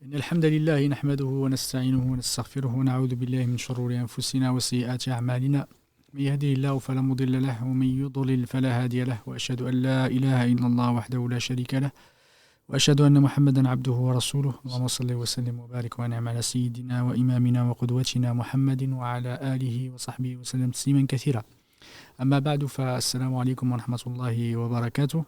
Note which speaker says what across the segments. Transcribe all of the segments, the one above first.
Speaker 1: إن الحمد لله نحمده ونستعينه ونستغفره ونعوذ بالله من شرور أنفسنا وسيئات أعمالنا من يهده الله فلا مضل له ومن يضلل فلا هادي له وأشهد أن لا إله إلا الله وحده لا شريك له وأشهد أن محمدا عبده ورسوله اللهم صل وسلم وبارك وأنعم على سيدنا وإمامنا وقدوتنا محمد وعلى آله وصحبه وسلم تسليما كثيرا أما بعد فالسلام عليكم ورحمة الله وبركاته.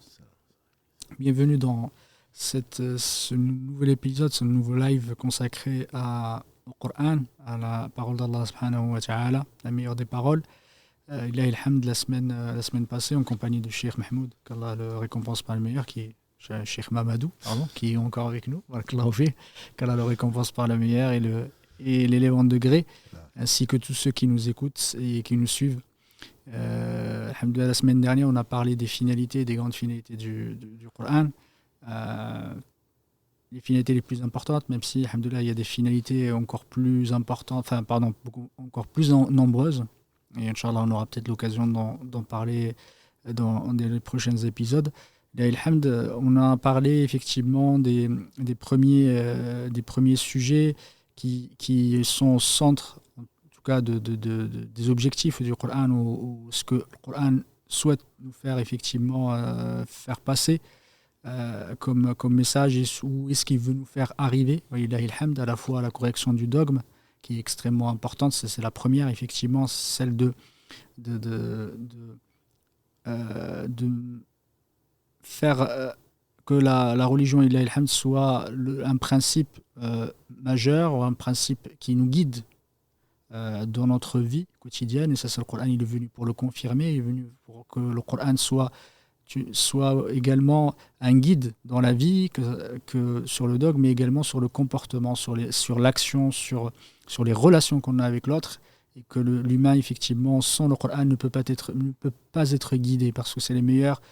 Speaker 1: Bienvenue dans ce nouvel épisode, ce nouveau live consacré au Coran, à la parole d'Allah subhanahu wa ta'ala, la meilleure des paroles. Ilahi alhamd, la semaine passée, en compagnie de Cheikh Mahmoud, qu'Allah le récompense par le meilleur, qui est Cheikh Mamadou, qui est encore avec nous, qu'Allah le récompense par le meilleur et l'élève en degré, ainsi que tous ceux qui nous écoutent et qui nous suivent. Alhamdoulilah, la semaine dernière, on a parlé des finalités, des grandes finalités du Coran. Les finalités les plus importantes, même si, alhamdoulilah, il y a des finalités encore plus importantes, encore plus nombreuses. Et Inch'Allah, on aura peut-être l'occasion d'en parler dans les prochains épisodes. Là, alhamd, on a parlé effectivement des premiers sujets qui sont au centre, en tout cas, des objectifs du Coran, ou ce que le Coran souhaite nous faire effectivement faire passer comme message, où est-ce qu'il veut nous faire arriver, à la fois à la correction du dogme, qui est extrêmement importante. C'est la première, effectivement, celle de faire que la religion soit un principe majeur, ou un principe qui nous guide dans notre vie quotidienne. Et ça, c'est le Coran, il est venu pour le confirmer, il est venu pour que le Coran soit également un guide dans la vie, que sur le dogme, mais également sur le comportement, sur l'action, sur les relations qu'on a avec l'autre, et que l'humain, effectivement, sans le Coran, ne peut pas être guidé, parce que c'est les meilleurs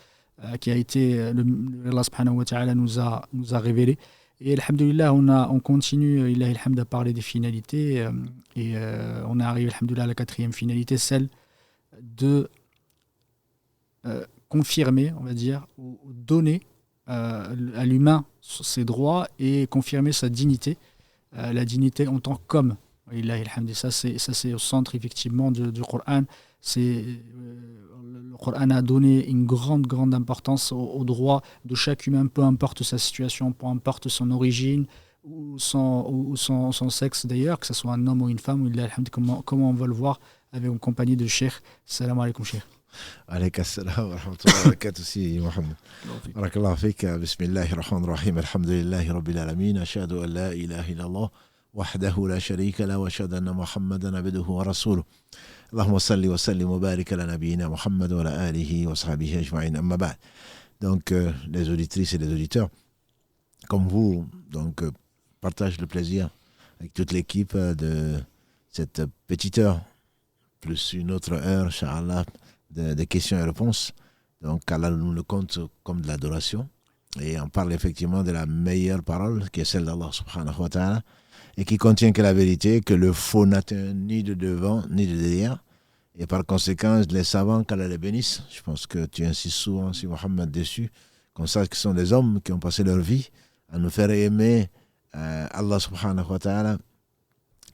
Speaker 1: qui a été Allah subhanahu wa ta'ala nous a révélé. Et alhamdoulilah, on continue ilahi alhamd à parler des finalités, et on est arrivé alhamdoulilah à la quatrième finalité, celle de confirmer, on va dire, ou donner à l'humain ses droits et confirmer sa dignité, la dignité en tant qu'homme. Ilahi alhamd. Ça c'est au centre effectivement du Coran. Le Coran a donné une grande importance aux droits de chaque humain, peu importe sa situation, peu importe son origine ou son sexe d'ailleurs, que ce soit un homme ou une femme. Ilahi alhamd, comment on va le voir avec une compagnie de Cheikh. Salam alaikum Cheikh.
Speaker 2: عليك السلام ورحمة الله وبركاته سيدي محمد. بارك الله فيك. بسم الله الرحمن الرحيم. الحمد لله رب العالمين. أشهد أن لا إله إلا الله وحده لا شريك له وأشهد أن محمدا عبده ورسوله. اللهم صل وسلم وبارك على نبينا محمد وعلى آله وصحبه أجمعين. أما بعد. Donc les auditrices et les auditeurs comme vous partagent le plaisir avec toute l'équipe de cette petite heure plus une autre heure, Inch'Allah, de questions et réponses. Donc Allah nous le compte comme de l'adoration, et on parle effectivement de la meilleure parole qui est celle d'Allah subhanahu wa ta'ala, et qui contient que la vérité, que le faux n'atteint ni de devant ni de derrière. Et par conséquent, les savants, qu'Allah les bénisse, je pense que tu insistes souvent, si Mohammed, dessus, qu'on sache que ce sont des hommes qui ont passé leur vie à nous faire aimer Allah subhanahu wa ta'ala,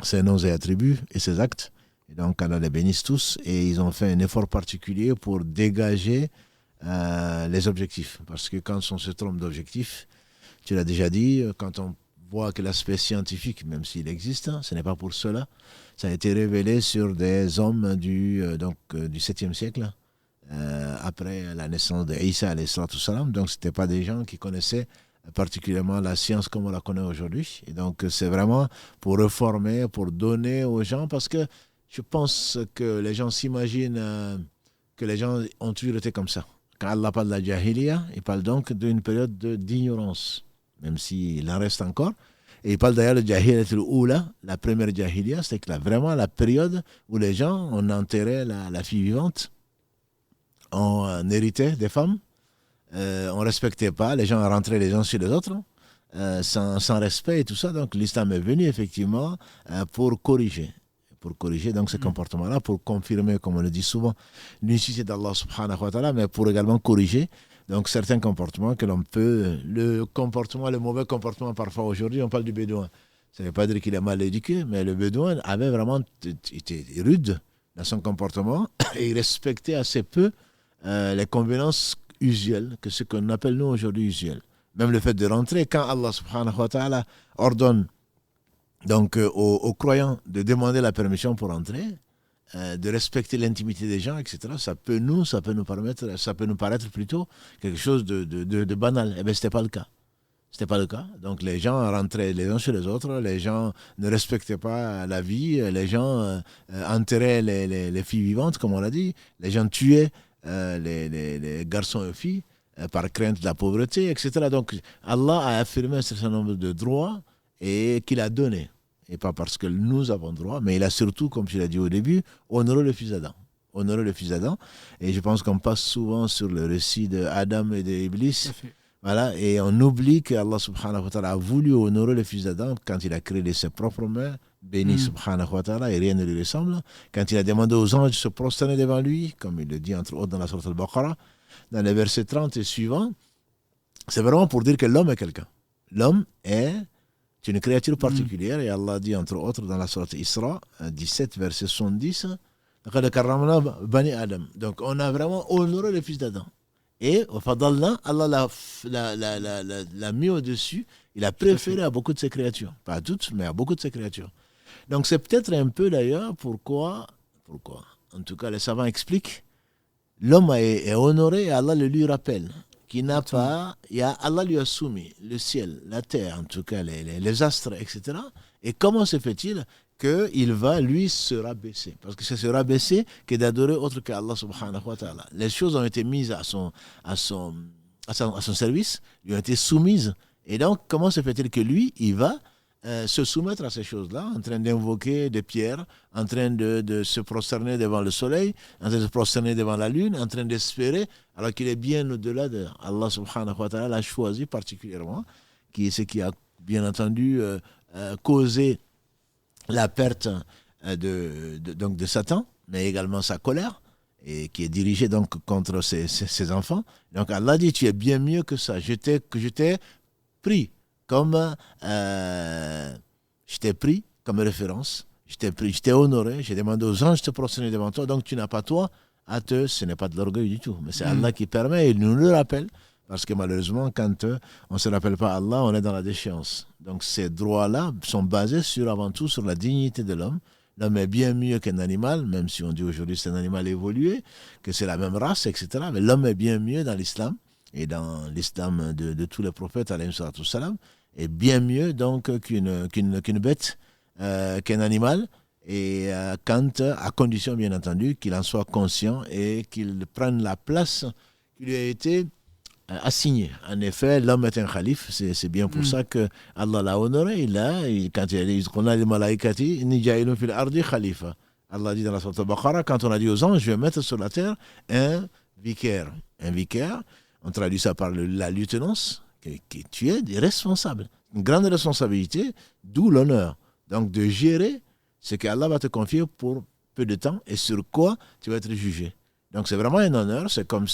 Speaker 2: ses noms et attributs et ses actes. Et donc Allah les bénisse tous, et ils ont fait un effort particulier pour dégager les objectifs, parce que quand on se trompe d'objectif, tu l'as déjà dit, quand on voit que l'aspect scientifique, même s'il existe, ce n'est pas pour cela, ça a été révélé sur des hommes du 7e siècle, après la naissance d'Isa alayhi salatu salam. Donc ce n'étaient pas des gens qui connaissaient particulièrement la science comme on la connaît aujourd'hui. Et donc c'est vraiment pour reformer, pour donner aux gens, parce que je pense que les gens s'imaginent que les gens ont toujours été comme ça. Quand Allah parle de la jahiliya, il parle donc d'une période d'ignorance, même s'il en reste encore. Et il parle d'ailleurs de jahiliyatul oula, la première jahiliya, c'est que vraiment la période où les gens, on enterrait la fille vivante, on héritait des femmes, on ne respectait pas, les gens rentraient les uns sur les autres, sans respect et tout ça. Donc l'islam est venu effectivement pour corriger donc ce comportement-là, pour confirmer, comme on le dit souvent, l'unicité d'Allah subhanahu wa ta'ala, mais pour également corriger Donc certains comportements que l'on peut, le mauvais comportement parfois aujourd'hui, on parle du bédouin. Ça ne veut pas dire qu'il est mal éduqué, mais le bédouin avait vraiment été rude dans son comportement et il respectait assez peu les convenances usuelles, que ce qu'on appelle nous aujourd'hui usuelles. Même le fait de rentrer, quand Allah subhanahu wa ta'ala ordonne donc aux croyants de demander la permission pour entrer, de respecter l'intimité des gens, etc. Ça peut nous paraître plutôt quelque chose de banal. Eh bien, ce n'était pas le cas. C'était pas le cas. Donc les gens rentraient les uns chez les autres, les gens ne respectaient pas la vie, les gens enterraient les filles vivantes, comme on l'a dit, les gens tuaient les garçons et filles par crainte de la pauvreté, etc. Donc Allah a affirmé un certain nombre de droits et qu'il a donné. Et pas parce que nous avons droit, mais il a surtout, comme je l'ai dit au début, honoré le fils d'Adam. Honoré le fils d'Adam. Et je pense qu'on passe souvent sur le récit d'Adam et d'Iblis. Voilà, et on oublie qu'Allah subhanahu wa ta'ala a voulu honorer le fils d'Adam quand il a créé de ses propres mains, béni subhanahu wa ta'ala, et rien ne lui ressemble. Quand il a demandé aux anges de se prosterner devant lui, comme il le dit entre autres dans la sourate Al-Baqarah, dans les versets 30 et suivants, c'est vraiment pour dire que l'homme est quelqu'un. L'homme est une créature particulière, et Allah dit entre autres dans la sourate Isra, 17, verset 70, donc on a vraiment honoré le fils d'Adam. Et au Fadallah, Allah l'a mis au-dessus, il a préféré à beaucoup de ses créatures. Pas à toutes, mais à beaucoup de ses créatures. Donc c'est peut-être un peu d'ailleurs pourquoi, en tout cas les savants expliquent, l'homme est honoré et Allah le lui rappelle, qu'il n'a pas, Allah lui a soumis le ciel, la terre, en tout cas les astres, etc. Et comment se fait-il qu'il va lui se rabaisser? Parce que c'est se rabaisser que d'adorer autre qu'Allah subhanahu wa ta'ala. Les choses ont été mises à son service, lui ont été soumises. Et donc, comment se fait-il que lui, il va se soumettre à ces choses-là, en train d'invoquer des pierres, en train de se prosterner devant le soleil, en train de se prosterner devant la lune, en train d'espérer, alors qu'il est bien au-delà de Allah subhanahu wa ta'ala l'a choisi particulièrement, ce qui a bien entendu causé la perte donc de Satan, mais également sa colère, et qui est dirigée donc contre ses enfants. Donc Allah dit, tu es bien mieux que ça. Je t'ai pris comme référence, je t'ai honoré, j'ai demandé aux anges de te prosterner devant toi, donc tu n'as pas toi ce n'est pas de l'orgueil du tout, mais c'est Allah qui permet, et il nous le rappelle. Parce que malheureusement, quand on ne se rappelle pas Allah, on est dans la déchéance. Donc ces droits-là sont basés avant tout sur la dignité de l'homme. L'homme est bien mieux qu'un animal, même si on dit aujourd'hui que c'est un animal évolué, que c'est la même race, etc. Mais l'homme est bien mieux dans l'islam, et dans l'islam de tous les prophètes, alayhi salatu wassalam, est bien mieux donc qu'une bête, qu'un animal, et à condition bien entendu qu'il en soit conscient et qu'il prenne la place qui lui a été assigné. En effet, l'homme est un calife, c'est bien pour ça que Allah l'a honoré. Quand il a dit qu'on a les malaïkati, nijaïlun fil ardi khalifa. Allah dit dans la sourate Al-Baqarah, quand on a dit aux anges, je vais mettre sur la terre un vicaire. Un vicaire, on traduit ça par la lieutenance, tu es responsable. Une grande responsabilité, d'où l'honneur. Donc de gérer ce qu'Allah va te confier pour peu de temps et sur quoi tu vas être jugé. Donc c'est vraiment un honneur, c'est comme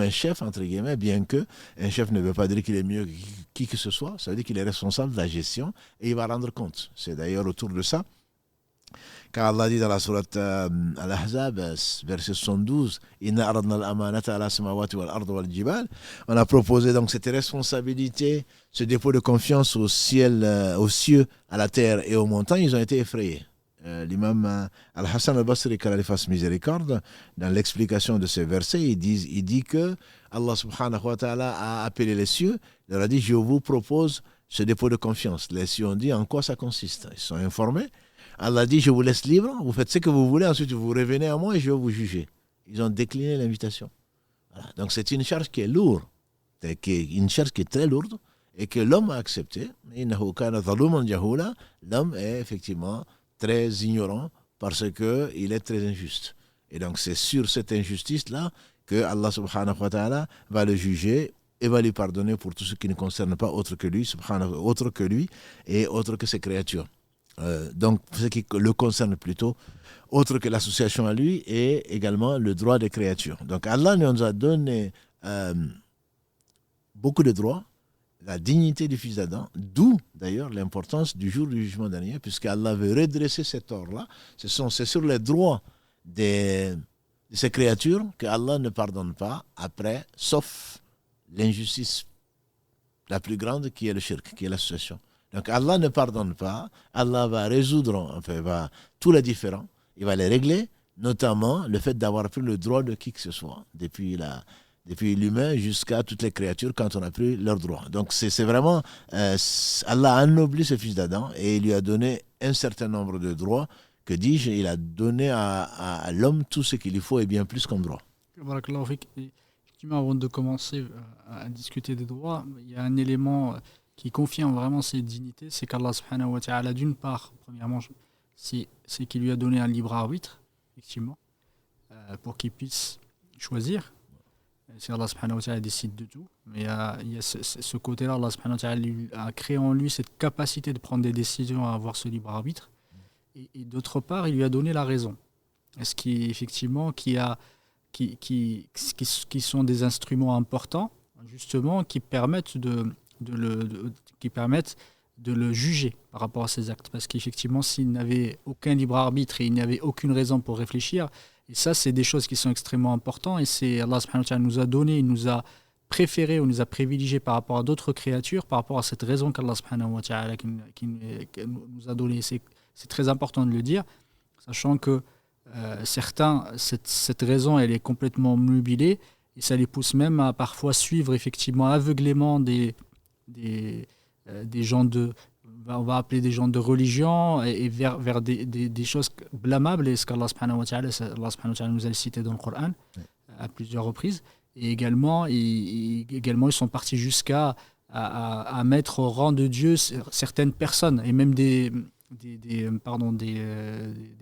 Speaker 2: un chef, entre guillemets, bien que un chef ne veut pas dire qu'il est mieux que qui que ce soit, ça veut dire qu'il est responsable de la gestion et il va rendre compte. C'est d'ailleurs autour de ça, car Allah dit dans la sourate Al-Ahzab, verset 72, Inna aradna al-amanata ala samawati wal ardi wal jibal. On a proposé donc cette responsabilité, ce dépôt de confiance au ciel, aux cieux, à la terre et aux montagnes, ils ont été effrayés. L'imam Al-Hassan al-Basri, qu'Allah lui fasse miséricorde, dans l'explication de ces versets, il dit que Allah subhanahu wa ta'ala a appelé les cieux, il leur a dit, je vous propose ce dépôt de confiance. Les cieux ont dit, en quoi ça consiste? Ils sont informés. Allah dit, je vous laisse libre, vous faites ce que vous voulez, ensuite vous revenez à moi et je vais vous juger. Ils ont décliné l'invitation. Voilà. Donc c'est une charge qui est lourde, une charge qui est très lourde, et que l'homme a accepté. L'homme est effectivement très ignorant parce qu'il est très injuste. Et donc c'est sur cette injustice-là que Allah subhanahu wa ta'ala va le juger et va lui pardonner pour tout ce qui ne concerne pas autre que lui, autre que lui et autre que ses créatures. Donc ce qui le concerne plutôt, autre que l'association à lui et également le droit des créatures. Donc Allah nous a donné beaucoup de droits, la dignité du fils d'Adam, d'où d'ailleurs l'importance du jour du jugement dernier, puisque Allah veut redresser cet ordre-là. C'est sur les droits de ces créatures que Allah ne pardonne pas après, sauf l'injustice la plus grande qui est le shirk, qui est l'association. Donc Allah ne pardonne pas, Allah va résoudre tous les différends, il va les régler, notamment le fait d'avoir pris le droit de qui que ce soit, depuis l'humain jusqu'à toutes les créatures quand on a pris leurs droits. Donc c'est vraiment, Allah a anobli ce fils d'Adam et il lui a donné un certain nombre de droits, que dis-je, il a donné à l'homme tout ce qu'il lui faut et bien plus comme droit.
Speaker 1: Barakallahu fik. Effectivement, avant de commencer à discuter des droits, il y a un élément qui confirme vraiment ses dignités, c'est qu'Allah subhanahu wa ta'ala, d'une part, premièrement, c'est qu'il lui a donné un libre arbitre, effectivement, pour qu'il puisse choisir. C'est Allah subhanahu wa ta'ala décide de tout, mais il y a ce côté-là, Allah subhanahu wa ta'ala a créé en lui cette capacité de prendre des décisions, à avoir ce libre arbitre, et d'autre part, il lui a donné la raison. Est-ce qu'effectivement, qui sont des instruments importants, justement, qui permettent de le juger par rapport à ses actes. Parce qu'effectivement, s'il n'avait aucun libre arbitre et il n'y avait aucune raison pour réfléchir, et ça, c'est des choses qui sont extrêmement importantes, et c'est Allah subhanahu wa ta'ala nous a donné, il nous a préféré, ou nous a privilégié par rapport à d'autres créatures, par rapport à cette raison qu'Allah subhanahu wa ta'ala qui nous a donnée. C'est très important de le dire, sachant que certains, cette raison, elle est complètement obnubilée, et ça les pousse même à parfois suivre effectivement aveuglément des gens on va appeler des gens de religion, et vers des choses blâmables, et ce qu'Allah subhanahu wa ta'ala nous a cité dans le Coran à plusieurs reprises. Et également, ils sont partis jusqu'à à mettre au rang de Dieu certaines personnes, et même des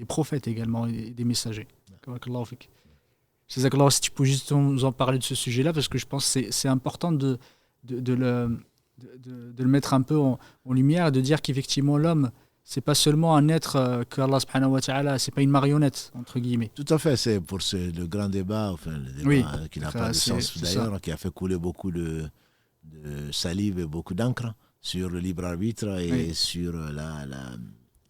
Speaker 1: prophètes également, et des messagers. C'est si tu peux juste nous en parler de ce sujet-là, parce que je pense que c'est important de le mettre un peu en lumière, et de dire qu'effectivement l'homme, c'est pas seulement un être que Allah subhanahu wa ta'ala, c'est pas une marionnette, entre guillemets.
Speaker 2: Tout à fait, c'est pour le grand débat, le débat qui n'a pas de sens d'ailleurs, qui a fait couler beaucoup de salive et beaucoup d'encre sur le libre arbitre et sur la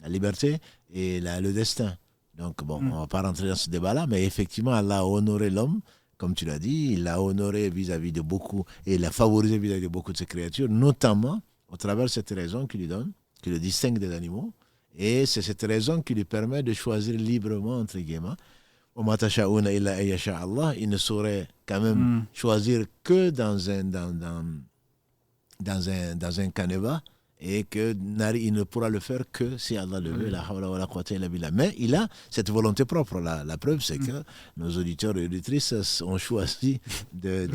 Speaker 2: liberté et le destin. Donc on ne va pas rentrer dans ce débat-là, mais effectivement, Allah a honoré l'homme, comme tu l'as dit, il l'a honoré vis-à-vis de beaucoup, et il l'a favorisé vis-à-vis de beaucoup de ses créatures, notamment au travers de cette raison qu'il lui donne, qui le distingue des animaux, et c'est cette raison qui lui permet de choisir librement, entre guillemets. Il ne saurait quand même choisir que dans un canevas, et qu'il ne pourra le faire que si Allah le veut. Mais il a cette volonté propre. La preuve, c'est que nos auditeurs et auditrices ont choisi de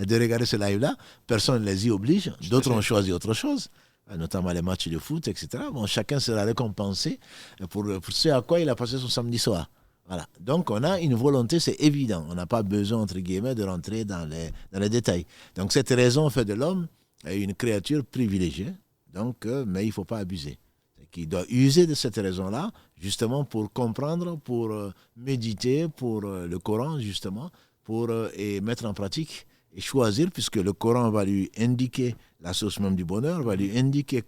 Speaker 2: regarder ce live-là. Personne ne les y oblige. D'autres ont choisi autre chose, notamment les matchs de foot, etc. Bon, chacun sera récompensé pour ce à quoi il a passé son samedi soir. Voilà. Donc on a une volonté, c'est évident. On n'a pas besoin, entre guillemets, de rentrer dans les détails. Donc cette raison fait de l'homme une créature privilégiée, donc, mais il ne faut pas abuser. Il doit user de cette raison-là, justement pour comprendre, pour méditer, pour le Coran, justement, et mettre en pratique et choisir, puisque le Coran va lui indiquer la source même du bonheur, va lui indiquer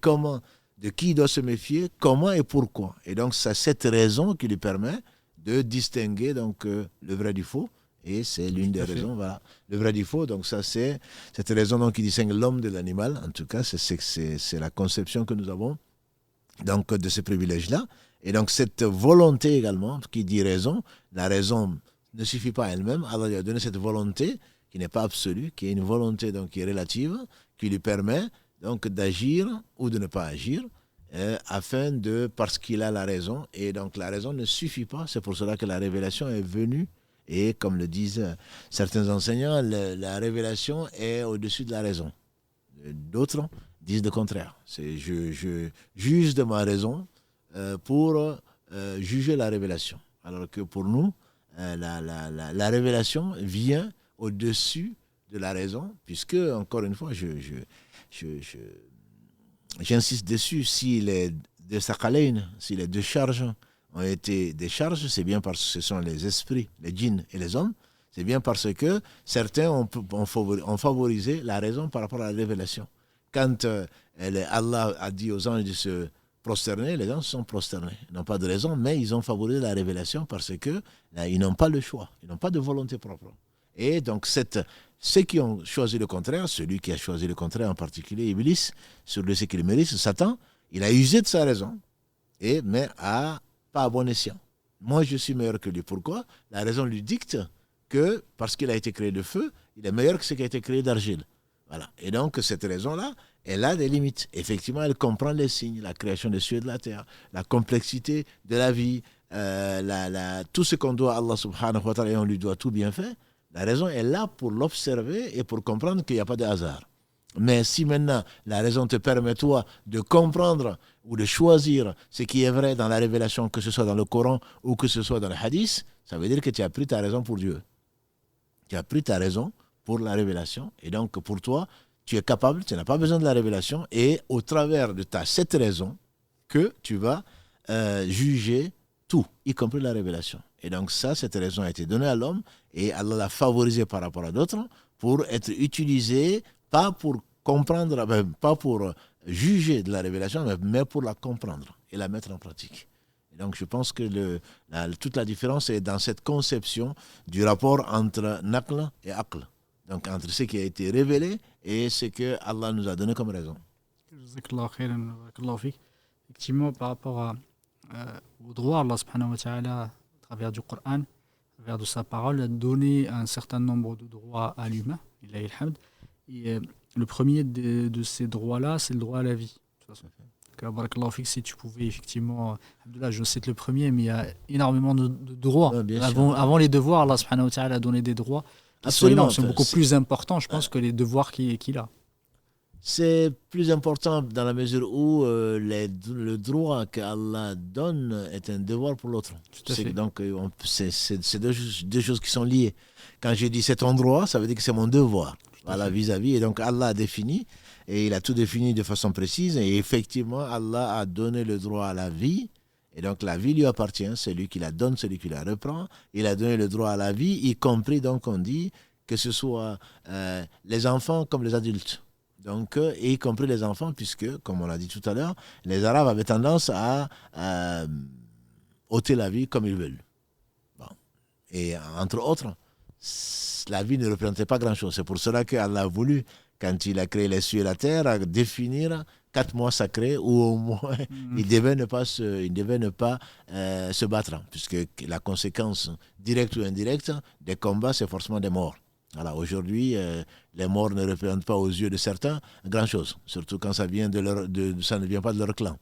Speaker 2: de qui il doit se méfier, comment et pourquoi. Et donc c'est cette raison qui lui permet de distinguer donc, le vrai du faux. Et c'est l'une des raisons, voilà, le vrai du faux. Donc ça, c'est cette raison donc, qui distingue l'homme de l'animal. En tout cas, c'est la conception que nous avons donc, de ce privilège-là. Et donc cette volonté également, qui dit raison, la raison ne suffit pas à elle-même. Allah lui a donné cette volonté qui n'est pas absolue, qui est une volonté donc, qui est relative, qui lui permet donc, d'agir ou de ne pas agir, parce qu'il a la raison. Et donc la raison ne suffit pas. C'est pour cela que la révélation est venue. Et comme le disent certains enseignants, la révélation est au-dessus de la raison. D'autres disent le contraire. Je juge de ma raison pour juger la révélation. Alors que pour nous, la révélation vient au-dessus de la raison, puisque, encore une fois, j'insiste dessus, si les deux saqalayn, si les deux charges ont été des charges, c'est bien parce que ce sont les esprits, les djinns et les hommes. C'est bien parce que certains ont favorisé la raison par rapport à la révélation. Quand Allah a dit aux anges de se prosterner, les gens se sont prosternés. Ils n'ont pas de raison, mais ils ont favorisé la révélation parce que là, ils n'ont pas le choix, ils n'ont pas de volonté propre. Et donc, ceux qui ont choisi le contraire, celui qui a choisi le contraire en particulier, Iblis, sur ce qu'il mérite, Satan, il a usé de sa raison, mais pas à bon escient. Moi, je suis meilleur que lui. Pourquoi? La raison lui dicte que, parce qu'il a été créé de feu, il est meilleur que ce qui a été créé d'argile. Voilà. Et donc, cette raison-là, elle a des limites. Effectivement, elle comprend les signes, la création des cieux et de la terre, la complexité de la vie, tout ce qu'on doit à Allah subhanahu wa ta'ala et on lui doit tout bien fait. La raison est là pour l'observer et pour comprendre qu'il n'y a pas de hasard. Mais si maintenant la raison te permet, toi, de comprendre ou de choisir ce qui est vrai dans la révélation, que ce soit dans le Coran ou que ce soit dans le Hadith, ça veut dire que tu as pris ta raison pour Dieu. Tu as pris ta raison pour la révélation. Et donc, pour toi, tu es capable, tu n'as pas besoin de la révélation. Et au travers de cette raison, que tu vas juger tout, y compris la révélation. Et donc ça, cette raison a été donnée à l'homme et Allah l'a favorisée par rapport à d'autres pour être utilisée, pas pour comprendre, pas pour juger de la révélation, mais pour la comprendre et la mettre en pratique. Et donc je pense que toute la différence est dans cette conception du rapport entre naql et aql. Donc entre ce qui a été révélé et ce que Allah nous a donné comme raison.
Speaker 1: Effectivement, par rapport au droit, Allah subhanahu wa ta'ala, à travers du Coran, à travers de sa parole, a donné un certain nombre de droits à l'humain. Et le premier de ces droits-là, c'est le droit à la vie. De toute façon. Barakallahu fik, si tu pouvais effectivement, Abdullah, je cite le premier, mais il y a énormément de droits. Avant les devoirs, Allah subhanahu wa ta'ala a donné des droits qui sont beaucoup plus importants, je pense, que les devoirs qu'il a.
Speaker 2: C'est plus important dans la mesure où le droit qu'Allah donne est un devoir pour l'autre. Donc, c'est deux choses qui sont liées. Quand je dis c'est ton droit, ça veut dire que c'est mon devoir. Voilà, vis-à-vis. Et donc, Allah a défini, et il a tout défini de façon précise. Et effectivement, Allah a donné le droit à la vie. Et donc, la vie lui appartient. C'est lui qui la donne, c'est lui qui la reprend. Il a donné le droit à la vie, y compris, donc, on dit, que ce soit les enfants comme les adultes. Donc, y compris les enfants, puisque, comme on l'a dit tout à l'heure, les Arabes avaient tendance à ôter la vie comme ils veulent. Bon. Et entre autres, la vie ne représentait pas grand-chose. C'est pour cela qu'Allah a voulu, quand il a créé les cieux et la terre, définir 4 mois sacrés où au moins il devait ne pas se battre, puisque la conséquence directe ou indirecte des combats, c'est forcément des morts. Voilà, aujourd'hui, les morts ne représentent pas aux yeux de certains grand-chose, surtout quand ça ne vient pas de leur clan.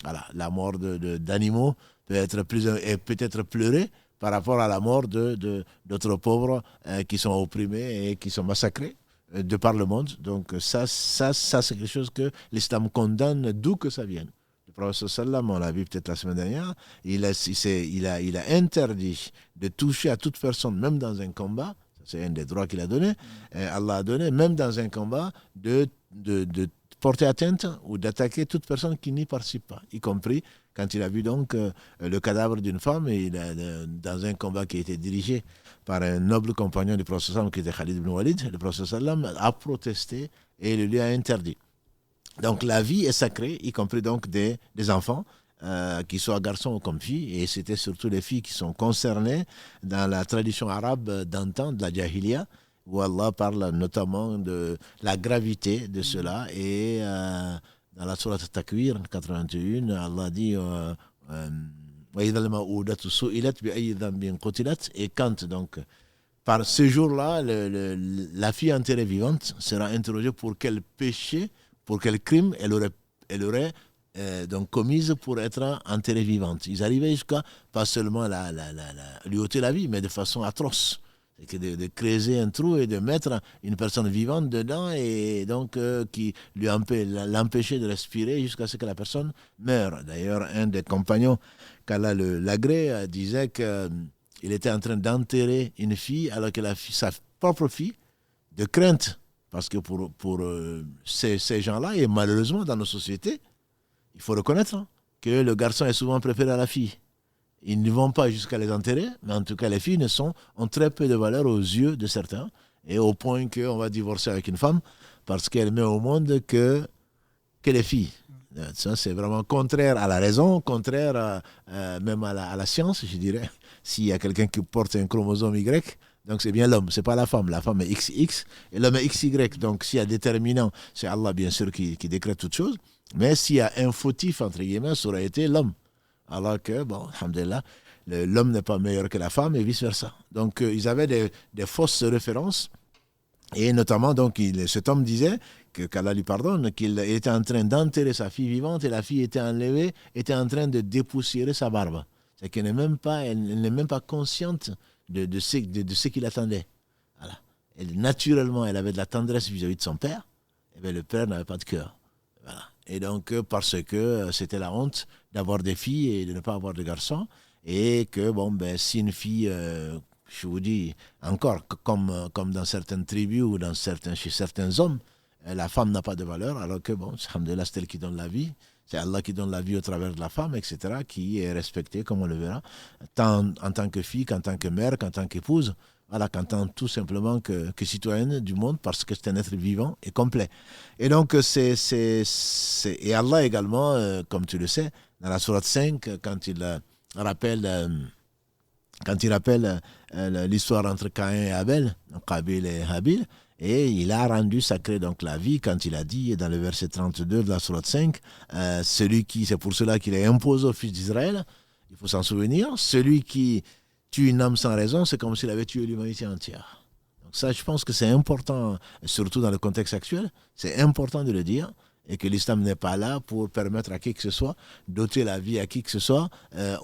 Speaker 2: Voilà, la mort d'animaux peut-être pleurée par rapport à la mort d'autres pauvres qui sont opprimés et qui sont massacrés de par le monde. Donc ça c'est quelque chose que l'islam condamne, d'où que ça vienne. Le prophète sallam, on l'a vu peut-être la semaine dernière, il a interdit de toucher à toute personne, même dans un combat. C'est un des droits qu'il a donné. Allah a donné, même dans un combat, de porter atteinte ou d'attaquer toute personne qui n'y participe pas, y compris quand il a vu donc le cadavre d'une femme dans un combat qui a été dirigé par un noble compagnon du prophète sallam qui était Khalid ibn Walid. Le prophète sallam a protesté et le lui a interdit. Donc la vie est sacrée, y compris donc des enfants. Qu'ils soient garçons ou comme filles, et c'était surtout les filles qui sont concernées dans la tradition arabe d'antan, de la jahiliya, où Allah parle notamment de la gravité de cela, et dans la sourate Takwir 81, Allah dit et quand donc par ce jour-là, la fille enterrée vivante sera interrogée pour quel péché, pour quel crime elle aurait donc commise pour être enterrée vivante. Ils arrivaient jusqu'à pas seulement lui ôter la vie, mais de façon atroce. C'est que de creuser un trou et de mettre une personne vivante dedans et donc qui l'empêchait de respirer jusqu'à ce que la personne meure. D'ailleurs, un des compagnons, qu'Allah l'agrée, disait qu'il était en train d'enterrer une fille alors que sa propre fille, de crainte, parce que pour ces gens-là, et malheureusement dans nos sociétés, il faut reconnaître que le garçon est souvent préféré à la fille. Ils ne vont pas jusqu'à les enterrer, mais en tout cas, les filles ont très peu de valeur aux yeux de certains, et au point qu'on va divorcer avec une femme parce qu'elle met au monde que les filles. Ça, c'est vraiment contraire à la raison, contraire même à la science, je dirais. S'il y a quelqu'un qui porte un chromosome Y, donc c'est bien l'homme, c'est pas la femme. La femme est XX et l'homme est XY. Donc s'il y a déterminant, c'est Allah bien sûr qui décrète toute chose. Mais s'il y a un fautif, entre guillemets, ça aurait été l'homme. Alors que, bon, alhamdoulilah, l'homme n'est pas meilleur que la femme et vice-versa. Donc ils avaient des fausses références. Et notamment, donc, cet homme disait, qu'Allah lui pardonne, qu'il était en train d'enterrer sa fille vivante et la fille était enlevée, était en train de dépoussiérer sa barbe. C'est qu'elle n'est même pas consciente de ce qu'il attendait. Voilà. Et naturellement, elle avait de la tendresse vis-à-vis de son père, et bien le père n'avait pas de cœur. Voilà. Et donc, parce que c'était la honte d'avoir des filles et de ne pas avoir de garçons, et que, bon, ben, si une fille... je vous dis encore, comme dans certaines tribus ou chez certains hommes, la femme n'a pas de valeur, alors que, bon, alhamdoulilah, c'est elle qui donne la vie. C'est Allah qui donne la vie au travers de la femme, etc., qui est respectée, comme on le verra, tant en tant que fille, qu'en tant que mère, qu'en tant qu'épouse, voilà, qu'en tant tout simplement que citoyenne du monde, parce que c'est un être vivant et complet. Et donc, et Allah également, comme tu le sais, dans la sourate 5, quand il rappelle l'histoire entre Caïn et Abel, Qabil et Habil, et il a rendu sacré donc la vie quand il a dit dans le verset 32 de la sourate 5, c'est pour cela qu'il a imposé aux fils d'Israël, il faut s'en souvenir, celui qui tue une âme sans raison, c'est comme s'il avait tué l'humanité entière. Donc ça, je pense que c'est important, surtout dans le contexte actuel, c'est important de le dire, et que l'islam n'est pas là pour permettre à qui que ce soit d'ôter la vie à qui que ce soit,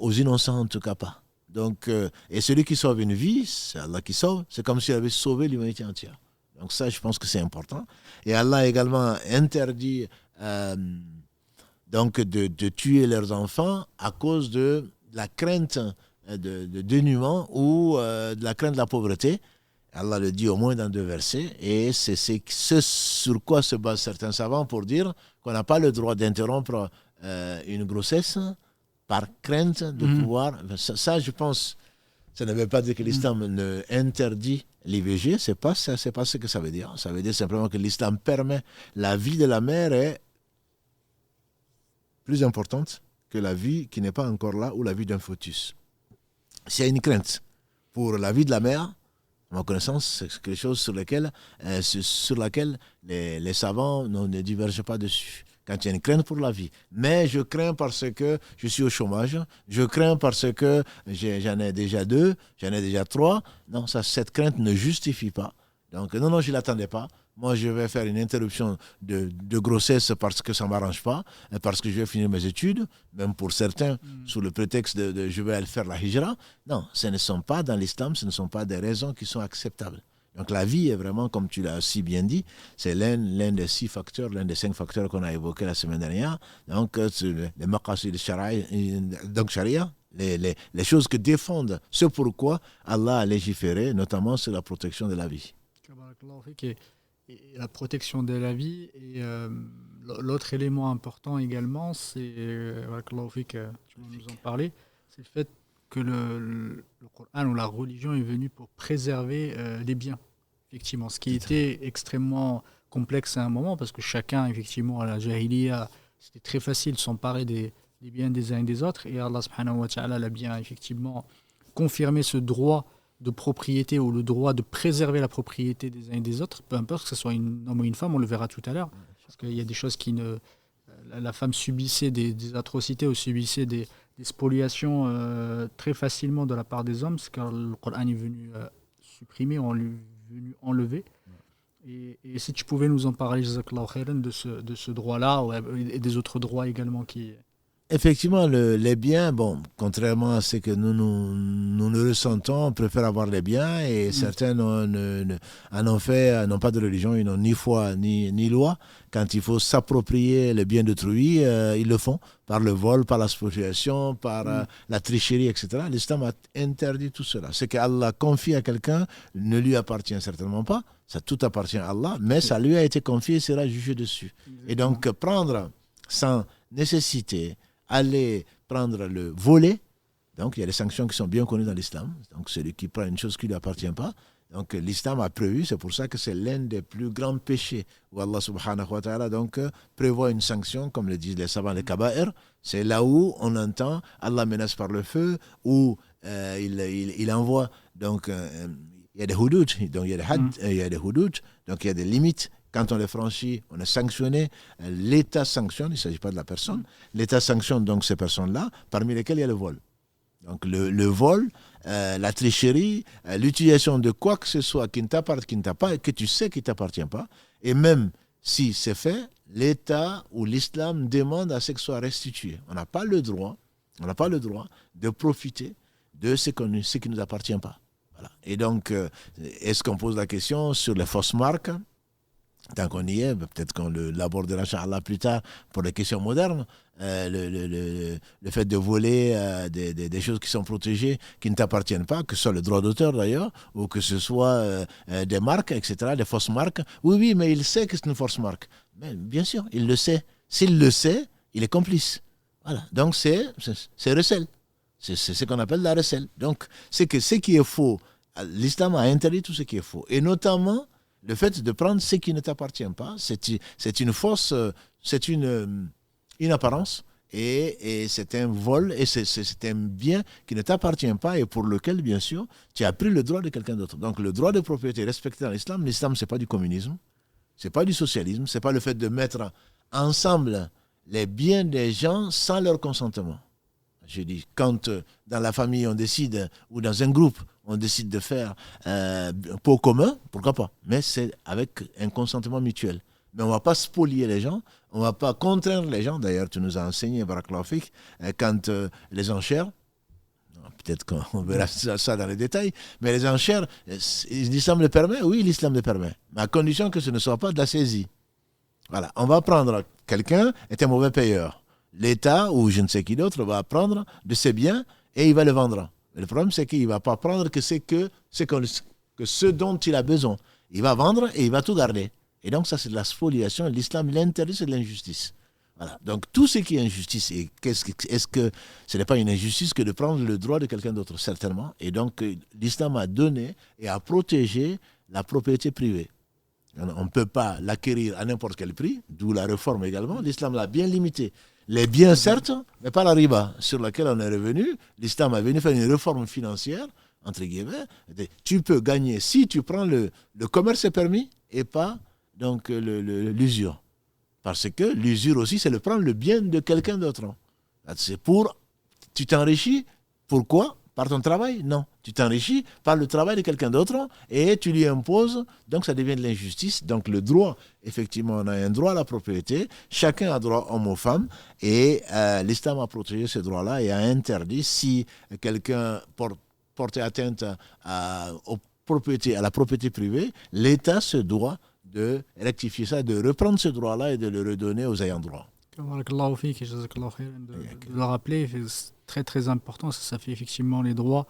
Speaker 2: aux innocents en tout cas pas. Donc, et celui qui sauve une vie, c'est Allah qui sauve, c'est comme s'il avait sauvé l'humanité entière. Donc ça, je pense que c'est important. Et Allah a également interdit donc de tuer leurs enfants à cause de la crainte de dénuement ou de la crainte de la pauvreté. Allah le dit au moins dans 2 versets. Et c'est ce sur quoi se basent certains savants pour dire qu'on n'a pas le droit d'interrompre une grossesse par crainte de pouvoir... Ça, je pense, ça ne veut pas dire que l'islam ne interdit l'IVG, c'est pas ce que ça veut dire. Ça veut dire simplement que l'islam permet la vie de la mère est plus importante que la vie qui n'est pas encore là ou la vie d'un fœtus. S'il y a une crainte pour la vie de la mère, à ma connaissance, c'est quelque chose sur laquelle les savants ne divergent pas dessus. Quand il y a une crainte pour la vie. Mais je crains parce que je suis au chômage, je crains parce que j'en ai déjà 2, j'en ai déjà 3. Non, cette crainte ne justifie pas. Donc, non, je ne l'attendais pas. Moi, je vais faire une interruption de grossesse parce que ça ne m'arrange pas, parce que je vais finir mes études, même pour certains, sous le prétexte de je vais aller faire la hijra. Non, ce ne sont pas dans l'islam, ce ne sont pas des raisons qui sont acceptables. Donc la vie est vraiment, comme tu l'as si bien dit, c'est l'un des 6 facteurs, l'un des 5 facteurs qu'on a évoqués la semaine dernière. Donc les maqasid donc sharia, les choses que défendent ce pourquoi Allah a légiféré, notamment sur la protection de la vie.
Speaker 1: Et la protection de la vie. Et l'autre élément important également, c'est, tu vas nous en parler, c'est le fait que le Coran ou la religion est venue pour préserver les biens, effectivement. Ce qui était extrêmement complexe à un moment, parce que chacun, effectivement, à la Jahiliya, c'était très facile de s'emparer des biens des uns et des autres, et Allah subhanahu wa ta'ala l'a bien, effectivement, confirmé ce droit de propriété ou le droit de préserver la propriété des uns et des autres, peu importe que ce soit un homme ou une femme, on le verra tout à l'heure, parce qu'il y a des choses qui ne... La femme subissait des atrocités ou subissait des spoliations très facilement de la part des hommes, ce que le Coran est venu supprimer, venu enlever. Et si tu pouvais nous en parler, Jazakallahu khairan, de ce droit-là et des autres droits également qui...
Speaker 2: Effectivement, les biens, bon, contrairement à ce que nous le ressentons, on préfère avoir les biens et certains n'ont pas de religion, ils n'ont ni foi ni loi. Quand il faut s'approprier les biens d'autrui, ils le font par le vol, par la spoliation, par la tricherie, etc. L'islam a interdit tout cela. Ce qu'Allah confie à quelqu'un ne lui appartient certainement pas, ça tout appartient à Allah, mais ça lui a été confié et sera jugé dessus. Exactement. Et donc prendre sans nécessité, aller prendre le volet, Donc, il y a des sanctions qui sont bien connues dans l'islam. Donc, celui qui prend une chose qui ne lui appartient pas. Donc, l'islam a prévu, c'est pour ça que c'est l'un des plus grands péchés où Allah subhanahu wa ta'ala prévoit une sanction, comme le disent les savants, les kaba'ir. C'est là où on entend Allah menace par le feu, où il envoie. Donc, il y a des hudud, donc il y a des had, il y a des hudud, donc il y a des limites. Quand on les franchit, on est sanctionné. L'État sanctionne, il ne s'agit pas de la personne. L'État sanctionne donc ces personnes-là, parmi lesquelles il y a le vol. Donc le vol, la tricherie, l'utilisation de quoi que ce soit qui ne t'appartient pas, que tu sais qui ne t'appartient pas, et même si c'est fait, l'État ou l'islam demande à ce que ce soit restitué. On n'a pas le droit de profiter de ce qui ne nous appartient pas. Voilà. Et donc, est-ce qu'on pose la question sur les fausses marques ? Tant qu'on y est, peut-être qu'on l'abordera Inch'Allah plus tard pour les questions modernes. Le fait de voler des choses qui sont protégées, qui ne t'appartiennent pas, que ce soit le droit d'auteur d'ailleurs, ou que ce soit des marques, etc., des fausses marques. Oui, mais il sait que c'est une fausse marque. Mais bien sûr, il le sait. S'il le sait, il est complice. Voilà. Donc c'est recel. C'est ce qu'on appelle la recel. Donc c'est que ce qui est faux, l'islam a interdit tout ce qui est faux. Et notamment, le fait de prendre ce qui ne t'appartient pas, c'est une fausse, c'est une apparence et c'est un vol et c'est un bien qui ne t'appartient pas et pour lequel, bien sûr, tu as pris le droit de quelqu'un d'autre. Donc le droit de propriété est respecté dans l'islam. L'islam, ce n'est pas du communisme, ce n'est pas du socialisme, ce n'est pas le fait de mettre ensemble les biens des gens sans leur consentement. Je dis, quand dans la famille on décide, ou dans un groupe, on décide de faire pot commun, pourquoi pas? Mais c'est avec un consentement mutuel. Mais on ne va pas spolier les gens, on ne va pas contraindre les gens. D'ailleurs, tu nous as enseigné, Barakallahu Fik, quand les enchères, peut-être qu'on verra ça dans les détails, mais les enchères, l'islam le permet? Oui, l'islam le permet, mais à condition que ce ne soit pas de la saisie. Voilà, on va prendre quelqu'un est un mauvais payeur. L'État ou je ne sais qui d'autre va prendre de ses biens et il va le vendre. Mais le problème, c'est qu'il ne va pas prendre que ce dont il a besoin. Il va vendre et il va tout garder. Et donc ça, c'est de la spoliation. L'islam l'interdit, c'est de l'injustice. Voilà. Donc tout ce qui est injustice, et est-ce que ce n'est pas une injustice que de prendre le droit de quelqu'un d'autre? Certainement. Et donc l'islam a donné et a protégé la propriété privée. On ne peut pas l'acquérir à n'importe quel prix, d'où la réforme également. L'islam l'a bien limité. Les biens, certes, mais pas la riba, sur laquelle on est revenu. L'islam a venu faire une réforme financière, entre guillemets. Tu peux gagner si tu prends le commerce est permis et pas donc l'usure. Parce que l'usure aussi, c'est de prendre le bien de quelqu'un d'autre. C'est tu t'enrichis, pourquoi? Par ton travail? Non. Tu t'enrichis par le travail de quelqu'un d'autre et tu lui imposes, donc ça devient de l'injustice. Donc le droit, effectivement, on a un droit à la propriété, chacun a droit, homme ou femme, et l'islam a protégé ce droit-là et a interdit, si quelqu'un portait atteinte à la propriété privée, l'État se doit de rectifier ça, de reprendre ce droit-là et de le redonner aux ayants droit.
Speaker 1: De le rappeler, c'est très très important, ça fait effectivement les droits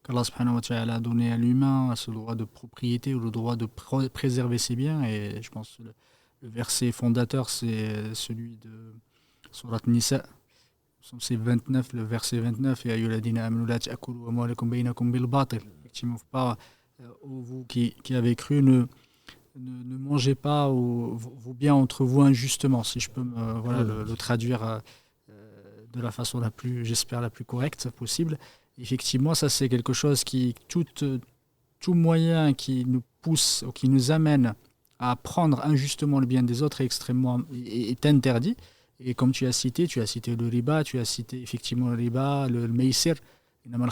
Speaker 1: qu'Allah subhanahu wa ta'ala a donné à l'humain, ce droit de propriété ou le droit de préserver ses biens. Et je pense que le verset fondateur, c'est celui de Surat Nisa, c'est 29, le verset 29, et ayyuhalladhina amanu la ta'kulu amwalakum bainakum bil batil. Effectivement, faut pas, vous qui avez cru, ne mangez pas vos biens entre vous injustement, si je peux le traduire de la façon j'espère, la plus correcte possible. Effectivement, ça c'est quelque chose qui, tout moyen qui nous pousse ou qui nous amène à prendre injustement le bien des autres est interdit. Et comme tu as cité le riba, tu as cité effectivement le riba, le meysir, Allah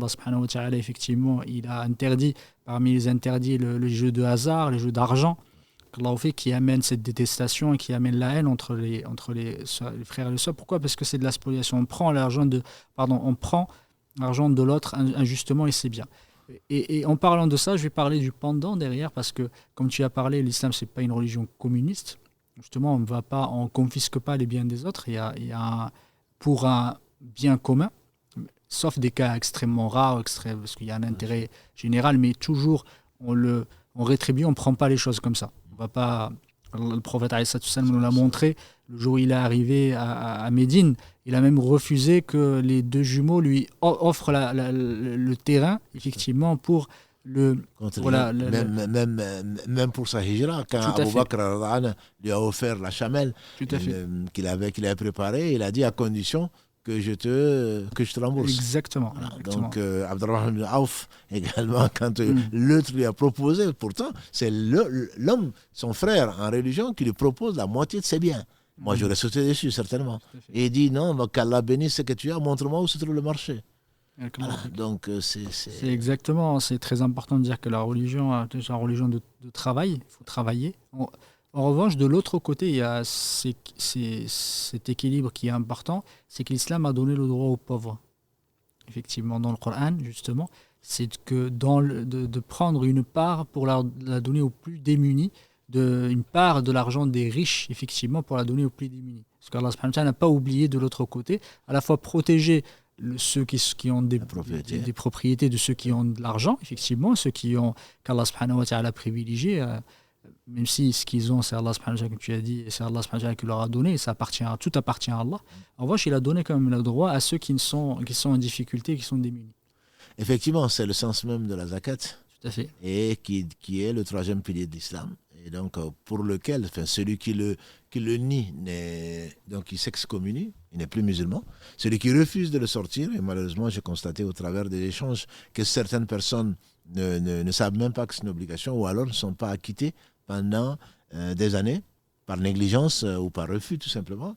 Speaker 1: subhanahu wa ta'ala, effectivement, il a interdit, parmi les interdits, le jeu de hasard, les jeux d'argent, qui amène cette détestation et qui amène la haine entre les frères et les sœurs. Pourquoi? Parce que c'est de la spoliation. On prend l'argent de l'autre injustement et c'est bien. Et en parlant de ça, je vais parler du pendant derrière, parce que, comme tu as parlé, l'islam, c'est pas une religion communiste. Justement, on confisque pas les biens des autres. Il y a pour un bien commun, sauf des cas extrêmement rares, parce qu'il y a un intérêt général, mais toujours on rétribue, on ne prend pas les choses comme ça. On va pas Le prophète alayhi salatu wassalam nous l'a montré. Le jour où il est arrivé à Médine, il a même refusé que les deux jumeaux lui offrent le terrain, effectivement, pour
Speaker 2: même pour sa hijra, quand Abu Bakr lui a offert la chamelle qu'il avait préparée, il a dit à condition que je te rembourse.
Speaker 1: Exactement.
Speaker 2: Voilà. Donc Abdurrahman ibn Auf également, quand l'autre lui a proposé, pourtant c'est l'homme, son frère en religion, qui lui propose la moitié de ses biens. Moi j'aurais sauté dessus certainement. Et il dit non, qu'Allah bénisse ce que tu as, montre-moi où se trouve le marché. Voilà. Donc
Speaker 1: c'est exactement, c'est très important de dire que la religion est une religion de travail, il faut travailler. En revanche, de l'autre côté, il y a cet équilibre qui est important, c'est que l'islam a donné le droit aux pauvres. Effectivement, dans le Coran, justement, c'est que de prendre une part pour la donner aux plus démunis, une part de l'argent des riches, effectivement, pour la donner aux plus démunis. Parce qu'Allah subhanahu wa ta'ala n'a pas oublié de l'autre côté, à la fois protéger ceux qui ont des propriétés de ceux qui ont de l'argent, effectivement, ceux qu'Allah subhanahu wa ta'ala a privilégié, même si ce qu'ils ont, c'est Allah subhanahu wa ta'ala, comme tu as dit, c'est Allah subhanahu wa ta'ala qui leur a donné, et tout appartient à Allah. En revanche, il a donné quand même le droit à ceux qui sont en difficulté, qui sont démunis.
Speaker 2: Effectivement, c'est le sens même de la zakat.
Speaker 1: Tout à fait.
Speaker 2: Et qui est le troisième pilier de l'islam. Et donc, pour lequel, celui qui le nie, donc il s'excommunie, il n'est plus musulman. Celui qui refuse de le sortir, et malheureusement, j'ai constaté au travers des échanges que certaines personnes ne savent même pas que c'est une obligation, ou alors ne sont pas acquittées pendant des années, par négligence ou par refus, tout simplement.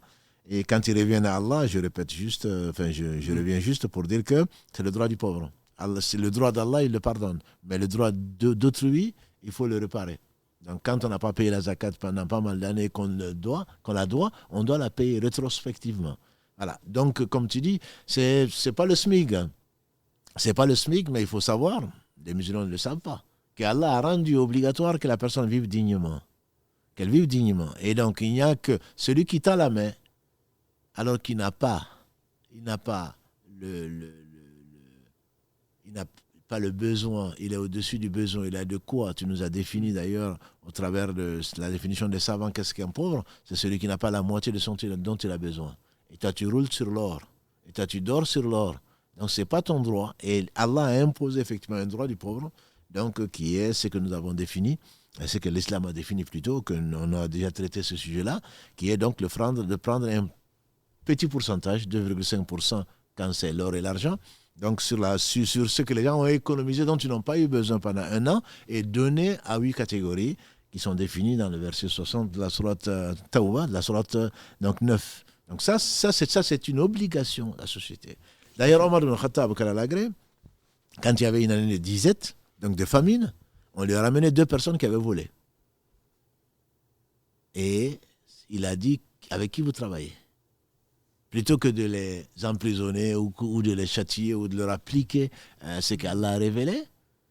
Speaker 2: Et quand ils reviennent à Allah, je répète juste, je reviens juste pour dire que c'est le droit du pauvre. Allah, c'est le droit d'Allah, il le pardonne. Mais le droit d'autrui, il faut le réparer. Donc quand on n'a pas payé la zakat pendant pas mal d'années qu'on la doit, on doit la payer rétrospectivement. Voilà. Donc comme tu dis, c'est pas le SMIC. C'est pas le SMIC, mais il faut savoir, les musulmans ne le savent pas, qu'Allah a rendu obligatoire que la personne vive dignement. Qu'elle vive dignement. Et donc il n'y a que celui qui tend la main, alors qu'il n'a pas le besoin, il est au-dessus du besoin, il a de quoi. Tu nous as défini d'ailleurs au travers de la définition des savants qu'est-ce qu'un pauvre, c'est celui qui n'a pas la moitié de son dont il a besoin. Et toi tu roules sur l'or, et toi tu dors sur l'or. Donc c'est pas ton droit. Et Allah a imposé effectivement un droit du pauvre, donc qui est ce que nous avons défini, ce que l'islam a défini plutôt, qu'on a déjà traité ce sujet-là, qui est donc de prendre un petit pourcentage, 2,5% quand c'est l'or et l'argent, donc sur ce que les gens ont économisé, dont ils n'ont pas eu besoin pendant un an, et donner à 8 catégories qui sont définies dans le verset 60 de la sourate Tawbah, de la sourate 9. Donc ça c'est une obligation de la société. D'ailleurs, Omar ibn Khattab, quand il y avait une année de disette, donc de famine, on lui a ramené 2 personnes qui avaient volé. Et il a dit, avec qui vous travaillez ? Plutôt que de les emprisonner ou de les châtier ou de leur appliquer ce qu'Allah a révélé,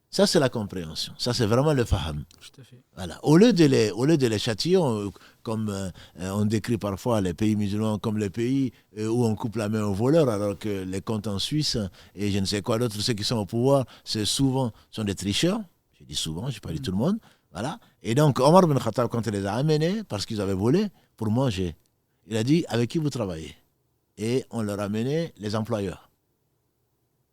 Speaker 2: ça c'est la compréhension. Ça c'est vraiment le faham.
Speaker 1: Tout à fait.
Speaker 2: Voilà. Au lieu de les châtier, comme on décrit parfois les pays musulmans comme les pays où on coupe la main aux voleurs, alors que les comptes en Suisse et je ne sais quoi d'autre, ceux qui sont au pouvoir, sont des tricheurs. Je dis souvent, je n'ai pas dit tout le monde. Voilà. Et donc Omar ibn Khattab, quand il les a amenés, parce qu'ils avaient volé, pour manger, il a dit, avec qui vous travaillez ? Et on leur a mené les employeurs.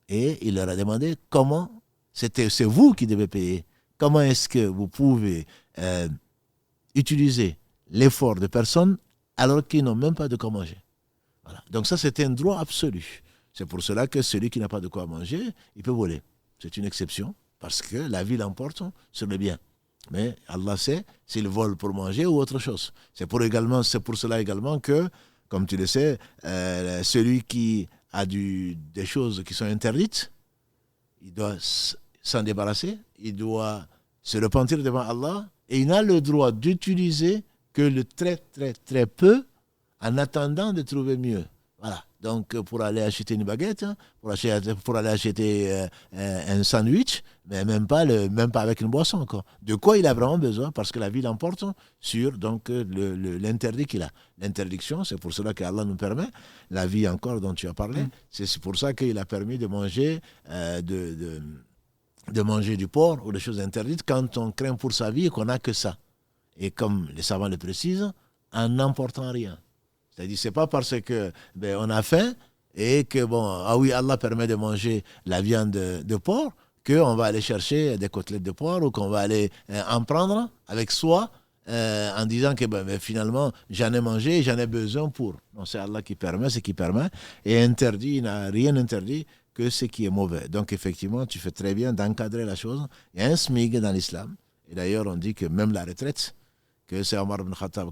Speaker 2: Et il leur a demandé comment, c'est vous qui devez payer, comment est-ce que vous pouvez utiliser l'effort de personnes alors qu'ils n'ont même pas de quoi manger. Voilà. Donc ça, c'est un droit absolu. C'est pour cela que celui qui n'a pas de quoi manger, il peut voler. C'est une exception, parce que la vie l'emporte sur le bien. Mais Allah sait s'il vole pour manger ou autre chose. C'est pour cela également que, comme tu le sais, celui qui a des choses qui sont interdites, il doit s'en débarrasser, il doit se repentir devant Allah, et il n'a le droit d'utiliser que le très très très peu en attendant de trouver mieux. Voilà. Donc pour aller acheter une baguette, pour aller acheter un sandwich, mais même pas avec une boisson encore. De quoi il a vraiment besoin, parce que la vie l'emporte sur donc l'interdit qu'il a. L'interdiction, c'est pour cela qu'Allah nous permet la vie encore dont tu as parlé. C'est pour ça qu'il a permis de manger de manger du porc ou des choses interdites quand on craint pour sa vie et qu'on n'a que ça. Et comme les savants le précisent, en n'emportant rien. C'est-à-dire, c'est pas parce que on a faim et que, ah oui, Allah permet de manger la viande de porc, qu'on va aller chercher des côtelettes de porc ou qu'on va aller en prendre avec soi en disant que finalement, j'en ai mangé et j'en ai besoin pour. Non, c'est Allah qui permet ce qui permet et interdit, il n'a rien interdit que ce qui est mauvais. Donc, effectivement, tu fais très bien d'encadrer la chose. Il y a un smig dans l'islam. Et d'ailleurs, on dit que même la retraite, que c'est Omar ibn Khattab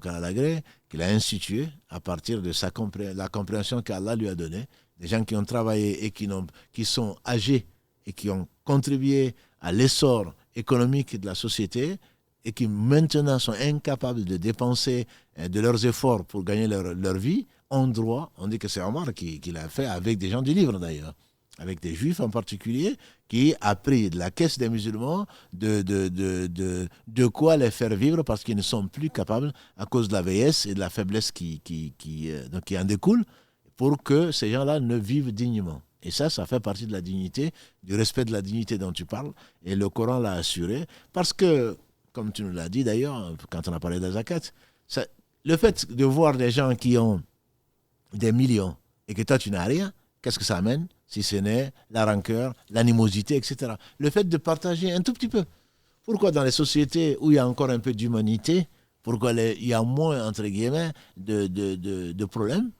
Speaker 2: qu'il a institué à partir de la compréhension qu'Allah lui a donnée. Des gens qui ont travaillé et qui sont âgés et qui ont contribué à l'essor économique de la société et qui maintenant sont incapables de dépenser de leurs efforts pour gagner leur vie, ont droit, on dit que c'est Omar qui l'a fait avec des gens du livre d'ailleurs, avec des juifs en particulier, qui a pris de la caisse des musulmans de quoi les faire vivre parce qu'ils ne sont plus capables à cause de la vieillesse et de la faiblesse qui en découle, pour que ces gens-là ne vivent dignement. Et ça fait partie de la dignité, du respect de la dignité dont tu parles. Et le Coran l'a assuré. Parce que, comme tu nous l'as dit d'ailleurs, quand on a parlé de la zakat, le fait de voir des gens qui ont des millions et que toi tu n'as rien, qu'est-ce que ça amène? Si ce n'est la rancœur, l'animosité, etc. Le fait de partager un tout petit peu. Pourquoi dans les sociétés où il y a encore un peu d'humanité, pourquoi il y a moins, entre guillemets, de problèmes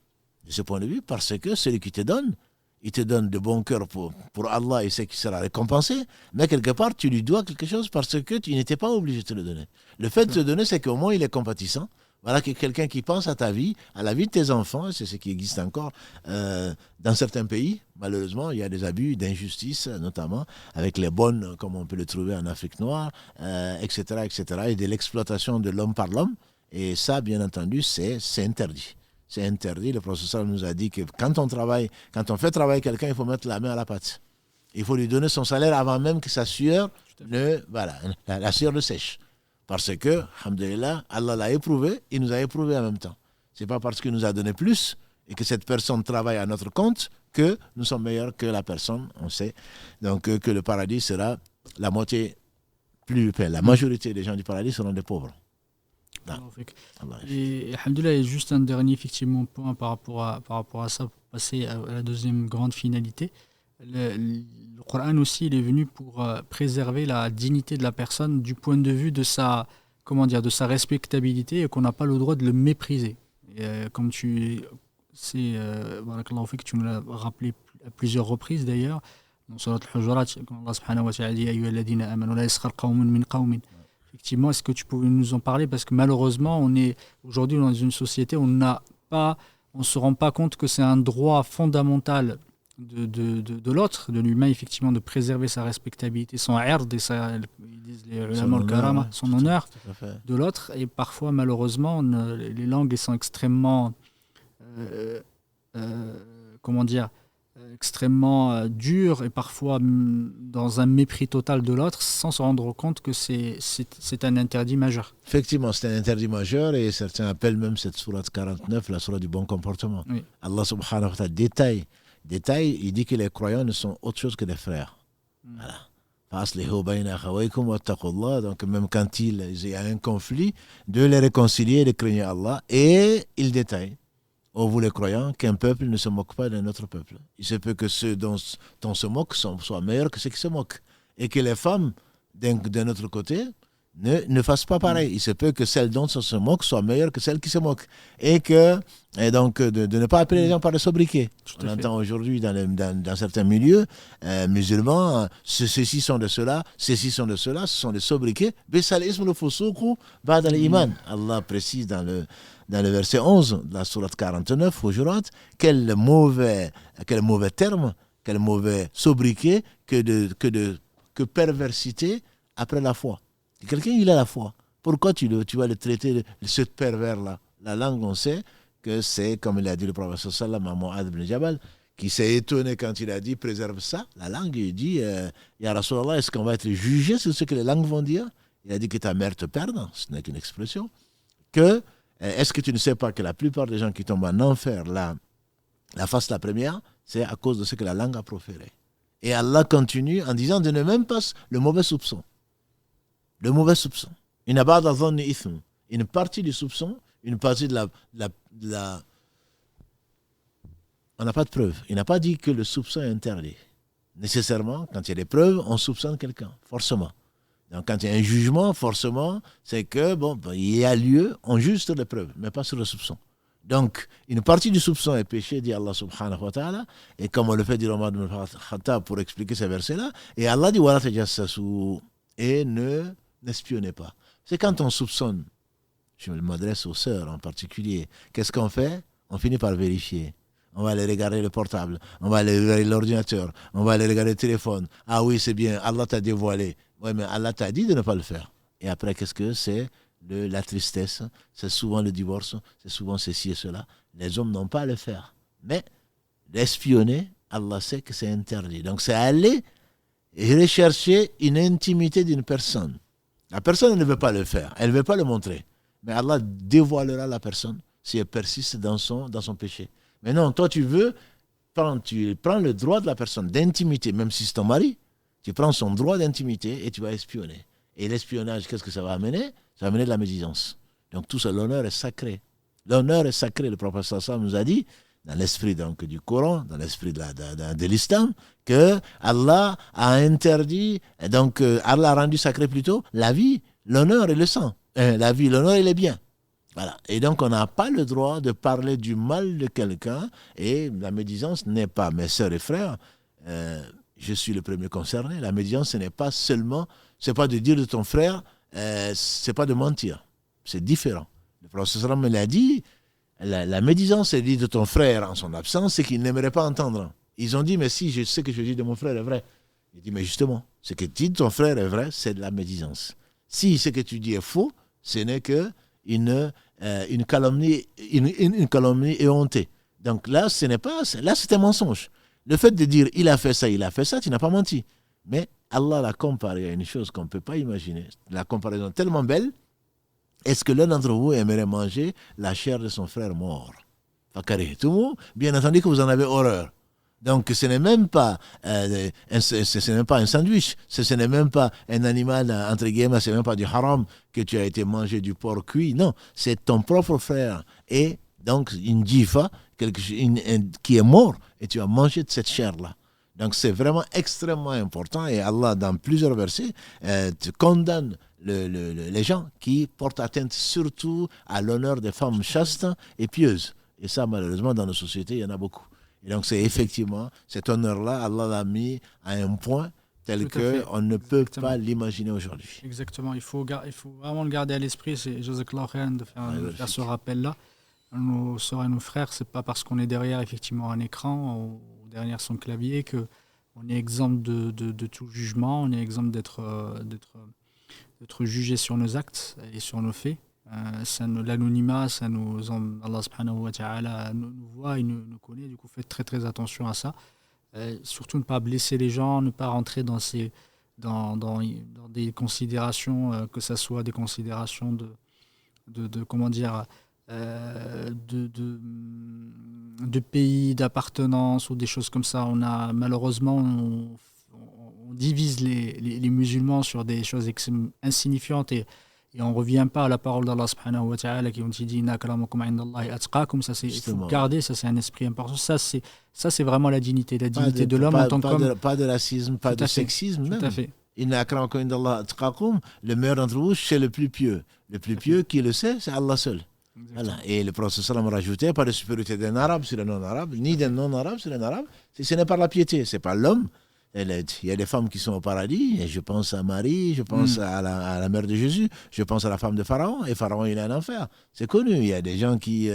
Speaker 2: de ce point de vue? Parce que celui qui te donne, il te donne de bon cœur pour Allah et sait qu'il sera récompensé, mais quelque part, tu lui dois quelque chose parce que tu n'étais pas obligé de te le donner. Le fait de te donner, c'est qu'au moins, il est compatissant. Voilà, quelqu'un qui pense à ta vie, à la vie de tes enfants, c'est ce qui existe encore dans certains pays. Malheureusement, il y a des abus d'injustice, notamment avec les bonnes, comme on peut le trouver en Afrique noire, etc., et de l'exploitation de l'homme par l'homme. Et ça, bien entendu, c'est interdit. C'est interdit. Le professeur nous a dit que quand on fait travailler quelqu'un, il faut mettre la main à la pâte. Il faut lui donner son salaire avant même que sa sueur la sueur ne sèche. Parce que, alhamdoulilah, Allah l'a éprouvé, il nous a éprouvé en même temps. Ce n'est pas parce qu'il nous a donné plus et que cette personne travaille à notre compte que nous sommes meilleurs que la personne, on sait. Donc, que le paradis sera la majorité des gens du paradis seront des pauvres.
Speaker 1: Et alhamdoulilah, il y a juste un dernier effectivement point par rapport à ça, pour passer à la deuxième grande finalité. Le Coran aussi, il est venu pour préserver la dignité de la personne du point de vue de sa respectabilité et qu'on n'a pas le droit de le mépriser. Et, comme tu sais, que tu nous l'as rappelé à plusieurs reprises d'ailleurs, dans Surat al-Hujurat, quand Allah subhanahu wa ta'ala dit Ayyuha alladhina amanu la yaskhar qawmun min qawmin. Effectivement, est-ce que tu pouvais nous en parler? Parce que malheureusement, on est aujourd'hui dans une société où on ne se rend pas compte que c'est un droit fondamental de l'autre, de l'humain, effectivement, de préserver sa respectabilité, son ard, et ils disent les ulama al-karama, son honneur de l'autre. Et parfois, malheureusement, les langues sont extrêmement, extrêmement dures et parfois dans un mépris total de l'autre, sans se rendre compte que c'est un interdit majeur.
Speaker 2: Effectivement, c'est un interdit majeur et certains appellent même cette sourate 49 la sourate du bon comportement. Oui. Allah subhanahu wa ta'ala détaille, il dit que les croyants ne sont autre chose que des frères. Voilà. Donc même quand il y a un conflit, de les réconcilier, de craindre Allah. Et il détaille, vous les croyants, qu'un peuple ne se moque pas d'un autre peuple. Il se peut que ceux dont on se moque soient meilleurs que ceux qui se moquent. Et que les femmes, d'un autre côté, ne fassent pas pareil. Il se peut que celles dont on se moque soient meilleures que celles qui se moquent. Et donc de ne pas appeler les gens par le sobriquet. On entend aujourd'hui dans certains milieux musulmans, ceux-ci sont de cela, ceux-ci sont de cela, ce sont des sobriquets. Allah précise dans le verset 11 de la sourate 49, Hujurat, quel mauvais terme, quel mauvais sobriquet que perversité après la foi. Quelqu'un, il a la foi. Pourquoi tu vas le traiter, ce pervers-là? La langue, on sait que c'est, comme il a dit le prophète sallam à Mu'adh ibn Jabal, qui s'est étonné quand il a dit préserve ça. La langue, il dit Ya Rasulallah, est-ce qu'on va être jugé sur ce que les langues vont dire? Il a dit que ta mère te perde, ce n'est qu'une expression. Est-ce que tu ne sais pas que la plupart des gens qui tombent en enfer, la face la première, c'est à cause de ce que la langue a proféré. Et Allah continue en disant de ne même pas le mauvais soupçon. Le mauvais soupçon. Une partie du soupçon, une partie de la... On n'a pas de preuve. Il n'a pas dit que le soupçon est interdit. Nécessairement, quand il y a des preuves, on soupçonne quelqu'un, forcément. Donc, quand il y a un jugement, forcément, c'est que, il y a lieu, on juge sur les preuves, mais pas sur le soupçon. Donc, une partie du soupçon est péché, dit Allah subhanahu wa ta'ala, et comme on le fait, dit Omar ibn Khattab pour expliquer ces versets-là, et Allah dit, Wala tajassasu, et n'espionnez pas. C'est quand on soupçonne, je m'adresse aux sœurs en particulier, qu'est-ce qu'on fait? On finit par vérifier. On va aller regarder le portable, on va aller regarder l'ordinateur, on va aller regarder le téléphone. Ah oui, c'est bien, Allah t'a dévoilé. Oui, mais Allah t'a dit de ne pas le faire. Et après, qu'est-ce que c'est? La tristesse, c'est souvent le divorce, c'est souvent ceci et cela. Les hommes n'ont pas à le faire. Mais l'espionner, Allah sait que c'est interdit. Donc c'est aller rechercher une intimité d'une personne. La personne elle ne veut pas le faire, elle ne veut pas le montrer. Mais Allah dévoilera la personne si elle persiste dans son péché. Mais non, toi tu prends le droit de la personne d'intimité, même si c'est ton mari, tu prends son droit d'intimité et tu vas espionner. Et l'espionnage, qu'est-ce que ça va amener? Ça va amener de la médisance. Donc tout ça, l'honneur est sacré. L'honneur est sacré. Le prophète sallallahu nous a dit, dans l'esprit donc, du Coran, dans l'esprit de l'islam, que Allah a interdit, donc Allah a rendu sacré plutôt la vie, l'honneur et le sang. La vie, l'honneur et les biens. Voilà. Et donc on n'a pas le droit de parler du mal de quelqu'un, et la médisance n'est pas, mes sœurs et frères, je suis le premier concerné, la médisance ce n'est pas seulement, c'est pas de dire de ton frère, c'est pas de mentir, c'est différent. Le prophète sallam me l'a dit, la médisance c'est dit de ton frère en son absence, c'est qu'il n'aimerait pas entendre. Ils ont dit, mais si je sais que je dis de mon frère est vrai. Il dit, mais justement, ce que tu dis de ton frère est vrai, c'est de la médisance. Si ce que tu dis est faux, ce n'est que une calomnie, une calomnie éhontée. Donc là, ce n'est pas, là c'est un mensonge. Le fait de dire il a fait ça, tu n'as pas menti. Mais Allah l'a comparé à une chose qu'on ne peut pas imaginer. La comparaison est tellement belle. Est-ce que l'un d'entre vous aimerait manger la chair de son frère mort? Bien entendu que vous en avez horreur. Donc ce n'est même pas, ce n'est pas un sandwich, ce n'est même pas un animal, entre guillemets, ce n'est même pas du haram que tu as été mangé du porc cuit. Non, c'est ton propre frère. Et donc une jifa, qui est mort, et tu as mangé de cette chair-là. Donc c'est vraiment extrêmement important, et Allah, dans plusieurs versets, condamne les gens qui portent atteinte surtout à l'honneur des femmes chastes et pieuses. Et ça, malheureusement, dans nos sociétés, il y en a beaucoup. Et donc c'est effectivement cet honneur-là, Allah l'a mis à un point tel qu'on ne peut pas l'imaginer aujourd'hui.
Speaker 1: Exactement, il faut vraiment le garder à l'esprit, c'est Jazakallah khairan de faire ce rappel-là. Nos sœurs et nos frères, c'est pas parce qu'on est derrière effectivement un écran ou derrière son clavier qu'on est exempt de tout jugement, on est exempt d'être jugé sur nos actes et sur nos faits. L'anonymat, Allah subhanahu wa ta'ala nous voit, il nous connaît, du coup faites très très attention à ça. Surtout ne pas blesser les gens, ne pas rentrer dans des considérations, que ce soit des considérations de comment dire, de pays, d'appartenance ou des choses comme ça. Malheureusement, on divise les musulmans sur des choses insignifiantes et on ne revient pas à la parole d'Allah subhanahu wa ta'ala qui dit Inna akramakum indallahi atqakum. Ça, il faut garder, ça c'est un esprit important. Ça c'est vraiment la dignité de l'homme en tant qu'homme.
Speaker 2: Pas de racisme, pas de sexisme.
Speaker 1: Tout à fait.
Speaker 2: Inna akramakum indallahi atqakum, le meilleur d'entre vous, c'est le plus pieux. Le plus pieux, qui le sait, c'est Allah seul. Voilà. Et le prophète sallam rajoutait, pas de supériorité d'un arabe sur un non-arabe, ni d'un non-arabe sur un arabe. Ce n'est pas la piété, ce n'est pas l'homme. Il y a des femmes qui sont au paradis, et je pense à Marie, je pense à la mère de Jésus, je pense à la femme de Pharaon, et Pharaon il est en enfer. C'est connu, il y a des gens qui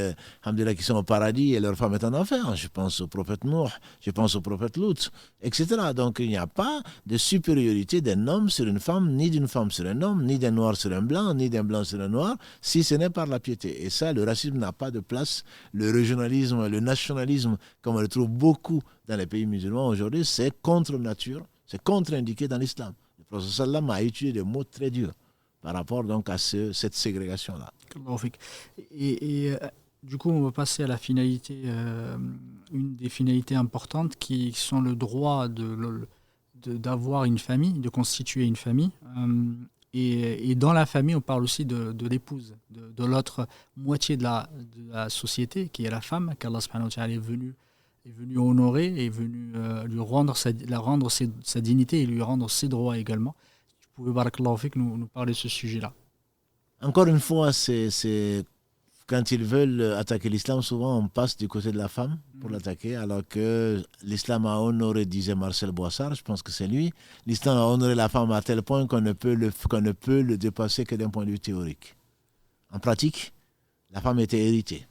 Speaker 2: sont au paradis et leur femme est en enfer. Je pense au prophète Nuh, je pense au prophète Lut, etc. Donc il n'y a pas de supériorité d'un homme sur une femme, ni d'une femme sur un homme, ni d'un noir sur un blanc, ni d'un blanc sur un noir, si ce n'est par la piété. Et ça, le racisme n'a pas de place. Le régionalisme, le nationalisme, comme on le trouve beaucoup dans les pays musulmans aujourd'hui, c'est contre nature, c'est contre-indiqué dans l'islam. Le prophète sallam a utilisé des mots très durs par rapport donc à cette ségrégation-là.
Speaker 1: Et du coup, on va passer à la finalité, une des finalités importantes qui sont le droit d'avoir une famille, de constituer une famille. Et dans la famille, on parle aussi de l'épouse, de l'autre moitié de la société, qui est la femme, qu'Allah subhanahu wa ta'ala est venu honorer, est venu lui rendre sa dignité et lui rendre ses droits également. Tu pouvais, barakallahu fik, nous parler de ce sujet-là.
Speaker 2: Encore une fois, c'est quand ils veulent attaquer l'islam, souvent on passe du côté de la femme pour l'attaquer, alors que l'islam a honoré, disait Marcel Boissard, je pense que c'est lui, l'islam a honoré la femme à tel point qu'on ne peut le dépasser que d'un point de vue théorique. En pratique, la femme était héritée.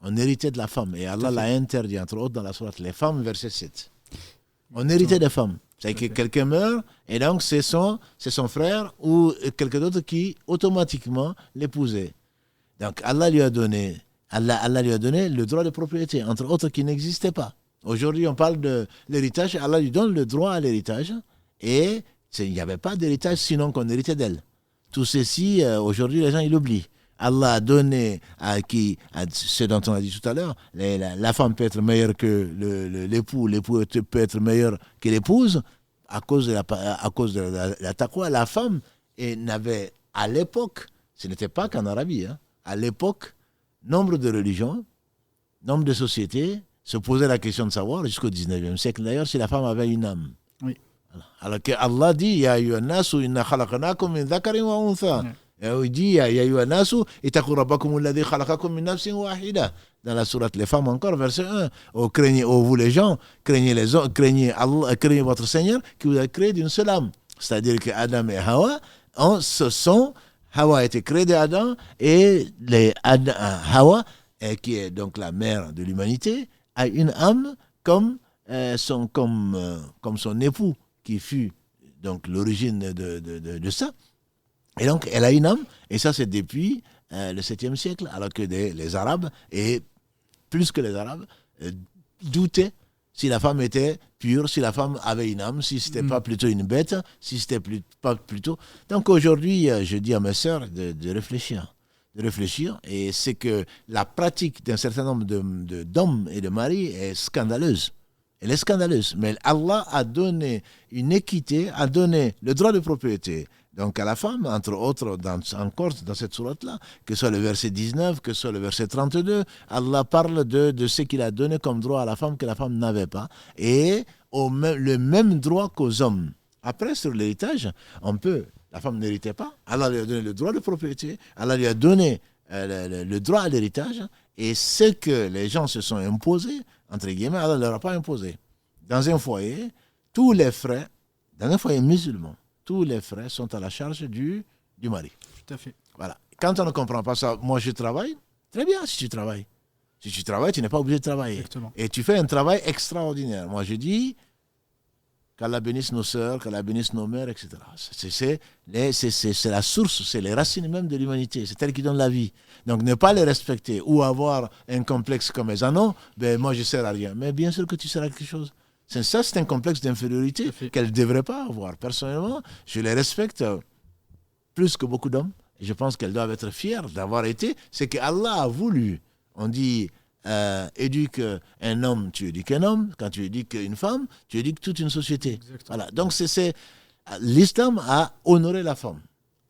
Speaker 2: On héritait de la femme, et Allah l'a interdit, entre autres dans la sourate Les Femmes, verset 7. On héritait des femmes. C'est-à-dire que quelqu'un meurt, et donc c'est son frère ou quelqu'un d'autre qui automatiquement l'épousait. Donc Allah lui a donné le droit de propriété, entre autres qui n'existait pas. Aujourd'hui, on parle de l'héritage, Allah lui donne le droit à l'héritage, et il n'y avait pas d'héritage sinon qu'on héritait d'elle. Tout ceci, aujourd'hui, les gens, ils l'oublient. Allah a donné à ce dont on a dit tout à l'heure, la femme peut être meilleure que l'époux peut être meilleur que l'épouse, à cause de la taqwa. La femme n'avait, à l'époque, ce n'était pas qu'en Arabie, à l'époque, nombre de religions, nombre de sociétés se posaient la question de savoir, jusqu'au 19e siècle d'ailleurs, si la femme avait une âme.
Speaker 1: Oui.
Speaker 2: Alors que Allah dit, Ya ayyuhan nasu inna khalaqnakum min dhakarin wa untha. Et il dit, Ya ayyuhan nasu ittaqu rabbakum alladhi khalaqakum min nafsin wahida. Dans la sourate Les Femmes encore, verset 1. Vous les gens, craignez Allah, craignez votre Seigneur qui vous a créé d'une seule âme. C'est-à-dire que Adam et Hawa, Hawa a été créée d'Adam, et Hawa, qui est donc la mère de l'humanité, a une âme comme son époux, qui fut donc l'origine de ça. Et donc, elle a une âme, et ça, c'est depuis le 7e siècle, alors que les Arabes, et plus que les Arabes, doutaient si la femme était pure, si la femme avait une âme, si c'était pas plutôt une bête, si c'était pas plutôt... Donc aujourd'hui, je dis à mes sœurs de réfléchir. Et c'est que la pratique d'un certain nombre d'hommes et de maris est scandaleuse. Elle est scandaleuse. Mais Allah a donné une équité, a donné le droit de propriété. Donc à la femme, entre autres, encore dans cette sourate-là, que ce soit le verset 19, que ce soit le verset 32, Allah parle de ce qu'il a donné comme droit à la femme que la femme n'avait pas, et le même droit qu'aux hommes. Après, sur l'héritage, la femme n'héritait pas, Allah lui a donné le droit de propriété, Allah lui a donné le droit à l'héritage, et ce que les gens se sont imposés, entre guillemets, Allah ne leur a pas imposé. Dans un foyer, tous les frais, dans un foyer musulman, tous les frais sont à la charge du mari.
Speaker 1: Tout à fait.
Speaker 2: Voilà. Quand on ne comprend pas ça, moi je travaille, très bien si tu travailles. Si tu travailles, tu n'es pas obligé de travailler.
Speaker 1: Exactement.
Speaker 2: Et tu fais un travail extraordinaire. Moi je dis qu'Allah bénisse nos sœurs, qu'Allah bénisse nos mères, etc. C'est la source, c'est les racines même de l'humanité. C'est elles qui donnent la vie. Donc ne pas les respecter ou avoir un complexe comme elles en ont, moi je ne sers à rien. Mais bien sûr que tu sers à quelque chose. Ça, c'est un complexe d'infériorité qu'elles ne devraient pas avoir. Personnellement, je les respecte plus que beaucoup d'hommes. Et je pense qu'elles doivent être fières d'avoir été. C'est qu'Allah a voulu. On dit, éduque un homme, tu éduques un homme. Quand tu éduques une femme, tu éduques toute une société. Exactement. Voilà. Donc, l'islam a honoré la femme.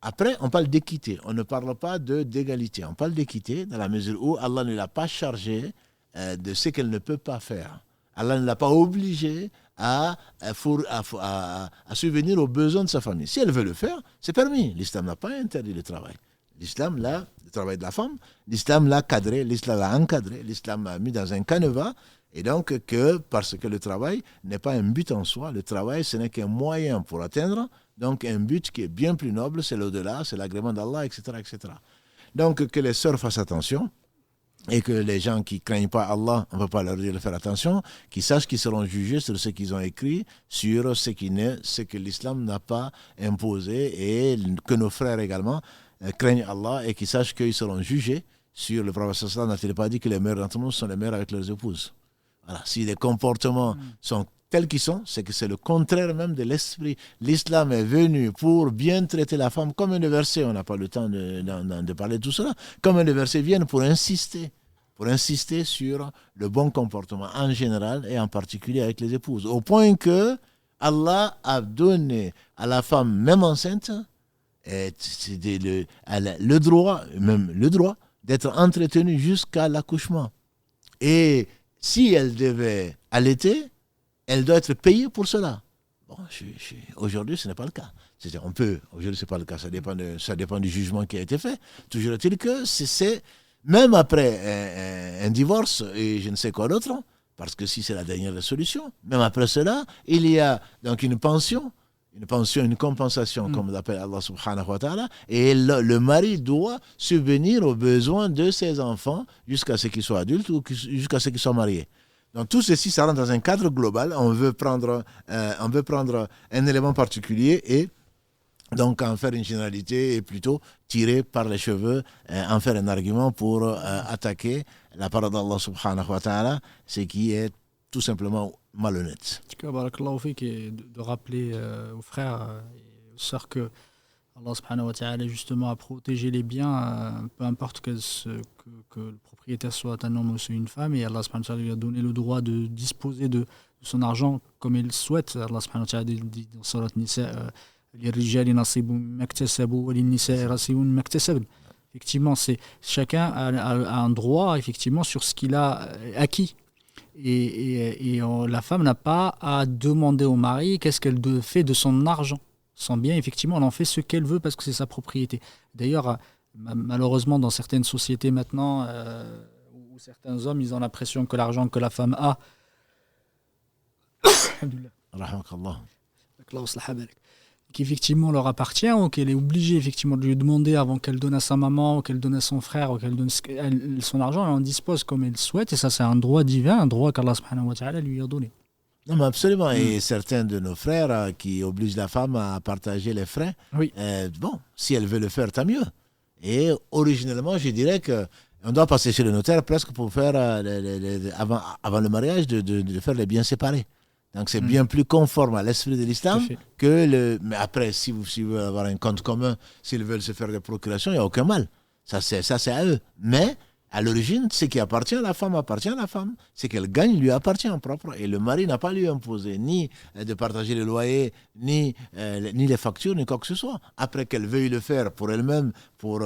Speaker 2: Après, on parle d'équité. On ne parle pas d'égalité. On parle d'équité dans la mesure où Allah ne l'a pas chargée de ce qu'elle ne peut pas faire. Allah ne l'a pas obligée à subvenir aux besoins de sa famille. Si elle veut le faire, c'est permis. L'islam n'a pas interdit le travail. Le travail de la femme, l'islam l'a cadré, l'islam l'a encadré, l'islam l'a mis dans un canevas. Et donc, parce que le travail n'est pas un but en soi, le travail, ce n'est qu'un moyen pour atteindre, donc un but qui est bien plus noble, c'est l'au-delà, c'est l'agrément d'Allah, etc., etc. Donc, que les sœurs fassent attention. Et que les gens qui ne craignent pas Allah, on ne peut pas leur dire de faire attention, qu'ils sachent qu'ils seront jugés sur ce qu'ils ont écrit, sur ce que l'islam n'a pas imposé, et que nos frères également craignent Allah et qu'ils sachent qu'ils seront jugés sur le prophète sallallahu alayhi wa sallam n'a-t-il pas dit que les mères d'entre nous sont les mères avec leurs épouses. Voilà. Si les comportements sont tels qu'ils sont, c'est que c'est le contraire même de l'esprit. L'islam est venu pour bien traiter la femme, comme un verset, on n'a pas le temps de parler de tout cela, comme un verset vient pour insister sur le bon comportement en général et en particulier avec les épouses. Au point que Allah a donné à la femme, même enceinte, Elle a le droit, même le droit, d'être entretenue jusqu'à l'accouchement. Et si elle devait allaiter, elle doit être payée pour cela. Bon, aujourd'hui, ce n'est pas le cas. C'est-à-dire, aujourd'hui, ce n'est pas le cas. Ça dépend du jugement qui a été fait. Toujours est-il que c'est même après un divorce et je ne sais quoi d'autre, parce que si c'est la dernière solution, même après cela, il y a donc une pension, une compensation, comme l'appelle Allah subhanahu wa ta'ala, et le mari doit subvenir aux besoins de ses enfants jusqu'à ce qu'ils soient adultes ou jusqu'à ce qu'ils soient mariés. Donc tout ceci, ça rentre dans un cadre global. On veut prendre un élément particulier et donc en faire une généralité et plutôt tirer par les cheveux, en faire un argument pour attaquer la parole d'Allah subhanahu wa ta'ala, ce qui est tout simplement malhonnête.
Speaker 1: En tout cas, barakallahu fik, et de rappeler aux frères et aux sœurs que Allah subhanahu wa ta'ala justement a protégé les biens, peu importe que le propriétaire soit un homme ou soit une femme, et Allah subhanahu wa ta'ala lui a donné le droit de disposer de son argent comme il souhaite. Allah subhanahu wa ta'ala dit dans Surat Nisa, effectivement, chacun a un droit effectivement sur ce qu'il a acquis. Et la femme n'a pas à demander au mari qu'est-ce qu'elle fait de son argent. Son bien, effectivement, elle en fait ce qu'elle veut parce que c'est sa propriété. D'ailleurs, malheureusement, dans certaines sociétés maintenant, où certains hommes, ils ont l'impression que l'argent que la femme a, qu'effectivement leur appartient, ou qu'elle est obligée effectivement de lui demander avant qu'elle donne à sa maman, ou qu'elle donne à son frère, ou qu'elle donne son argent, elle en dispose comme elle souhaite, et ça c'est un droit divin, un droit qu'Allah subhanahu wa ta'ala lui a donné.
Speaker 2: Non, mais absolument. Et certains de nos frères qui obligent la femme à partager les frais,
Speaker 1: oui.
Speaker 2: Bon, si elle veut le faire, tant mieux. Et originellement, je dirais qu'on doit passer chez le notaire presque pour faire, avant le mariage, de faire les biens séparés. Donc c'est bien plus conforme à l'esprit de l'islam que Mais après, si vous veulent avoir un compte commun, s'ils veulent se faire des procurations, il n'y a aucun mal. Ça, c'est à eux. Mais à l'origine, ce qui appartient à la femme appartient à la femme. Ce qu'elle gagne lui appartient en propre. Et le mari n'a pas lui imposé ni de partager le loyer, ni les factures, ni quoi que ce soit. Après qu'elle veuille le faire pour elle-même, pour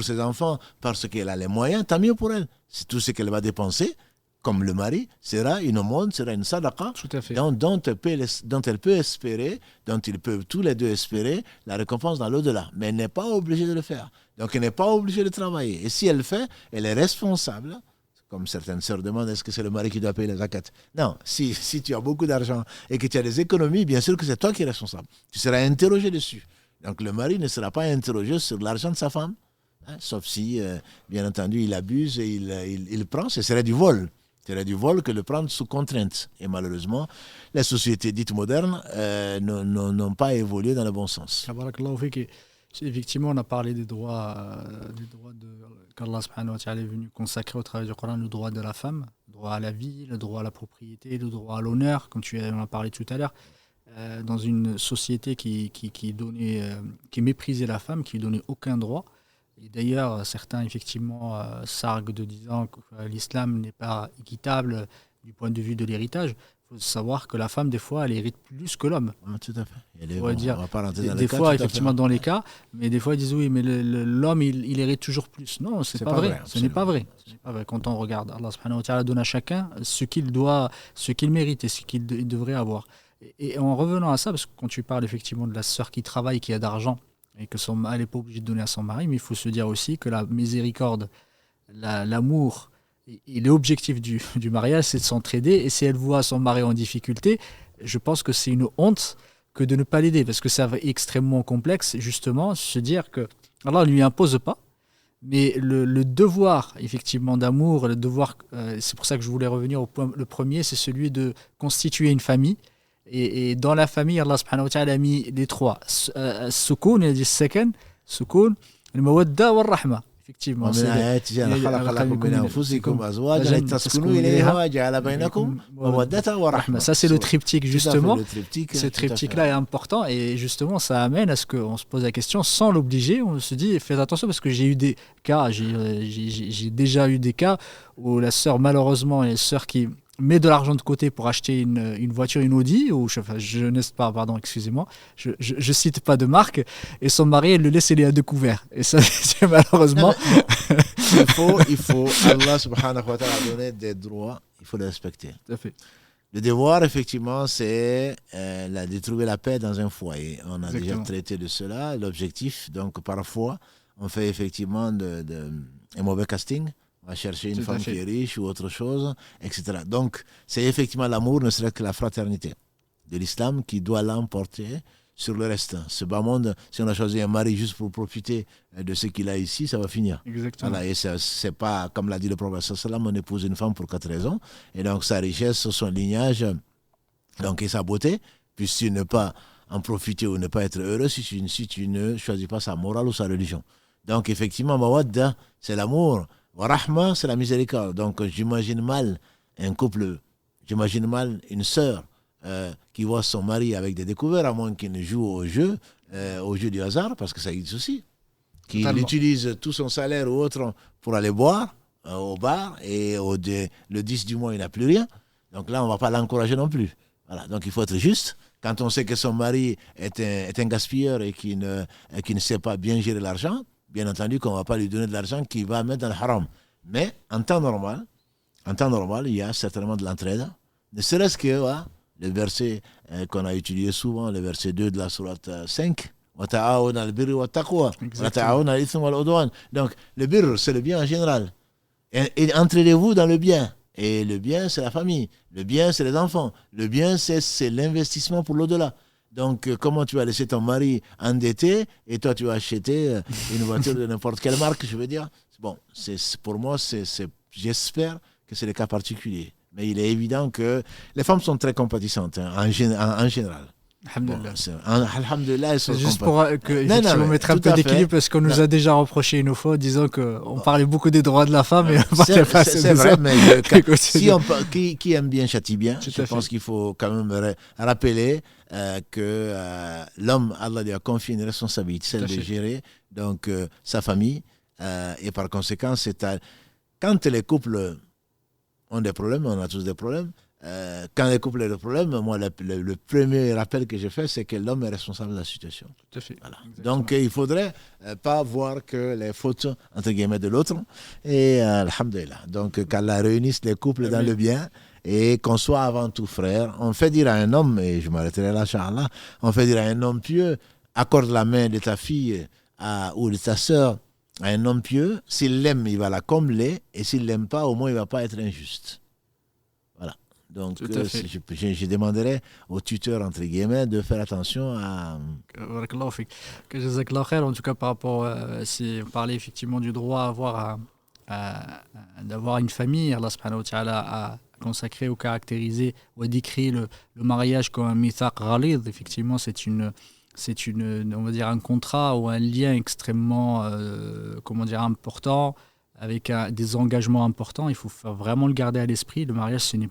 Speaker 2: ses enfants, parce qu'elle a les moyens, tant mieux pour elle. C'est tout ce qu'elle va dépenser. Comme le mari, sera une aumône, sera une sadaqa dont elle peut espérer, dont ils peuvent tous les deux espérer la récompense dans l'au-delà. Mais elle n'est pas obligée de le faire. Donc elle n'est pas obligée de travailler. Et si elle le fait, elle est responsable. Comme certaines sœurs demandent, est-ce que c'est le mari qui doit payer les zakat? Non, si tu as beaucoup d'argent et que tu as des économies, bien sûr que c'est toi qui es responsable. Tu seras interrogé dessus. Donc le mari ne sera pas interrogé sur l'argent de sa femme, sauf si, bien entendu, il abuse et il prend. Ce serait du vol. C'est du vol que de le prendre sous contrainte. Et malheureusement, les sociétés dites modernes n'ont pas évolué dans le bon sens.
Speaker 1: Effectivement, on a parlé des droits qu'Allah subhanahu wa ta'ala est venu consacrer au travers du Coran, le droit de la femme, le droit à la vie, le droit à la propriété, le droit à l'honneur, comme tu en as parlé tout à l'heure. Dans une société qui méprisait la femme, qui ne donnait aucun droit. Et d'ailleurs, certains, effectivement, s'arguent de disant que l'islam n'est pas équitable du point de vue de l'héritage. Il faut savoir que la femme, des fois, elle hérite plus que l'homme.
Speaker 2: Ah, tout à fait.
Speaker 1: On va dire, des fois, effectivement, dans les cas, mais des fois, ils disent oui, mais l'homme, il hérite toujours plus. Non, c'est pas vrai. Ce n'est pas vrai. Quand on regarde, Allah subhanahu wa ta'ala donne à chacun ce qu'il mérite et ce qu'il devrait avoir. Et en revenant à ça, parce que quand tu parles effectivement de la sœur qui travaille, qui a d'argent, et qu'elle n'est pas obligée de donner à son mari, mais il faut se dire aussi que la miséricorde, l'amour et l'objectif du mariage, c'est de s'entraider. Et si elle voit son mari en difficulté, je pense que c'est une honte que de ne pas l'aider, parce que c'est extrêmement complexe, justement, se dire que Allah ne lui impose pas, mais le devoir, effectivement, d'amour, le devoir, c'est pour ça que je voulais revenir au point, le premier, c'est celui de constituer une famille. Et dans la famille, Allah subhanahu wa ta'ala a mis les trois. Soukoun, il a dit second, soukoun, le mawadda wa rahma. Effectivement. Ça, c'est le triptyque, justement. Ce triptyque-là est important et justement, ça amène à ce qu'on se pose la question sans l'obliger. On se dit, faites attention parce que j'ai déjà eu des cas où la sœur, malheureusement, les sœurs qui met de l'argent de côté pour acheter une voiture, une Audi, ou je n'ai pas, pardon, excusez-moi, je cite pas de marque, et son mari, elle le laisse les à découvert. Et ça, c'est malheureusement...
Speaker 2: il faut, Allah subhanahu wa ta'ala a donné des droits, il faut les respecter.
Speaker 1: Tout à fait.
Speaker 2: Le devoir, effectivement, c'est de trouver la paix dans un foyer. On a déjà traité de cela. L'objectif, donc, parfois, on fait effectivement un mauvais casting. On va chercher une femme qui est riche ou autre chose, etc. Donc, c'est effectivement l'amour, ne serait que la fraternité de l'islam qui doit l'emporter sur le reste. Ce bas monde, si on a choisi un mari juste pour profiter de ce qu'il a ici, ça va finir.
Speaker 1: Exactement.
Speaker 2: Voilà, et c'est pas, comme l'a dit le prophète sallam, on épouse une femme pour 4 raisons. Et donc, sa richesse, son lignage, donc, et sa beauté, puisque ne pas en profiter ou ne pas être heureux si tu ne choisis pas sa morale ou sa religion. Donc, effectivement, mawadda, c'est l'amour. Wa rahma, c'est la miséricorde. Donc, j'imagine mal un couple, j'imagine mal une sœur qui voit son mari avec des découvertes, à moins qu'il ne joue au jeu du hasard, parce que ça existe aussi. Qu'il utilise tout son salaire ou autre pour aller boire au bar, et le 10 du mois, il n'a plus rien. Donc là, on ne va pas l'encourager non plus. Voilà. Donc, il faut être juste. Quand on sait que son mari est un gaspilleur et qui ne sait pas bien gérer l'argent, bien entendu qu'on ne va pas lui donner de l'argent qu'il va mettre dans le haram. Mais en temps normal, il y a certainement de l'entraide. Ne serait-ce que le verset qu'on a utilisé souvent, le verset 2 de la sourate 5. Donc, le birr, c'est le bien en général. Et entraidez-vous dans le bien. Et le bien, c'est la famille. Le bien, c'est les enfants. Le bien, c'est l'investissement pour l'au-delà. Donc, comment tu vas laisser ton mari endetté et toi, tu vas acheter une voiture de n'importe quelle marque, je veux dire. Bon, pour moi, j'espère que c'est le cas particulier. Mais il est évident que les femmes sont très compatissantes, en général.
Speaker 1: Alhamdulillah.
Speaker 2: Alhamdulillah,
Speaker 1: c'est juste pour mettre un peu d'équilibre, parce qu'on nous a déjà reproché une fois, disant qu'on parlait beaucoup des droits de la femme. Et
Speaker 2: c'est vrai, mais qui aime bien châtie bien. Je pense qu'il faut quand même rappeler que l'homme, Allah lui a confié une responsabilité, celle de gérer donc, sa famille. Et par conséquent, quand les couples ont des problèmes, on a tous des problèmes. Quand les couples ont des problèmes, moi, le premier rappel que j'ai fait, c'est que l'homme est responsable de la situation.
Speaker 1: Tout à fait.
Speaker 2: Voilà. Donc, il ne faudrait pas voir que les fautes, entre guillemets, de l'autre. Et alhamdulillah. Donc, qu'Allah réunisse les couples dans le bien et qu'on soit avant tout frères. On fait dire à un homme, et je m'arrêterai là, Inch'Allah, on fait dire à un homme pieux, accorde la main de ta fille ou de ta sœur à un homme pieux. S'il l'aime, il va la combler. Et s'il ne l'aime pas, au moins, il ne va pas être injuste. Voilà. Donc, je demanderai au tuteur, entre guillemets, de faire attention à...
Speaker 1: En tout cas, par rapport, si on parlait effectivement du droit d'avoir une famille, Allah subhanahu wa ta'ala a consacré ou caractérisé ou a décrit le mariage comme un mithaq ghalid. Effectivement, c'est on va dire un contrat ou un lien extrêmement important, avec des engagements importants. Il faut vraiment le garder à l'esprit. Le mariage, ce n'est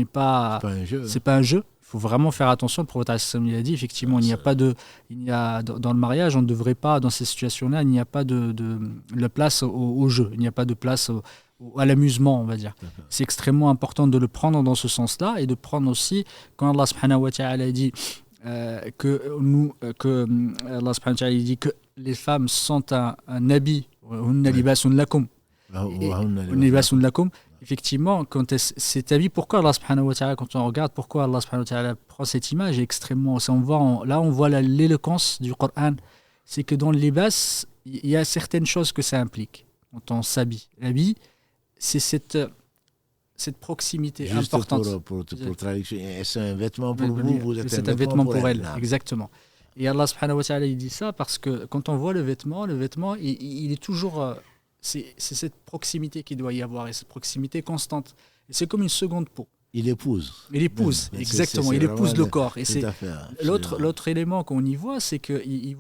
Speaker 1: pas un jeu. Il faut vraiment faire attention. Le prophète a dit, effectivement, dans le mariage, on ne devrait pas, dans ces situations-là, il n'y a pas de place au jeu. Il n'y a pas de place à l'amusement, on va dire. C'est extrêmement important de le prendre dans ce sens-là, et de prendre aussi, quand Allah subhanahu wa ta'ala dit que Allah subhanahu wa ta'ala dit que les femmes sont un habit, effectivement, quand cet habit, pourquoi Allah subhanahu wa ta'ala, quand on regarde pourquoi Allah subhanahu wa ta'ala prend cette image, est extrêmement, on voit l'éloquence du Coran. C'est que dans le libas, il y a certaines choses que ça implique quand on s'habille. L'habit, c'est cette proximité
Speaker 2: juste
Speaker 1: importante.
Speaker 2: Pour traduction, c'est un vêtement pour vous êtes
Speaker 1: c'est un vêtement pour elle. Exactement. Et Allah subhanahu wa ta'ala, il dit ça parce que quand on voit le vêtement, il est toujours... c'est cette proximité qu'il doit y avoir, et cette proximité constante. Et c'est comme une seconde peau.
Speaker 2: Il épouse.
Speaker 1: Exactement. Il épouse le corps. Et c'est l'autre élément qu'on y voit, c'est qu'il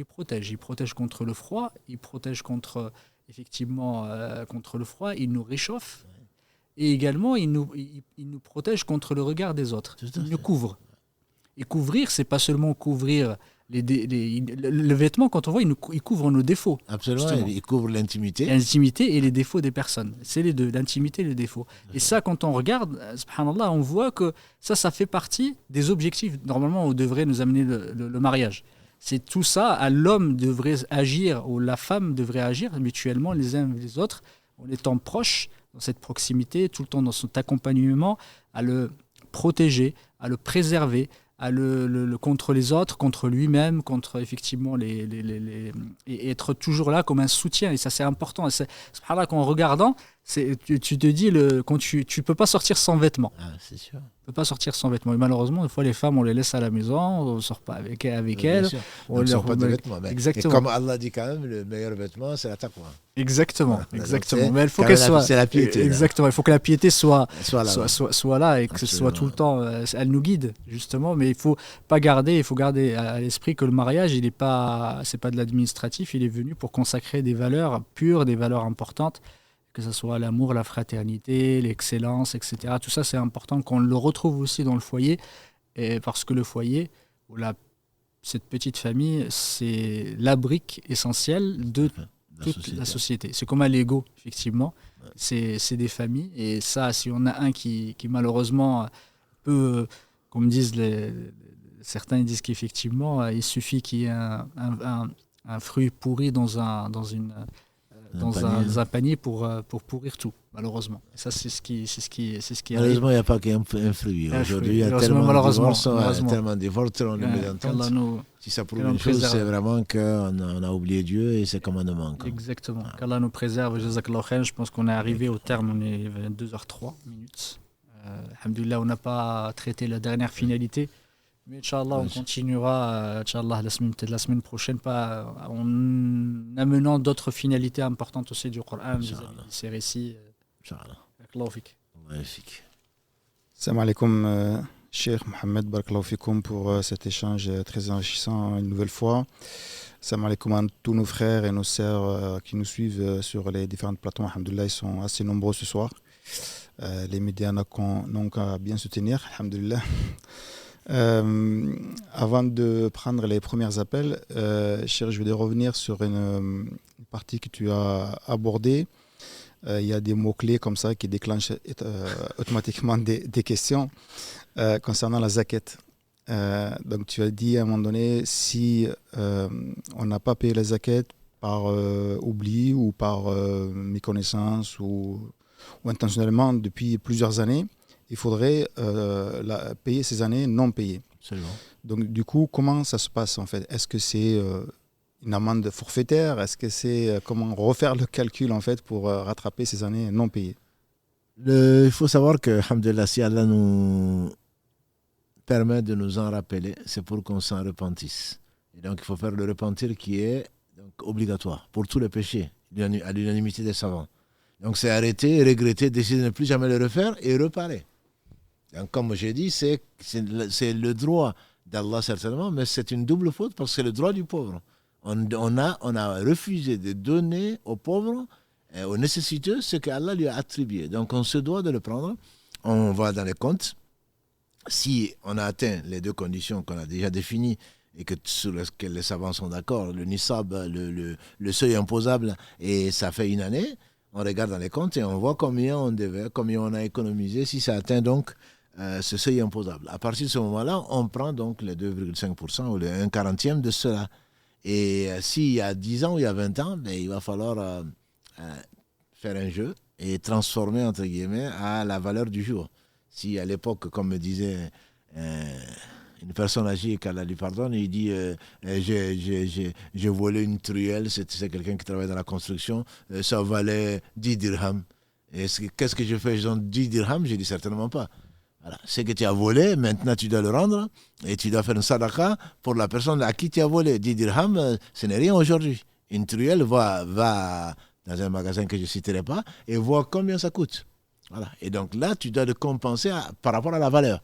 Speaker 1: protège. Il protège contre le froid, il protège contre le froid, il nous réchauffe. Et également, il nous protège contre le regard des autres. Il nous couvre. Et couvrir, c'est pas seulement couvrir Le vêtement, quand on voit, il couvre nos défauts.
Speaker 2: Absolument,
Speaker 1: justement.
Speaker 2: il couvre l'intimité.
Speaker 1: L'intimité et les défauts des personnes. C'est les deux, l'intimité et les défauts. Et ça, quand on regarde, subhanallah, on voit que ça fait partie des objectifs, normalement, où devrait nous amener le mariage. C'est tout ça, l'homme devrait agir, ou la femme devrait agir mutuellement les uns les autres, en étant proches, dans cette proximité, tout le temps dans son accompagnement, à le protéger, à le préserver, contre les autres, contre lui-même, contre effectivement et être toujours là comme un soutien. Et ça, c'est important. Et c'est par là qu'en regardant, tu te dis, quand tu peux pas sortir sans vêtements.
Speaker 2: Ah, c'est sûr.
Speaker 1: On peut pas sortir sans vêtements. Et malheureusement, des fois, les femmes, on les laisse à la maison, on ne sort pas avec elles.
Speaker 2: On ne sort pas de vêtements.
Speaker 1: Exactement.
Speaker 2: Et comme Allah dit quand même, le meilleur vêtement, c'est la taqwa.
Speaker 1: Exactement,
Speaker 2: Voilà.
Speaker 1: exactement. Mais il faut qu'elle soit.
Speaker 2: C'est la piété.
Speaker 1: Exactement. Il faut que la piété soit là et que ce
Speaker 2: Absolument.
Speaker 1: soit tout le temps. Elle nous guide justement, mais il faut garder à l'esprit que le mariage, c'est pas de l'administratif. Il est venu pour consacrer des valeurs pures, des valeurs importantes, que ce soit l'amour, la fraternité, l'excellence, etc. Tout ça, c'est important qu'on le retrouve aussi dans le foyer, et parce que le foyer ou cette petite famille, c'est la brique essentielle de toute la société. C'est comme un Lego, effectivement. Ouais. C'est des familles. Et ça, si on a un qui malheureusement peut, comme disent certains, disent qu'effectivement, il suffit qu'il y ait un fruit pourri dans un panier pour pourrir tout, malheureusement. Et ça, c'est ce qui
Speaker 2: malheureusement, il n'y a pas qu'un fruit. Aujourd'hui, il y a tellement de divorces, tellement de mésententes. Si ça prouve une chose, c'est vraiment qu'on a oublié Dieu et ses commandements.
Speaker 1: Exactement. Qu'Allah nous préserve. Je pense qu'on est arrivé au terme, on est 22h03 minutes. Alhamdoulilah, on n'a pas traité la dernière finalité. Mais Inch'Allah, on continuera Inch'Allah, la semaine prochaine, en amenant d'autres finalités importantes aussi du Coran, ces récits.
Speaker 2: Inch'Allah.
Speaker 3: Salam alaikum, Cheikh Mohamed, barakallahu fikoum pour cet échange très enrichissant une nouvelle fois. Salam alaikum à tous nos frères et nos sœurs qui nous suivent sur les différentes plateformes. Alhamdoulilah, ils sont assez nombreux ce soir. Les médias n'ont qu'à bien se tenir, alhamdoulilah. Avant de prendre les premiers appels, Cheikh, je voulais revenir sur une partie que tu as abordée. Il y a des mots-clés comme ça qui déclenchent automatiquement des questions concernant la zakat. Donc tu as dit à un moment donné, si on n'a pas payé la zakat par oubli ou par méconnaissance ou intentionnellement depuis plusieurs années, il faudrait payer ces années non payées.
Speaker 2: Absolument.
Speaker 3: Donc du coup, comment ça se passe en fait? Est-ce que c'est une amende forfaitaire? Est-ce que c'est comment refaire le calcul en fait pour rattraper ces années non payées?
Speaker 2: Il faut savoir que, alhamdoulilah, si Allah nous permet de nous en rappeler, c'est pour qu'on s'en repentisse. Et donc il faut faire le repentir qui est donc, obligatoire pour tous les péchés, à l'unanimité des savants. Donc c'est arrêter, regretter, décider de ne plus jamais le refaire et reparler. Donc, comme j'ai dit, c'est le droit d'Allah certainement, mais c'est une double faute parce que c'est le droit du pauvre. On a refusé de donner aux pauvres, aux nécessiteux, ce qu'Allah lui a attribué. Donc on se doit de le prendre. On va dans les comptes. Si on a atteint les deux conditions qu'on a déjà définies et sur lesquelles les savants sont d'accord, le nisab, le seuil imposable, et ça fait une année, on regarde dans les comptes et on voit combien on devait, combien on a économisé, si ça atteint donc ce seuil imposable. À partir de ce moment-là, on prend donc les 2,5% ou le 1/40e de cela. Et s'il y a 10 ans ou il y a 20 ans, ben, il va falloir faire un jeu et transformer, entre guillemets, à la valeur du jour. Si à l'époque, comme me disait une personne âgée, qu'Allah lui pardonne, il dit j'ai volé une truelle, c'est quelqu'un qui travaille dans la construction, ça valait 10 dirhams. Et qu'est-ce que je fais? Je donne 10 dirhams? Je dis certainement pas. Voilà. C'est que tu as volé, maintenant tu dois le rendre et tu dois faire une sadaqa pour la personne à qui tu as volé. 10 dirhams, ce n'est rien aujourd'hui. Une truelle va dans un magasin que je ne citerai pas et voit combien ça coûte. Voilà. Et donc là, tu dois le compenser par rapport à la valeur.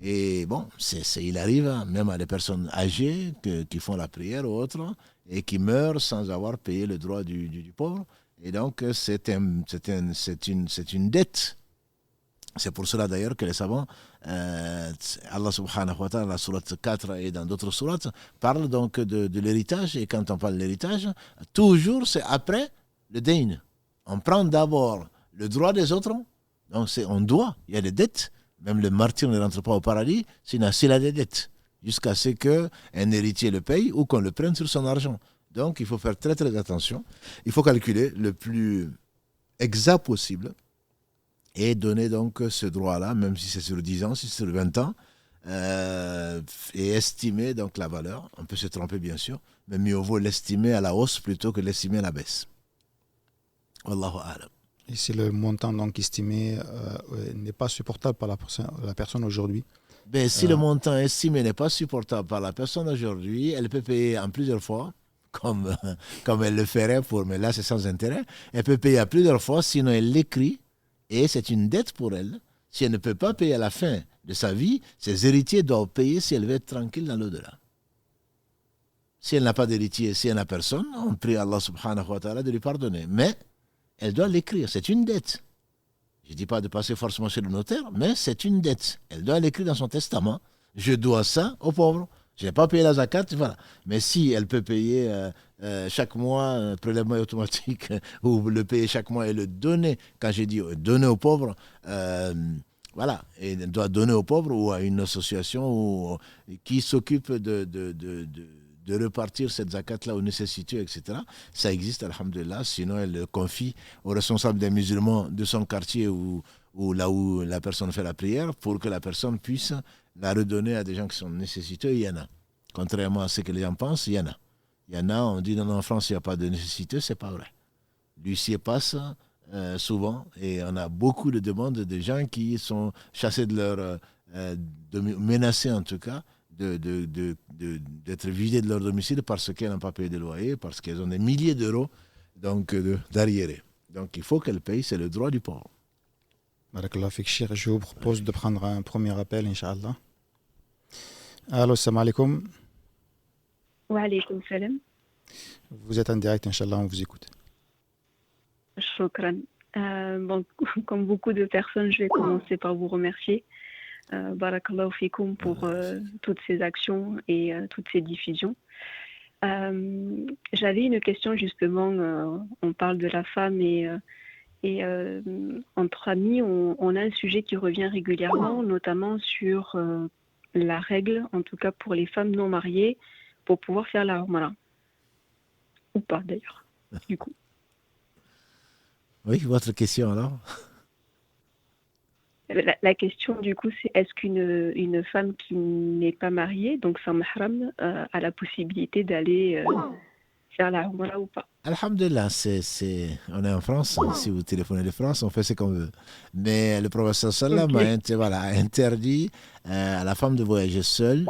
Speaker 2: Et bon, il arrive même à des personnes âgées qui font la prière ou autres et qui meurent sans avoir payé le droit du pauvre. Et donc, c'est une dette C'est pour cela d'ailleurs que les savants, Allah subhanahu wa ta'ala, la sourate 4 et dans d'autres sourates, parlent donc de l'héritage. Et quand on parle de l'héritage, toujours c'est après le dayn. On prend d'abord le droit des autres, donc on doit, il y a des dettes. Même le martyr ne rentre pas au paradis s'il a des dettes, jusqu'à ce qu'un héritier le paye ou qu'on le prenne sur son argent. Donc il faut faire très très attention. Il faut calculer le plus exact possible et donner donc ce droit-là, même si c'est sur 10 ans, si c'est sur 20 ans, et estimer donc la valeur. On peut se tromper bien sûr, mais mieux vaut l'estimer à la hausse plutôt que l'estimer à la baisse. Wallahu a'lam.
Speaker 3: Et si le montant donc estimé n'est pas supportable par la personne aujourd'hui?
Speaker 2: Ben, si le montant estimé n'est pas supportable par la personne aujourd'hui, elle peut payer en plusieurs fois, comme elle le ferait mais là c'est sans intérêt. Elle peut payer à plusieurs fois, sinon elle l'écrit. Et c'est une dette pour elle. Si elle ne peut pas payer à la fin de sa vie, ses héritiers doivent payer si elle veut être tranquille dans l'au-delà. Si elle n'a pas d'héritier, si elle n'a personne, on prie Allah subhanahu wa ta'ala de lui pardonner. Mais elle doit l'écrire, c'est une dette. Je ne dis pas de passer forcément chez le notaire, mais c'est une dette. Elle doit l'écrire dans son testament. Je dois ça aux pauvres. Je n'ai pas payé la zakat, voilà. Mais si elle peut payer chaque mois un prélèvement automatique ou le payer chaque mois et le donner, quand j'ai dit donner aux pauvres, voilà, et elle doit donner aux pauvres ou à une association qui s'occupe de repartir cette zakat-là aux nécessiteux, etc. Ça existe, alhamdulillah. Sinon, elle le confie aux responsables des musulmans de son quartier ou là où la personne fait la prière pour que la personne puisse la redonner à des gens qui sont nécessiteux. Il y en a. Contrairement à ce que les gens pensent, il y en a. Il y en a, on dit non, en France, il n'y a pas de nécessité, c'est pas vrai. L'huissier passe souvent et on a beaucoup de demandes de gens qui sont chassés de leur... menacés en tout cas, d'être vidés de leur domicile parce qu'elles n'ont pas payé de loyer, parce qu'elles ont des milliers d'euros d'arriérés. Donc il faut qu'elles payent, c'est le droit du pauvre.
Speaker 3: Barakallah fik, Cheikh. Je vous propose de prendre un premier appel, Inch'Allah. Allô, salam alaikum.
Speaker 4: Wa alaykoum salam.
Speaker 3: Vous êtes en direct, Inch'Allah, on vous écoute.
Speaker 4: Shukran. Bon, comme beaucoup de personnes, je vais commencer par vous remercier. Barakallahu fikoum pour toutes ces actions et toutes ces diffusions. J'avais une question justement, on parle de la femme et entre amis, on a un sujet qui revient régulièrement, notamment sur la règle, en tout cas pour les femmes non mariées, pour pouvoir faire la Umrah. Ou pas d'ailleurs, du coup.
Speaker 2: Oui, votre question alors?
Speaker 4: La question du coup, c'est est-ce qu'une femme qui n'est pas mariée, donc sans mahram, a la possibilité d'aller faire la Umrah ou pas?
Speaker 2: Alhamdulillah, on est en France. Si vous téléphonez de France, on fait ce qu'on veut. Mais le professeur sallam a interdit à la femme de voyager seule,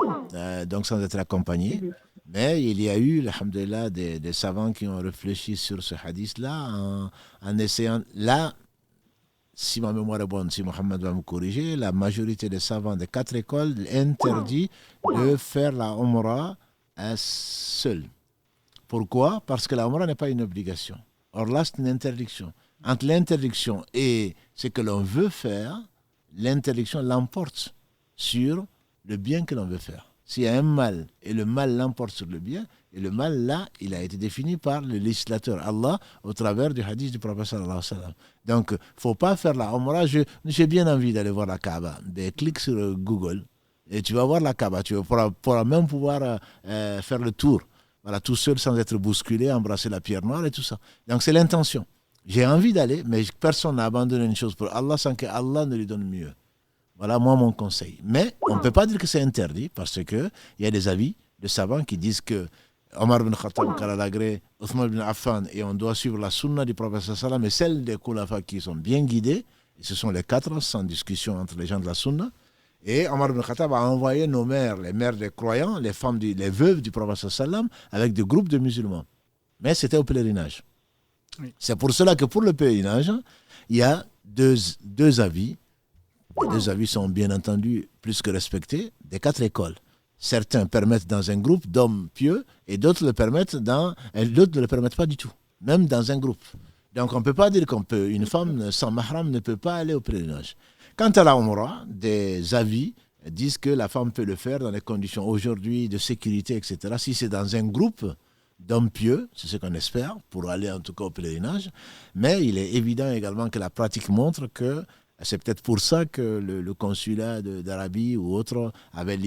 Speaker 2: donc sans être accompagnée. Mais il y a eu, alhamdulillah, des savants qui ont réfléchi sur ce hadith-là en essayant... Là, si ma mémoire est bonne, si Mohamed va me corriger, la majorité des savants des 4 écoles interdit de faire la Umrah seule. Pourquoi? Parce que la Umrah n'est pas une obligation. Or là, c'est une interdiction. Entre l'interdiction et ce que l'on veut faire, l'interdiction l'emporte sur le bien que l'on veut faire. S'il y a un mal et le mal l'emporte sur le bien, et le mal là, il a été défini par le législateur Allah au travers du hadith du prophète sallallahu alayhi wa sallam. Donc, il ne faut pas faire la Umrah. J'ai bien envie d'aller voir la Kaaba. Clique sur Google et tu vas voir la Kaaba. Tu pourras même pouvoir faire le tour. Voilà, tout seul sans être bousculé, embrasser la pierre noire et tout ça. Donc, c'est l'intention. J'ai envie d'aller, mais personne n'a abandonné une chose pour Allah sans que Allah ne lui donne mieux. Voilà, moi, mon conseil. Mais on ne peut pas dire que c'est interdit parce qu'il y a des avis de savants qui disent que Omar bin Khattab, Karalagré, Othman bin Affan, et on doit suivre la sunna du prophète sallam et celle des Khulafa qui sont bien guidés. Et ce sont les 4, sans discussion entre les gens de la sunna. Et Omar bin Khattab a envoyé nos mères, les mères des croyants, les femmes, les veuves du prophète sallam, avec des groupes de musulmans. Mais c'était au pèlerinage. Oui. C'est pour cela que pour le pèlerinage, il y a deux avis. Les 2 avis sont bien entendu plus que respectés, des 4 écoles. Certains permettent dans un groupe d'hommes pieux et d'autres ne le permettent pas du tout, même dans un groupe. Donc on ne peut pas dire qu'une femme sans mahram ne peut pas aller au pèlerinage. Quant à la Umrah, des avis disent que la femme peut le faire dans des conditions aujourd'hui de sécurité, etc. Si c'est dans un groupe d'hommes pieux, c'est ce qu'on espère, pour aller en tout cas au pèlerinage. Mais il est évident également que la pratique montre que c'est peut-être pour ça que le consulat d'Arabie ou autre avait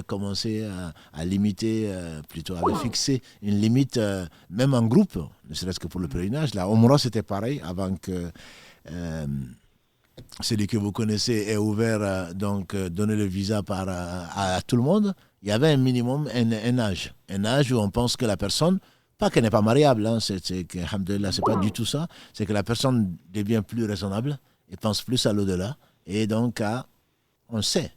Speaker 2: commencé à limiter, plutôt avait fixé une limite, même en groupe, ne serait-ce que pour le pèlerinage. La Umrah, c'était pareil, avant que celui que vous connaissez ait ouvert, donner le visa à tout le monde. Il y avait un minimum, un âge où on pense que la personne, pas qu'elle n'est pas mariable, hein, c'est que, alhamdoulilah, c'est pas du tout ça, c'est que la personne devient plus raisonnable et pense plus à l'au-delà. Et donc, on sait,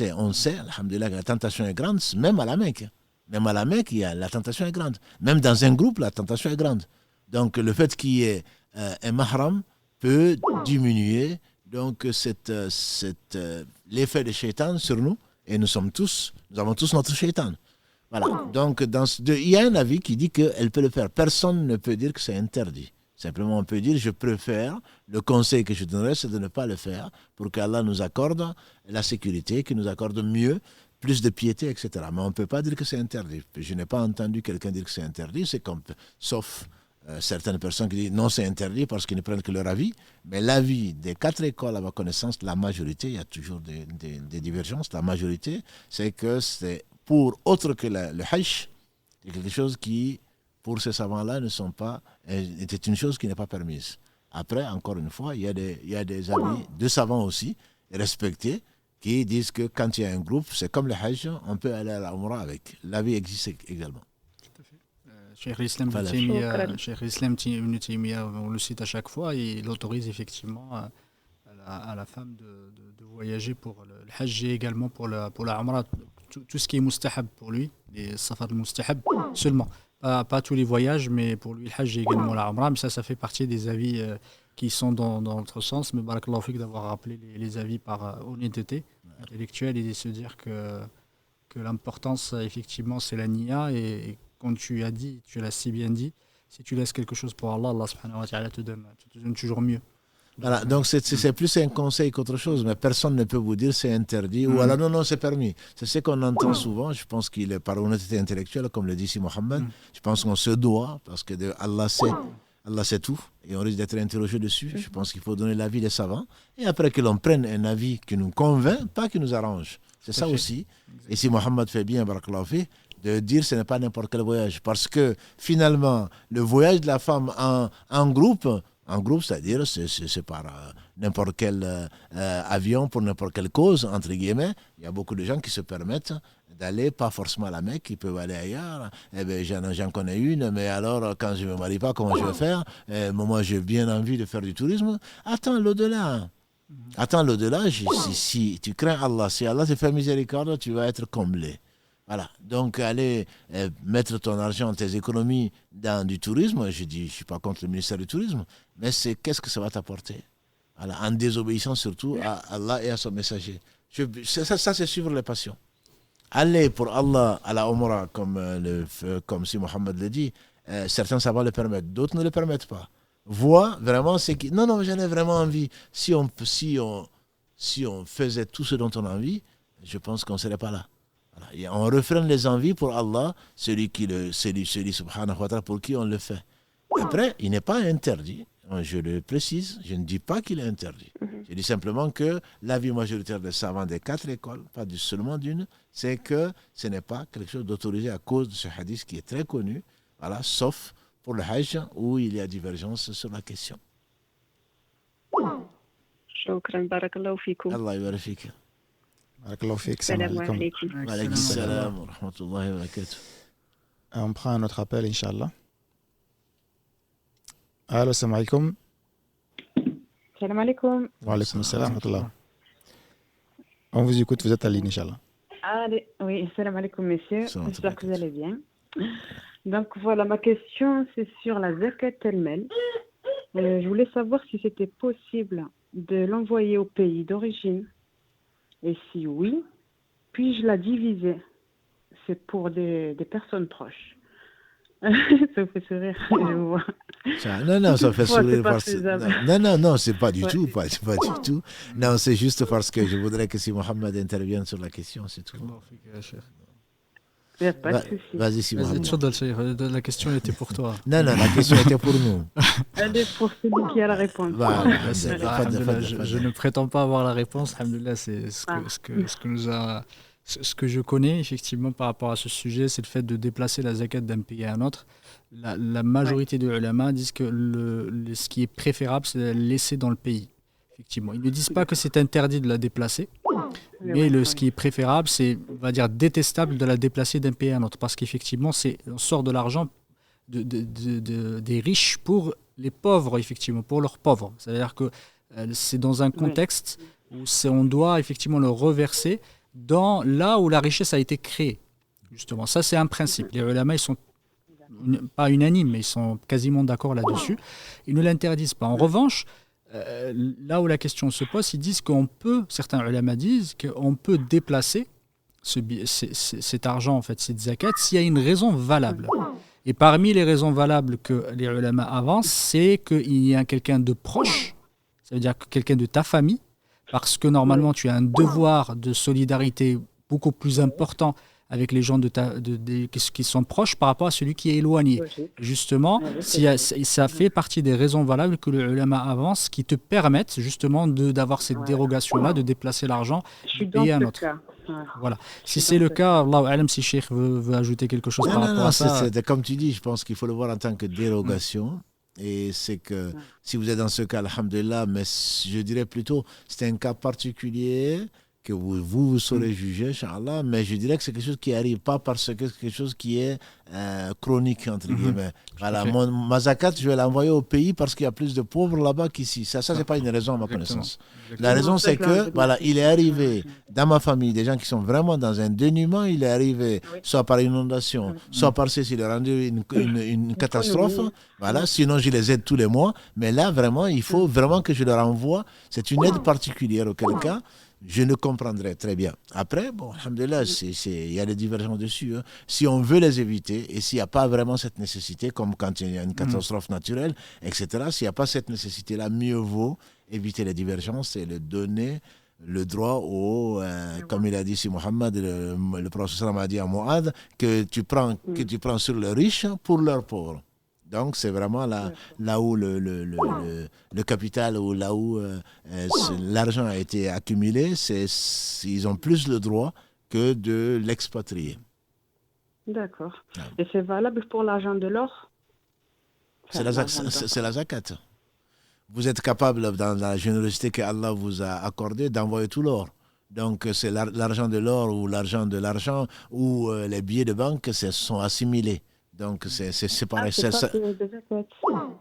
Speaker 2: alhamdoulilah, que la tentation est grande, même à la Mecque. Même à la Mecque, la tentation est grande. Même dans un groupe, la tentation est grande. Donc, le fait qu'il y ait un mahram peut diminuer donc l'effet de shaitan sur nous. Et nous avons tous notre shaitan. Voilà. Donc, il y a un avis qui dit qu'elle peut le faire. Personne ne peut dire que c'est interdit. Simplement, on peut dire, je préfère, le conseil que je donnerais, c'est de ne pas le faire pour qu'Allah nous accorde la sécurité, qu'il nous accorde mieux, plus de piété, etc. Mais on ne peut pas dire que c'est interdit. Je n'ai pas entendu quelqu'un dire que c'est interdit, sauf certaines personnes qui disent non, c'est interdit parce qu'ils ne prennent que leur avis. Mais l'avis des 4 écoles, à ma connaissance, la majorité, il y a toujours des divergences, la majorité, c'est que c'est pour autre que le hajj, c'est quelque chose qui, pour ces savants-là, était une chose qui n'est pas permise. Après, encore une fois, il y a des avis de savants aussi, respectés, qui disent que quand il y a un groupe, c'est comme le hajj, on peut aller à la Umrah avec. L'avis existe également.
Speaker 1: Cheikh l'Islam Ibn Taymiyyah, on le cite à chaque fois, et il autorise effectivement à la femme de voyager pour le hajj et également pour la Umrah. Tout ce qui est mustahab pour lui, les safar mustahab seulement. Pas tous les voyages, mais pour lui, le hajj et également la Umrah. Mais ça fait partie des avis qui sont dans l'autre sens. Mais barakallahu fik d'avoir rappelé les avis par honnêteté intellectuelle et de se dire que l'importance, effectivement, c'est la niya. Et comme tu l'as si bien dit, si tu laisses quelque chose pour Allah, Allah subhanahu wa ta'ala te donne toujours mieux.
Speaker 2: Voilà, donc c'est plus un conseil qu'autre chose, mais personne ne peut vous dire c'est interdit ou alors non, c'est permis. C'est ce qu'on entend souvent. Je pense qu'il est par honnêteté intellectuelle, comme le dit ici Mohammed. Je pense qu'on se doit, parce que Allah sait tout, et on risque d'être interrogé dessus. Je pense qu'il faut donner l'avis des savants, et après que l'on prenne un avis qui nous convainc, pas qui nous arrange. C'est ça aussi. Et si Mohammed fait bien, barakallahu fi, de dire que ce n'est pas n'importe quel voyage, parce que finalement, le voyage de la femme en groupe, c'est-à-dire c'est par n'importe quel avion pour n'importe quelle cause, entre guillemets. Il y a beaucoup de gens qui se permettent d'aller, pas forcément à la Mecque, qui peuvent aller ailleurs. Eh bien, j'en connais une, mais alors, quand je ne me marie pas, comment je vais faire? Moi, j'ai bien envie de faire du tourisme. Attends l'au-delà. Si tu crains Allah, si Allah te fait miséricorde, tu vas être comblé. Voilà, donc aller mettre ton argent, tes économies dans du tourisme, je ne suis pas contre le ministère du tourisme, mais qu'est-ce que ça va t'apporter? Voilà, en désobéissant surtout à Allah et à son messager. Ça, c'est suivre les passions. Aller pour Allah à la Umrah, comme si Mohammed le dit, certains savants le permettent, d'autres ne le permettent pas. Vois vraiment ce qui... Non, j'en ai vraiment envie. Si on faisait tout ce dont on a envie, je pense qu'on ne serait pas là. Voilà. On refrène les envies pour Allah, celui subhanahu wa ta'ala pour qui on le fait. Après, il n'est pas interdit, je le précise, je ne dis pas qu'il est interdit. Je dis simplement que l'avis majoritaire des savants des 4 écoles, pas seulement d'une, c'est que ce n'est pas quelque chose d'autorisé à cause de ce hadith qui est très connu, voilà, sauf pour le hajj où il y a divergence sur la question.
Speaker 4: Shukran, barakallahu fikum.
Speaker 2: Allah yabarak fik.
Speaker 3: Barakallahu fik.
Speaker 4: Salam alaikum.
Speaker 2: Wa alaykum salam wa rahmatullahi wa barakatuh.
Speaker 3: On prend un autre appel, Inch'Allah. Allô, salam alaikum.
Speaker 5: Salam alaikum.
Speaker 3: Wa alaykum salam wa rahmatullah. On vous écoute, vous êtes à ligne, Inch'Allah.
Speaker 5: Allez, oui, salam alaikum, messieurs. J'espère que vous allez bien. Donc voilà, ma question, c'est sur la zakat elle-même. Je voulais savoir si c'était possible de l'envoyer au pays d'origine. Et si oui, puis-je la diviser? C'est pour des personnes proches. Ça vous fait sourire, je vois.
Speaker 2: Non, ça fait sourire
Speaker 5: pas
Speaker 2: parce que... Non, c'est pas du tout, c'est pas du tout. Non, c'est juste parce que je voudrais que si Mohamed intervienne sur la question, c'est tout.
Speaker 5: Il n'y a pas de souci.
Speaker 2: Vas-y, si Mohamed.
Speaker 1: La question était pour toi.
Speaker 2: Non, la question était pour nous.
Speaker 5: Elle est pour celui qui a la réponse.
Speaker 2: Voilà,
Speaker 1: je ne prétends pas avoir la réponse. Alhamdoulilah, c'est ce que je connais effectivement par rapport à ce sujet, c'est le fait de déplacer la zakat d'un pays à un autre. La majorité des ulama disent que ce qui est préférable, c'est de la laisser dans le pays. Effectivement, ils ne disent pas que c'est interdit de la déplacer, mais ce qui est préférable, c'est, on va dire, détestable de la déplacer d'un pays à un autre, parce qu'effectivement, on sort de l'argent des riches pour les pauvres, effectivement, pour leurs pauvres. C'est-à-dire que c'est dans un contexte où on doit effectivement le reverser là où la richesse a été créée. Justement, ça c'est un principe. Les ulama, ils sont pas unanimes, mais ils sont quasiment d'accord là-dessus. Ils ne l'interdisent pas. En revanche, là où la question se pose, ils disent certains ulama disent qu'on peut déplacer cet argent, en fait, cette zakat, s'il y a une raison valable. Et parmi les raisons valables que les ulama avancent, c'est qu'il y a quelqu'un de proche, ça veut dire quelqu'un de ta famille, parce que normalement tu as un devoir de solidarité beaucoup plus important avec les gens qui sont proches par rapport à celui qui est éloigné. Justement, ça fait partie des raisons valables que le ulama avance qui te permettent justement d'avoir cette dérogation-là, de déplacer l'argent d'un pays à un autre. Voilà. Si c'est le cas, Allahu A'lam, si Cheikh veut ajouter quelque chose par rapport à ça.
Speaker 2: Comme tu dis, je pense qu'il faut le voir en tant que dérogation. Et c'est que si vous êtes dans ce cas, alhamdulillah, mais je dirais plutôt, c'est un cas particulier que vous saurez juger, Inch'Allah, mais je dirais que c'est quelque chose qui arrive pas parce que c'est quelque chose qui est chronique, entre guillemets. Voilà, ma zakat, je vais l'envoyer au pays parce qu'il y a plus de pauvres là-bas qu'ici. Ça c'est pas une raison à ma connaissance. La raison, c'est que, voilà, il est arrivé dans ma famille des gens qui sont vraiment dans un dénuement, il est arrivé soit par inondation, soit par il est rendu une catastrophe. Voilà, sinon je les aide tous les mois. Mais là, vraiment, il faut vraiment que je leur envoie. C'est une aide particulière, auquel cas, je ne comprendrai très bien. Après, bon, alhamdoulilah, il y a des divergences dessus. Hein. Si on veut les éviter et s'il n'y a pas vraiment cette nécessité, comme quand il y a une catastrophe naturelle, etc., s'il n'y a pas cette nécessité-là, mieux vaut éviter les divergences et le donner le droit comme il a dit si Mohammed, le prophète a dit à Mu'adh, que tu prends sur les riches pour leurs pauvres. Donc, c'est vraiment là où le capital, ou là où l'argent a été accumulé, ils ont plus le droit que de l'expatrier.
Speaker 5: D'accord. Et c'est valable pour l'argent de l'or?
Speaker 2: C'est la zakat. Vous êtes capable, dans la générosité que Allah vous a accordée, d'envoyer tout l'or. Donc, c'est l'argent de l'or ou l'argent de l'argent ou les billets de banque sont assimilés. Donc, c'est pareil.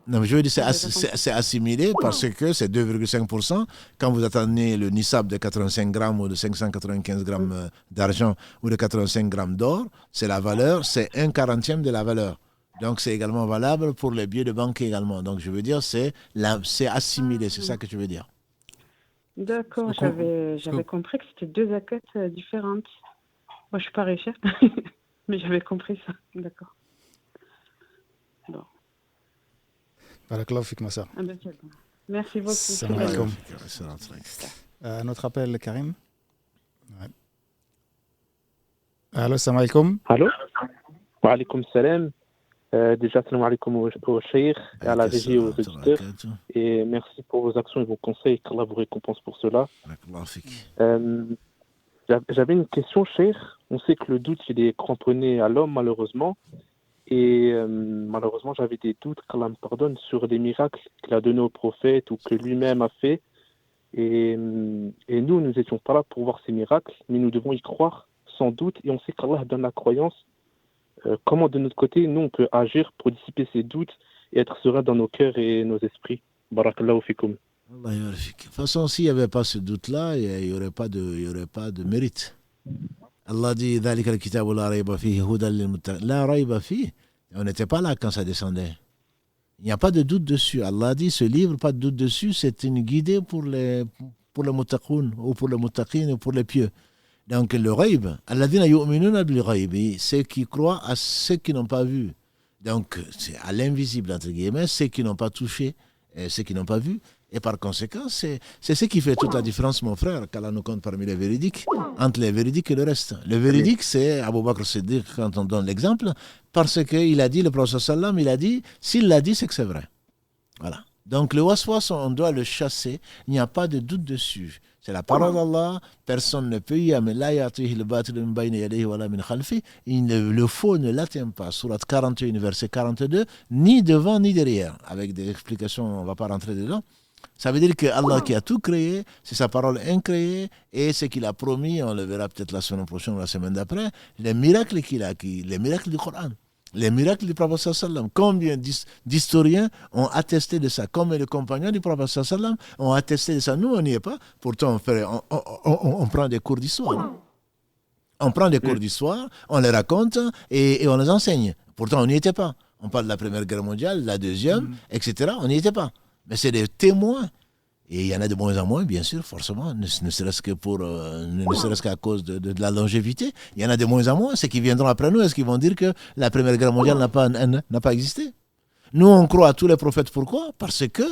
Speaker 2: Non, mais je veux dire, c'est assimilé parce que c'est 2,5%. Quand vous atteignez le nisab de 85 grammes ou de 595 grammes d'argent ou de 85 grammes d'or, c'est la valeur, c'est 1/40 de la valeur. Donc, c'est également valable pour les billets de banque également. Donc, je veux dire, c'est assimilé, c'est ça que je veux dire.
Speaker 5: D'accord, j'avais compris que c'était deux zakats différentes. Moi, je ne suis pas riche, mais j'avais compris ça. D'accord. Bon.
Speaker 3: Barakallahu fik, ma sœur.
Speaker 5: Merci beaucoup.
Speaker 3: Salam alaikum. Notre appel, Karim. Ouais. Allô, salam alaikum.
Speaker 6: Allô. Wa alaikum salam. Déjà, salam alaikum au cheikh, à la régie et aux auditeurs. Et merci pour vos actions et vos conseils. Qu'Allah vous récompense pour cela. J'avais une question, cheikh. On sait que le doute, il est cramponné à l'homme, malheureusement. Et malheureusement, j'avais des doutes, qu'Allah me pardonne, sur les miracles qu'il a donnés au prophète ou que lui-même a fait. Et nous n'étions pas là pour voir ces miracles, mais nous devons y croire sans doute. Et on sait qu'Allah donne la croyance. Comment, de notre côté, nous, on peut agir pour dissiper ces doutes et être serein dans nos cœurs et nos esprits. Barakallahu fikum.
Speaker 2: De toute façon, s'il n'y avait pas ce doute-là, il n'y aurait pas de mérite. Allah dit ذلك الكتاب لا ريب فيه هدى للمتقين لا ريب فيه. On n'était pas là quand ça descendait. Il n'y a pas de doute dessus. Allah dit ce livre, pas de doute dessus, c'est une guidée pour les muttaqoun ou pour les muttaqin ou pour les pieux. Donc le ghaib, alladhina yu'minuna bil ghaib, ceux qui croient à ceux qui n'ont pas vu. Donc, c'est à l'invisible, entre guillemets, ceux qui n'ont pas touché, ceux qui n'ont pas vu. Et par conséquent, c'est ce qui fait toute la différence, mon frère, qu'Allah nous compte parmi les véridiques, entre les véridiques et le reste. Le véridique, c'est Abu Bakr Siddiq, quand on donne l'exemple, parce qu'il a dit, le prophète sallam, il a dit, s'il l'a dit, c'est que c'est vrai. Voilà. Donc le waswas, on doit le chasser, il n'y a pas de doute dessus. C'est la parole d'Allah, personne ne peut y amener. Le faux ne l'atteint pas. Surat 41, verset 42, ni devant ni derrière. Avec des explications, on ne va pas rentrer dedans. Ça veut dire que Allah qui a tout créé, c'est sa parole incréée, et ce qu'il a promis, on le verra peut-être la semaine prochaine ou la semaine d'après, les miracles qu'il a acquis, les miracles du Coran, les miracles du prophète sallam. Combien d'historiens ont attesté de ça, comme les compagnons du prophète sallam ont attesté de ça. Nous, on n'y est pas, pourtant on prend des cours d'histoire. On prend des cours d'histoire, on les raconte et on les enseigne. Pourtant, on n'y était pas. On parle de la Première Guerre mondiale, la Deuxième, etc. On n'y était pas. Mais c'est des témoins. Et il y en a de moins en moins, bien sûr, forcément, ne serait-ce que ne serait-ce qu'à cause de la longévité. Il y en a de moins en moins. Ceux qui viendront après nous, est-ce qu'ils vont dire que la Première Guerre mondiale n'a pas existé? Nous, on croit à tous les prophètes. Pourquoi? Parce que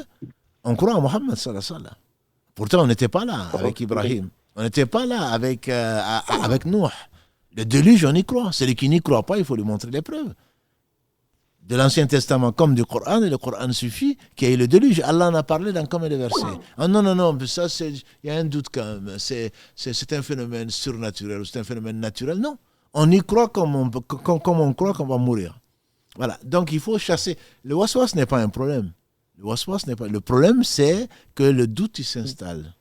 Speaker 2: on croit à Mohammed sallallahu alayhi wa sallam. Pourtant, on n'était pas là avec Ibrahim. On n'était pas là avec Nuh. Le déluge, on y croit. Celui qui n'y croit pas, il faut lui montrer les preuves. De l'Ancien Testament comme du Coran, et le Coran suffit qu'il y ait le déluge. Allah en a parlé dans combien de versets? Ah non, ça, il y a un doute quand même. C'est un phénomène surnaturel, c'est un phénomène naturel. Non, on y croit comme on croit qu'on va mourir. Voilà, donc il faut chasser. Le waswas n'est pas un problème. Le problème, c'est que le doute il s'installe.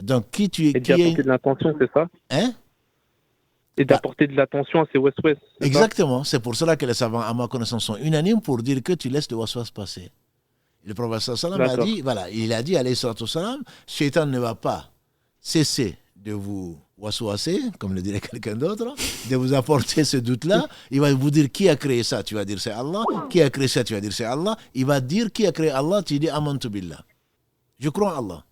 Speaker 2: Donc, qui tu es?
Speaker 6: Et d'y apporter de l'attention, c'est ça?
Speaker 2: Hein?
Speaker 6: Et d'apporter de l'attention à ces waswas.
Speaker 2: Exactement. C'est pour cela que les savants, à ma connaissance, sont unanimes pour dire que tu laisses le waswas passer. Le prophète sallam a dit, voilà, il a dit, alayhi salatu wassalam, Shaitan ne va pas cesser de vous waswasser, comme le dirait quelqu'un d'autre, de vous apporter ce doute-là. Il va vous dire qui a créé ça, tu vas dire c'est Allah. Qui a créé ça, tu vas dire c'est Allah. Il va dire qui a créé Allah, tu dis amantu billah. Je crois en Allah.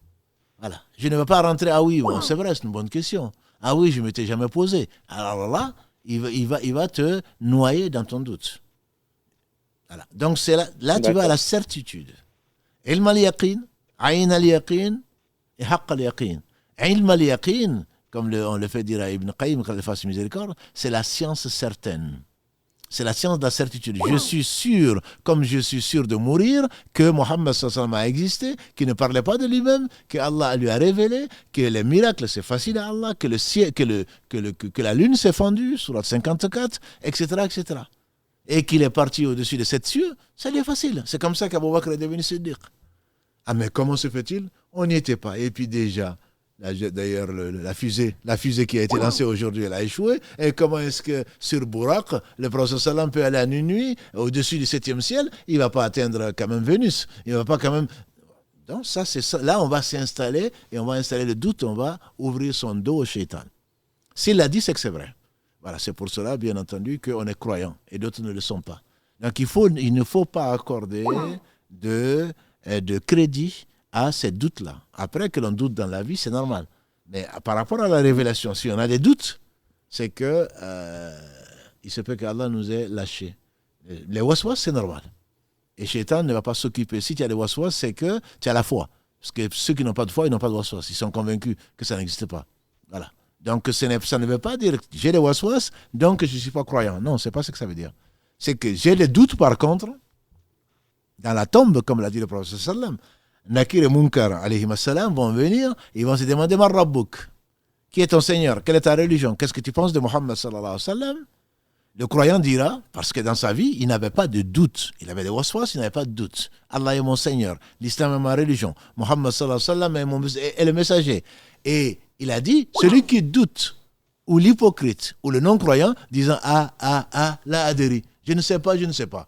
Speaker 2: Voilà. Je ne vais pas rentrer, ah oui, bon, c'est vrai, c'est une bonne question. Ah oui, je ne m'étais jamais posé. Alors là, il va te noyer dans ton doute. Voilà. Donc c'est là tu vas à la certitude. Ilm al-yaqin, ayn al-yaqin et haqq al-yaqin. Ilm al-yaqin, comme on le fait dire à Ibn Qayyim, quand il fasse miséricorde, c'est la science certaine. C'est la science de la certitude. Je suis sûr, comme je suis sûr de mourir, que Mohammed sallallahu alayhi wa sallam a existé, qu'il ne parlait pas de lui-même, que Allah lui a révélé, que les miracles c'est facile à Allah, que la lune s'est fendue, surat 54, etc., etc. Et qu'il est parti au-dessus de 7 cieux, ça lui est facile. C'est comme ça qu'Abou Bakr est devenu Siddiq. Ah mais comment se fait-il? On n'y était pas. Et puis déjà, d'ailleurs, la fusée qui a été lancée aujourd'hui, elle a échoué. Et comment est-ce que sur Bourak, le prophète sallam peut aller à nuit au-dessus du 7e ciel? Il ne va pas atteindre quand même Vénus. Il ne va pas quand même... Donc ça, c'est ça. Là, on va s'installer et on va installer le doute. On va ouvrir son dos au shaitan. S'il l'a dit, c'est que c'est vrai. Voilà, c'est pour cela, bien entendu, qu'on est croyant et d'autres ne le sont pas. Donc il ne faut pas accorder de crédit à ces doutes-là. Après que l'on doute dans la vie, c'est normal. Mais par rapport à la révélation, si on a des doutes, c'est que il se peut qu'Allah nous ait lâchés. Les waswas, c'est normal. Et Shaitan ne va pas s'occuper. Si tu as des waswas, c'est que tu as la foi. Parce que ceux qui n'ont pas de foi, ils n'ont pas de waswas. Ils sont convaincus que ça n'existe pas. Voilà. Donc ça ne veut pas dire que j'ai des waswas, donc je ne suis pas croyant. Non, ce n'est pas ce que ça veut dire. C'est que j'ai des doutes, par contre, dans la tombe, comme l'a dit le prophète sallam. Nakir et Munkar alayhi salam vont venir, ils vont se demander Man Rabbouk, qui est ton Seigneur, quelle est ta religion, qu'est-ce que tu penses de Mohammed sallallahu alayhi wa sallam? Le croyant dira, parce que dans sa vie, il n'avait pas de doute, il avait des waswas, il n'avait pas de doute. Allah est mon Seigneur, l'islam est ma religion, Mohammed sallallahu alayhi wa sallam est le messager. Et il a dit, celui qui doute, ou l'hypocrite, ou le non-croyant, disant la adhéri, je ne sais pas.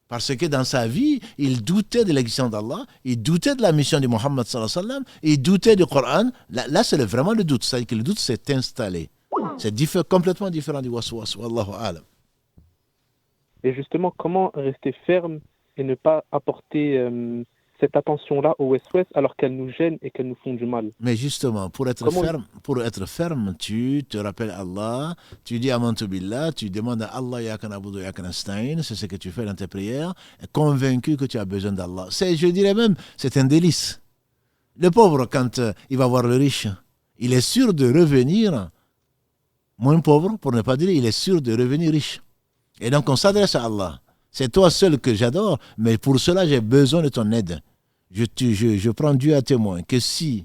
Speaker 2: Parce que dans sa vie, il doutait de l'existence d'Allah, il doutait de la mission de Mohammed sallallahu alayhi wa sallam, il doutait du Coran. Là c'est vraiment le doute. C'est-à-dire que le doute s'est installé. C'est complètement différent du waswas. Wallahu a'lam.
Speaker 6: Et justement, comment rester ferme et ne pas apporter cette attention-là au West-West alors qu'elles nous gênent et qu'elles nous font du mal.
Speaker 2: Mais justement, pour être ferme, tu te rappelles Allah, tu dis Amantu Billah, tu demandes à Allah Yaka Na'budu Yaka Nasta'in, c'est ce que tu fais dans tes prières, convaincu que tu as besoin d'Allah. Je dirais même, c'est un délice. Le pauvre, quand il va voir le riche, il est sûr de revenir moins pauvre, pour ne pas dire, il est sûr de revenir riche. Et donc on s'adresse à Allah. C'est toi seul que j'adore, mais pour cela j'ai besoin de ton aide. Je prends Dieu à témoin que si,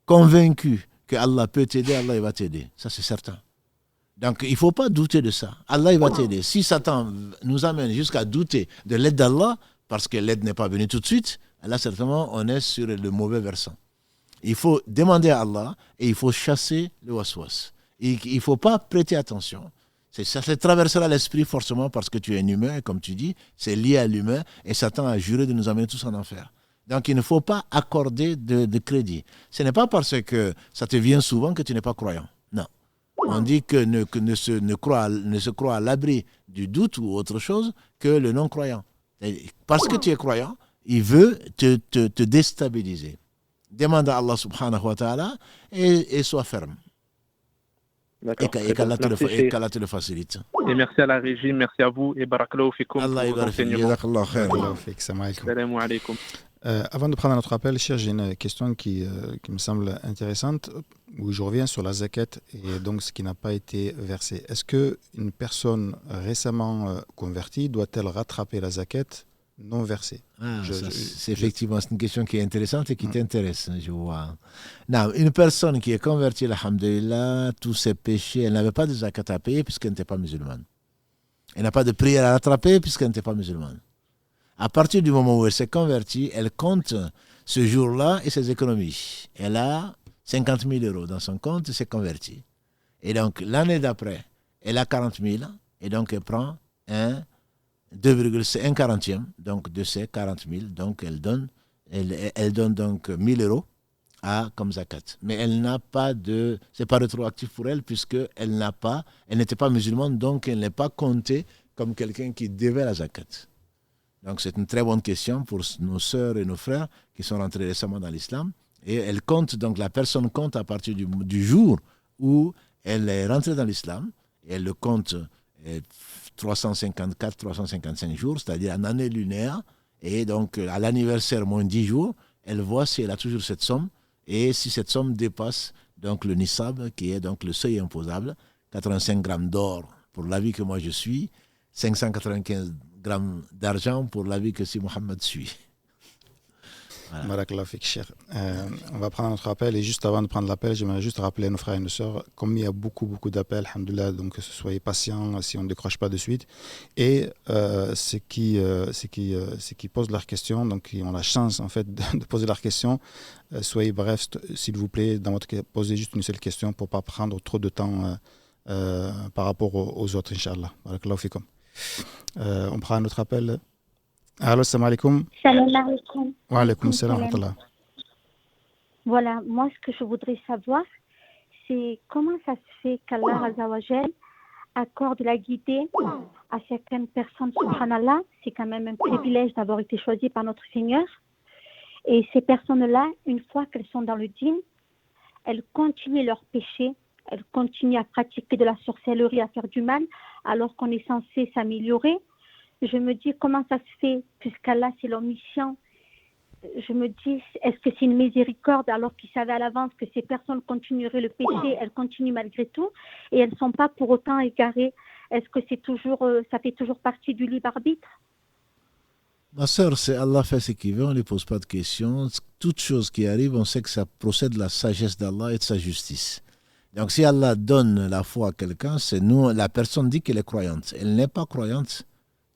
Speaker 2: convaincu que Allah peut t'aider, Allah il va t'aider. Ça c'est certain. Donc il ne faut pas douter de ça. Allah il va t'aider. Si Satan nous amène jusqu'à douter de l'aide d'Allah, parce que l'aide n'est pas venue tout de suite, là certainement on est sur le mauvais versant. Il faut demander à Allah et il faut chasser le waswas. Il ne faut pas prêter attention. Ça te traversera l'esprit forcément parce que tu es un humain, comme tu dis, c'est lié à l'humain et Satan a juré de nous amener tous en enfer. Donc il ne faut pas accorder de crédit. Ce n'est pas parce que ça te vient souvent que tu n'es pas croyant. Non. On dit que ne se croit à l'abri du doute ou autre chose que le non-croyant. Parce que tu es croyant, il veut te déstabiliser. Demande à Allah subhanahu wa ta'ala et sois ferme. Et qu'Allah te le facilite.
Speaker 6: Et merci à la régie, merci à vous et barakallahu fikoum.
Speaker 2: Allah
Speaker 6: pour vos enseignements.
Speaker 3: Salam
Speaker 6: alaikum.
Speaker 3: Avant de prendre notre appel, cher, j'ai une question qui me semble intéressante, où je reviens sur la zakat et donc ce qui n'a pas été versé. Est-ce qu'une personne récemment convertie doit-elle rattraper la zakat non versée?
Speaker 2: C'est effectivement une question qui est intéressante et qui t'intéresse, je vois. Non, une personne qui est convertie, alhamdulillah, tous ses péchés, elle n'avait pas de zakat à payer puisqu'elle n'était pas musulmane. Elle n'a pas de prière à rattraper puisqu'elle n'était pas musulmane. À partir du moment où elle s'est convertie, elle compte ce jour-là et ses économies. Elle a 50 000 euros dans son compte et s'est convertie. Et donc, l'année d'après, elle a 40 000 et donc elle prend un 2,1 donc de ces 40 000. Donc, elle donne donc 1 000 euros comme zakat. Mais elle n'a pas de... C'est pas rétroactif pour elle puisqu'elle n'était pas musulmane, donc elle n'est pas comptée comme quelqu'un qui devait la zakat. Donc c'est une très bonne question pour nos sœurs et nos frères qui sont rentrés récemment dans l'islam. Et elle compte, donc la personne compte à partir du jour où elle est rentrée dans l'islam. Et elle le compte 355 jours, c'est-à-dire en année lunaire. Et donc à l'anniversaire, moins 10 jours, elle voit si elle a toujours cette somme. Et si cette somme dépasse donc le nisab, qui est donc le seuil imposable, 85 grammes d'or pour la vie que moi je suis, 595 grammes d'argent pour la vie que si Mohammed suit. Voilà.
Speaker 3: Barakallahu fik, cher. On va prendre notre appel et juste avant de prendre l'appel, j'aimerais juste rappeler à nos frères et nos sœurs, comme il y a beaucoup d'appels, alhamdoulilah, donc soyez patients si on ne décroche pas de suite. Et ceux qui posent leurs questions, donc qui ont la chance en fait de poser leurs questions, soyez brefs, s'il vous plaît, dans votre posez juste une seule question pour ne pas prendre trop de temps par rapport aux autres, Inch'Allah. Barakallahu fikum. On prend notre appel. Allô, salam alaikum.
Speaker 7: Salam alaikum.
Speaker 3: Wa alaikum salam wa rahmatullah.
Speaker 7: Voilà, moi ce que je voudrais savoir, c'est comment ça se fait qu'Allah Azzawajal accorde la guidée à certaines personnes, subhanallah. C'est quand même un privilège d'avoir été choisi par notre Seigneur. Et ces personnes-là, une fois qu'elles sont dans le dîn, elles continuent leur péché, elles continuent à pratiquer de la sorcellerie, à faire du mal, alors qu'on est censé s'améliorer. Je me dis comment ça se fait, puisqu'Allah c'est l'omniscient. Je me dis, est-ce que c'est une miséricorde alors qu'il savait à l'avance que ces personnes continueraient le péché, elles continuent malgré tout et elles ne sont pas pour autant égarées. Est-ce que c'est toujours, ça fait toujours partie du libre arbitre?
Speaker 2: Ma sœur, c'est Allah fait ce qu'il veut, on ne lui pose pas de questions. Toute chose qui arrive, on sait que ça procède de la sagesse d'Allah et de sa justice. Donc si Allah donne la foi à quelqu'un, c'est nous, la personne dit qu'elle est croyante. Elle n'est pas croyante.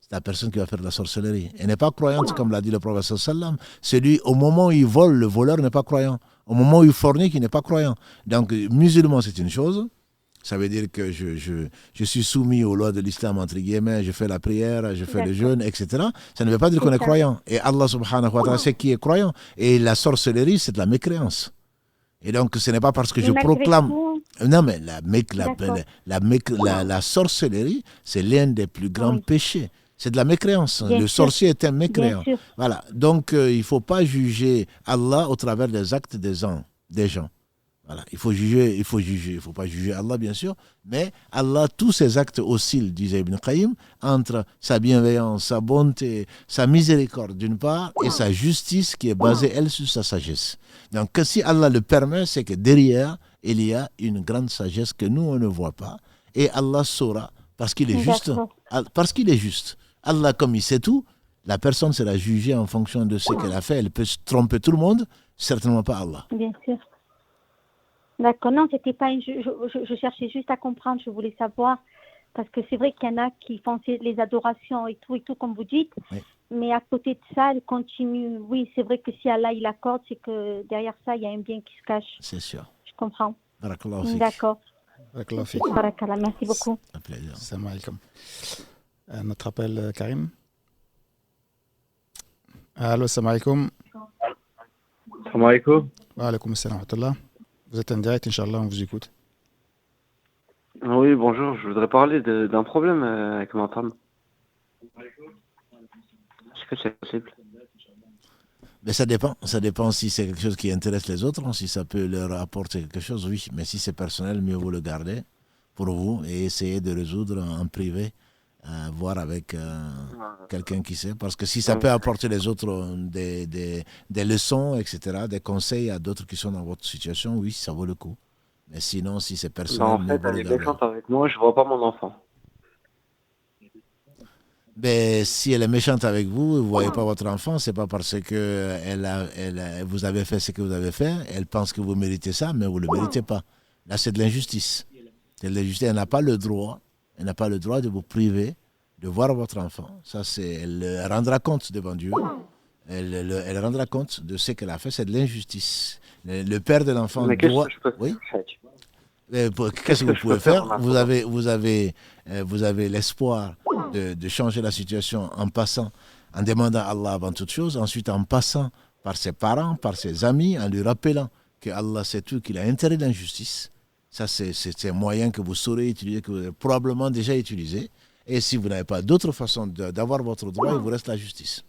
Speaker 2: C'est la personne qui va faire de la sorcellerie. Elle n'est pas croyante, comme l'a dit le prophète sallam. Celui, au moment où il vole, le voleur n'est pas croyant. Au moment où il fornique, il n'est pas croyant. Donc, musulman, c'est une chose. Ça veut dire que je suis soumis aux lois de l'islam, entre guillemets, je fais la prière, je fais le jeûne, etc. Ça ne veut pas dire qu'on est croyant. Et Allah subhanahu wa ta'ala sait qui est croyant. Et la sorcellerie, c'est de la mécréance. Et donc, ce n'est pas parce que je proclame... Non, mais la sorcellerie, c'est l'un des plus grands péchés. C'est de la mécréance.
Speaker 7: Bien
Speaker 2: Le
Speaker 7: sûr.
Speaker 2: sorcier est un
Speaker 7: Bien
Speaker 2: mécréant.
Speaker 7: sûr.
Speaker 2: Voilà. Donc, il ne faut pas juger Allah au travers des actes des gens. Voilà. Il faut juger. Il ne faut pas juger Allah, bien sûr. Mais Allah, tous ses actes oscillent, disait Ibn Qayyim, entre sa bienveillance, sa bonté, sa miséricorde d'une part, et sa justice qui est basée, elle, sur sa sagesse. Donc, si Allah le permet, c'est que derrière, il y a une grande sagesse que nous, on ne voit pas. Et Allah saura, parce qu'il est juste. Parce qu'il est juste. Allah, comme il sait tout, la personne sera jugée en fonction de ce qu'elle a fait. Elle peut tromper tout le monde, certainement pas Allah.
Speaker 7: Bien sûr. D'accord. Non, c'était pas je cherchais juste à comprendre. Je voulais savoir parce que c'est vrai qu'il y en a qui font les adorations et tout, comme vous dites.
Speaker 2: Oui.
Speaker 7: Mais à côté de ça, elle continue. Oui, c'est vrai que si Allah il accorde, c'est que derrière ça, il y a un bien qui se cache.
Speaker 2: C'est sûr.
Speaker 7: Je comprends.
Speaker 2: Barakallahu fik.
Speaker 7: D'accord.
Speaker 3: Barakallahu fik.
Speaker 7: Barakallah. Merci beaucoup.
Speaker 2: Un plaisir.
Speaker 3: Salam alaikum. Notre appel, Karim. Allô, salam alaikum.
Speaker 8: Salam alaikum.
Speaker 3: Wa alaikum salam wa rahmatullah. Vous êtes en direct, Inch'Allah, on vous écoute.
Speaker 8: Oui, bonjour. Je voudrais parler d'un problème avec ma femme. Est-ce que c'est possible?
Speaker 2: Mais ça dépend si c'est quelque chose qui intéresse les autres, si ça peut leur apporter quelque chose, oui. Mais si c'est personnel, mieux vaut le garder pour vous et essayer de résoudre en privé, voir avec quelqu'un qui sait. Parce que si ça peut apporter les autres des leçons, etc., des conseils à d'autres qui sont dans votre situation, oui, ça vaut le coup. Mais sinon, si c'est personnel,
Speaker 8: En fait, elle est méchante avec moi, je vois pas mon enfant.
Speaker 2: Ben, si elle est méchante avec vous, vous ne voyez pas votre enfant, c'est pas parce que vous avez fait ce que vous avez fait, elle pense que vous méritez ça, mais vous ne le méritez pas. Là, c'est de l'injustice. C'est de l'injustice. Elle n'a pas le droit de vous priver de voir votre enfant. Ça, elle rendra compte devant Dieu. Elle rendra compte de ce qu'elle a fait, c'est de l'injustice. Le père de l'enfant doit... Oui. Qu'est-ce que vous pouvez faire? Vous avez l'espoir de changer la situation en passant, en demandant à Allah avant toute chose, ensuite en passant par ses parents, par ses amis, en lui rappelant que Allah sait tout, qu'il a intérêt d'injustice. Ça, c'est un moyen que vous saurez utiliser, que vous avez probablement déjà utilisé. Et si vous n'avez pas d'autre façon d'avoir votre droit, il vous reste la justice.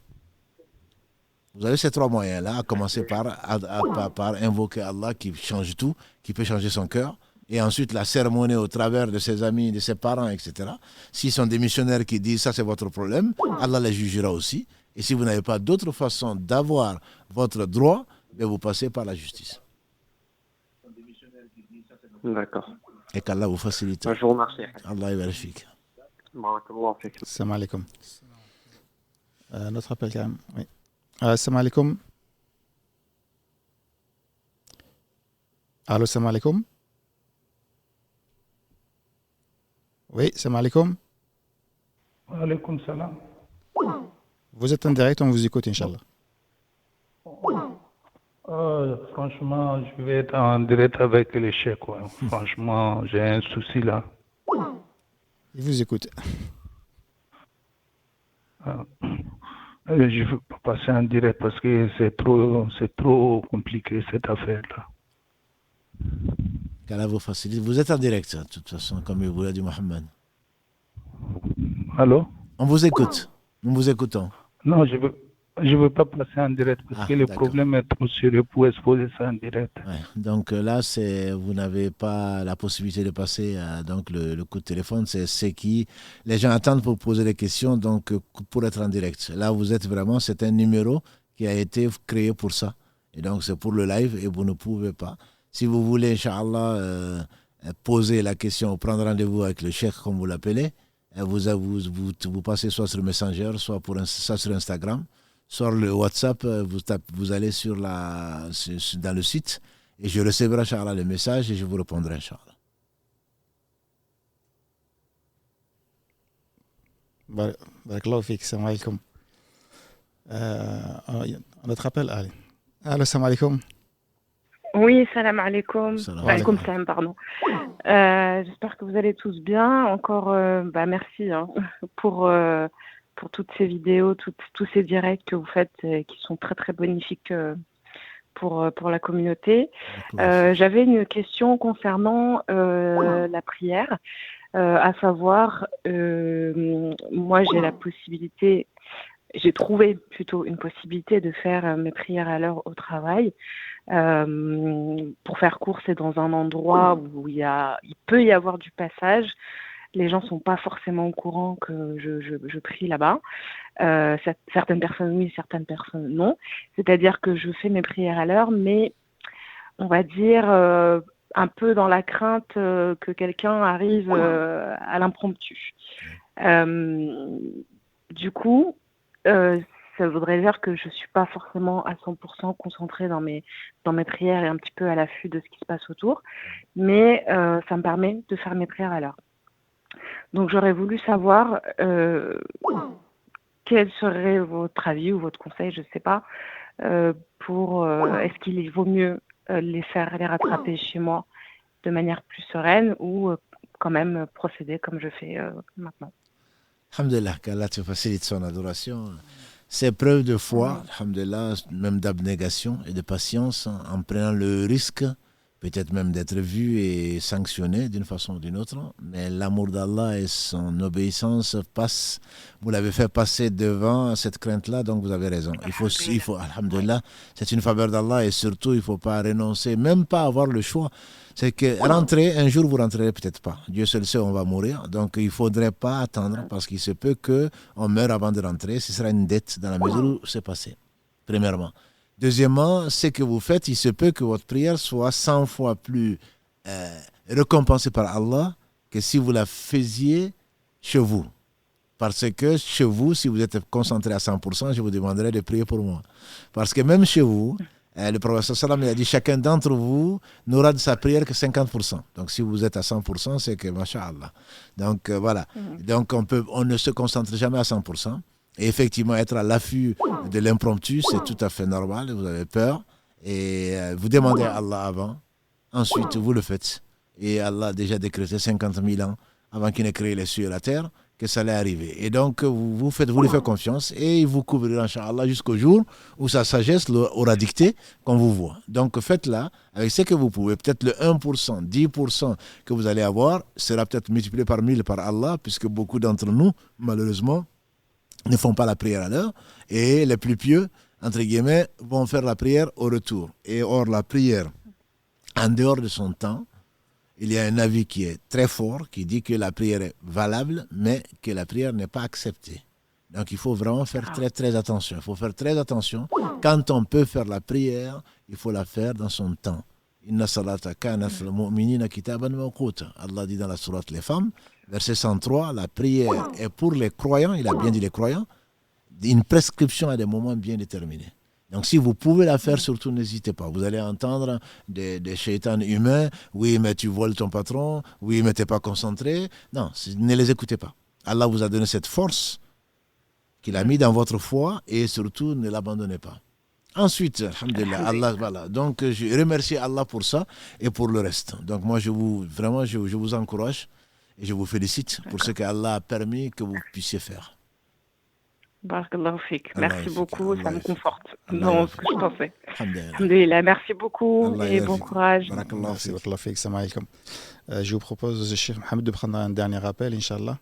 Speaker 2: Vous avez ces trois moyens-là, à commencer par invoquer Allah qui change tout, qui peut changer son cœur, et ensuite la cérémonie au travers de ses amis, de ses parents, etc. S'ils sont des missionnaires qui disent ça c'est votre problème, Allah les jugera aussi. Et si vous n'avez pas d'autre façon d'avoir votre droit, bien vous passez par la justice.
Speaker 8: D'accord.
Speaker 2: Et qu'Allah vous facilite.
Speaker 8: Je vous remercie.
Speaker 2: Allah vérifie.
Speaker 3: Salam alaikum. Notre appel, Karim. Oui. Salam alaikum. Allô, salam alaikum. Oui, salam alaikum.
Speaker 9: Wa alaikum salam.
Speaker 3: Vous êtes en direct, on vous écoute, Inch'Allah.
Speaker 9: Franchement, je vais être en direct avec les chèques. Ouais. Franchement, j'ai un souci là.
Speaker 3: Il vous écoute.
Speaker 9: Je ne veux pas passer en direct parce que c'est trop compliqué cette affaire-là.
Speaker 2: Qu'Allah vous facilite. Vous êtes en direct, de toute façon, comme il vous l'a dit Mohamed.
Speaker 9: Allô?
Speaker 2: On vous écoute. Nous vous écoutons.
Speaker 9: Non, je veux pas passer en direct parce que le problème est trop sérieux pour exposer ça en direct.
Speaker 2: Ouais. Donc là, vous n'avez pas la possibilité de passer donc le coup de téléphone. C'est qui les gens attendent pour poser des questions, donc pour être en direct. Là, vous êtes vraiment, c'est un numéro qui a été créé pour ça. Et donc, c'est pour le live et vous ne pouvez pas. Si vous voulez, Inch'Allah, poser la question, prendre rendez-vous avec le cheikh, comme vous l'appelez, vous passez soit sur Messenger, soit sur Instagram, soit le WhatsApp, vous allez dans le site et je recevrai, Inch'Allah, le message et je vous répondrai, Inch'Allah.
Speaker 3: Barakallahu fik, salam alaikum. Notre appel, allez. Allô, salam alaikum.
Speaker 10: Oui, salam alaikum.
Speaker 3: Alaikum
Speaker 10: salam, pardon. J'espère que vous allez tous bien. Encore, merci pour toutes ces vidéos, tous ces directs que vous faites qui sont très très bénéfiques pour la communauté. J'avais une question concernant la prière. à savoir, moi j'ai trouvé plutôt une possibilité de faire mes prières à l'heure au travail. Pour faire court, c'est dans un endroit où il peut y avoir du passage. Les gens sont pas forcément au courant que je prie là-bas. Certaines personnes oui, certaines personnes non. C'est-à-dire que je fais mes prières à l'heure, mais on va dire un peu dans la crainte que quelqu'un arrive à l'impromptu. Du coup, ça voudrait dire que je ne suis pas forcément à 100% concentrée dans mes prières et un petit peu à l'affût de ce qui se passe autour, mais ça me permet de faire mes prières à l'heure. Donc j'aurais voulu savoir quel serait votre avis ou votre conseil, je ne sais pas, est-ce qu'il vaut mieux les rattraper chez moi de manière plus sereine ou quand même procéder comme je fais maintenant.
Speaker 2: Alhamdulillah, qu'Allah te facilite son adoration. C'est preuve de foi, alhamdulillah, même d'abnégation et de patience en prenant le risque, peut-être même d'être vu et sanctionné d'une façon ou d'une autre. Mais l'amour d'Allah et son obéissance passent. Vous l'avez fait passer devant cette crainte-là, donc vous avez raison. Il faut, alhamdulillah, c'est une faveur d'Allah et surtout, il ne faut pas renoncer, même pas avoir le choix. C'est que rentrer, un jour vous rentrerez peut-être pas. Dieu seul sait, on va mourir. Donc il ne faudrait pas attendre parce qu'il se peut qu'on meure avant de rentrer. Ce sera une dette dans la mesure où c'est passé, premièrement. Deuxièmement, ce que vous faites, il se peut que votre prière soit 100 fois plus récompensée par Allah que si vous la faisiez chez vous. Parce que chez vous, si vous êtes concentré à 100%, je vous demanderai de prier pour moi. Parce que même chez vous, le prophète sallam a dit chacun d'entre vous n'aura de sa prière que 50%. Donc si vous êtes à 100%, c'est que masha'Allah. Donc voilà. Donc on ne se concentre jamais à 100%. Et effectivement, être à l'affût de l'impromptu, c'est tout à fait normal. Vous avez peur et vous demandez à Allah avant. Ensuite, vous le faites. Et Allah a déjà décrété 50 000 ans avant qu'il n'ait créé les cieux et la terre que ça allait arriver. Et donc, vous lui faites confiance et il vous couvrira, Inch'Allah, jusqu'au jour où sa sagesse aura dicté qu'on vous voit. Donc, faites-la avec ce que vous pouvez. Peut-être le 1%, 10% que vous allez avoir sera peut-être multiplié par 1000 par Allah, puisque beaucoup d'entre nous, malheureusement, ne font pas la prière à l'heure, et les plus pieux, entre guillemets, vont faire la prière au retour. Et or, la prière, en dehors de son temps, il y a un avis qui est très fort, qui dit que la prière est valable, mais que la prière n'est pas acceptée. Donc il faut vraiment faire très très attention. Il faut faire très attention. Quand on peut faire la prière, il faut la faire dans son temps. Inna salata kanat lil mu'minina kitaban mawquta. Allah dit dans la sourate Les Femmes, verset 103, la prière est pour les croyants, il a bien dit les croyants, une prescription à des moments bien déterminés. Donc si vous pouvez la faire, surtout n'hésitez pas. Vous allez entendre des shaitans humains, oui mais tu voles ton patron, oui mais tu n'es pas concentré. Non, ne les écoutez pas. Allah vous a donné cette force qu'il a mis dans votre foi et surtout ne l'abandonnez pas. Ensuite, alhamdulillah, Allah, voilà. Donc je remercie Allah pour ça et pour le reste. Donc moi je vous encourage et je vous félicite pour ce qu'Allah a permis que vous puissiez faire.
Speaker 10: Barakallahu fik. Merci beaucoup, ça me conforte dans ce que je pensais. Alhamdulillah, merci beaucoup et bon courage.
Speaker 3: Merci, barakallahu fik. Salam alaikum. Je vous propose, Cheikh Mohamed, de prendre un dernier appel, Inch'Allah.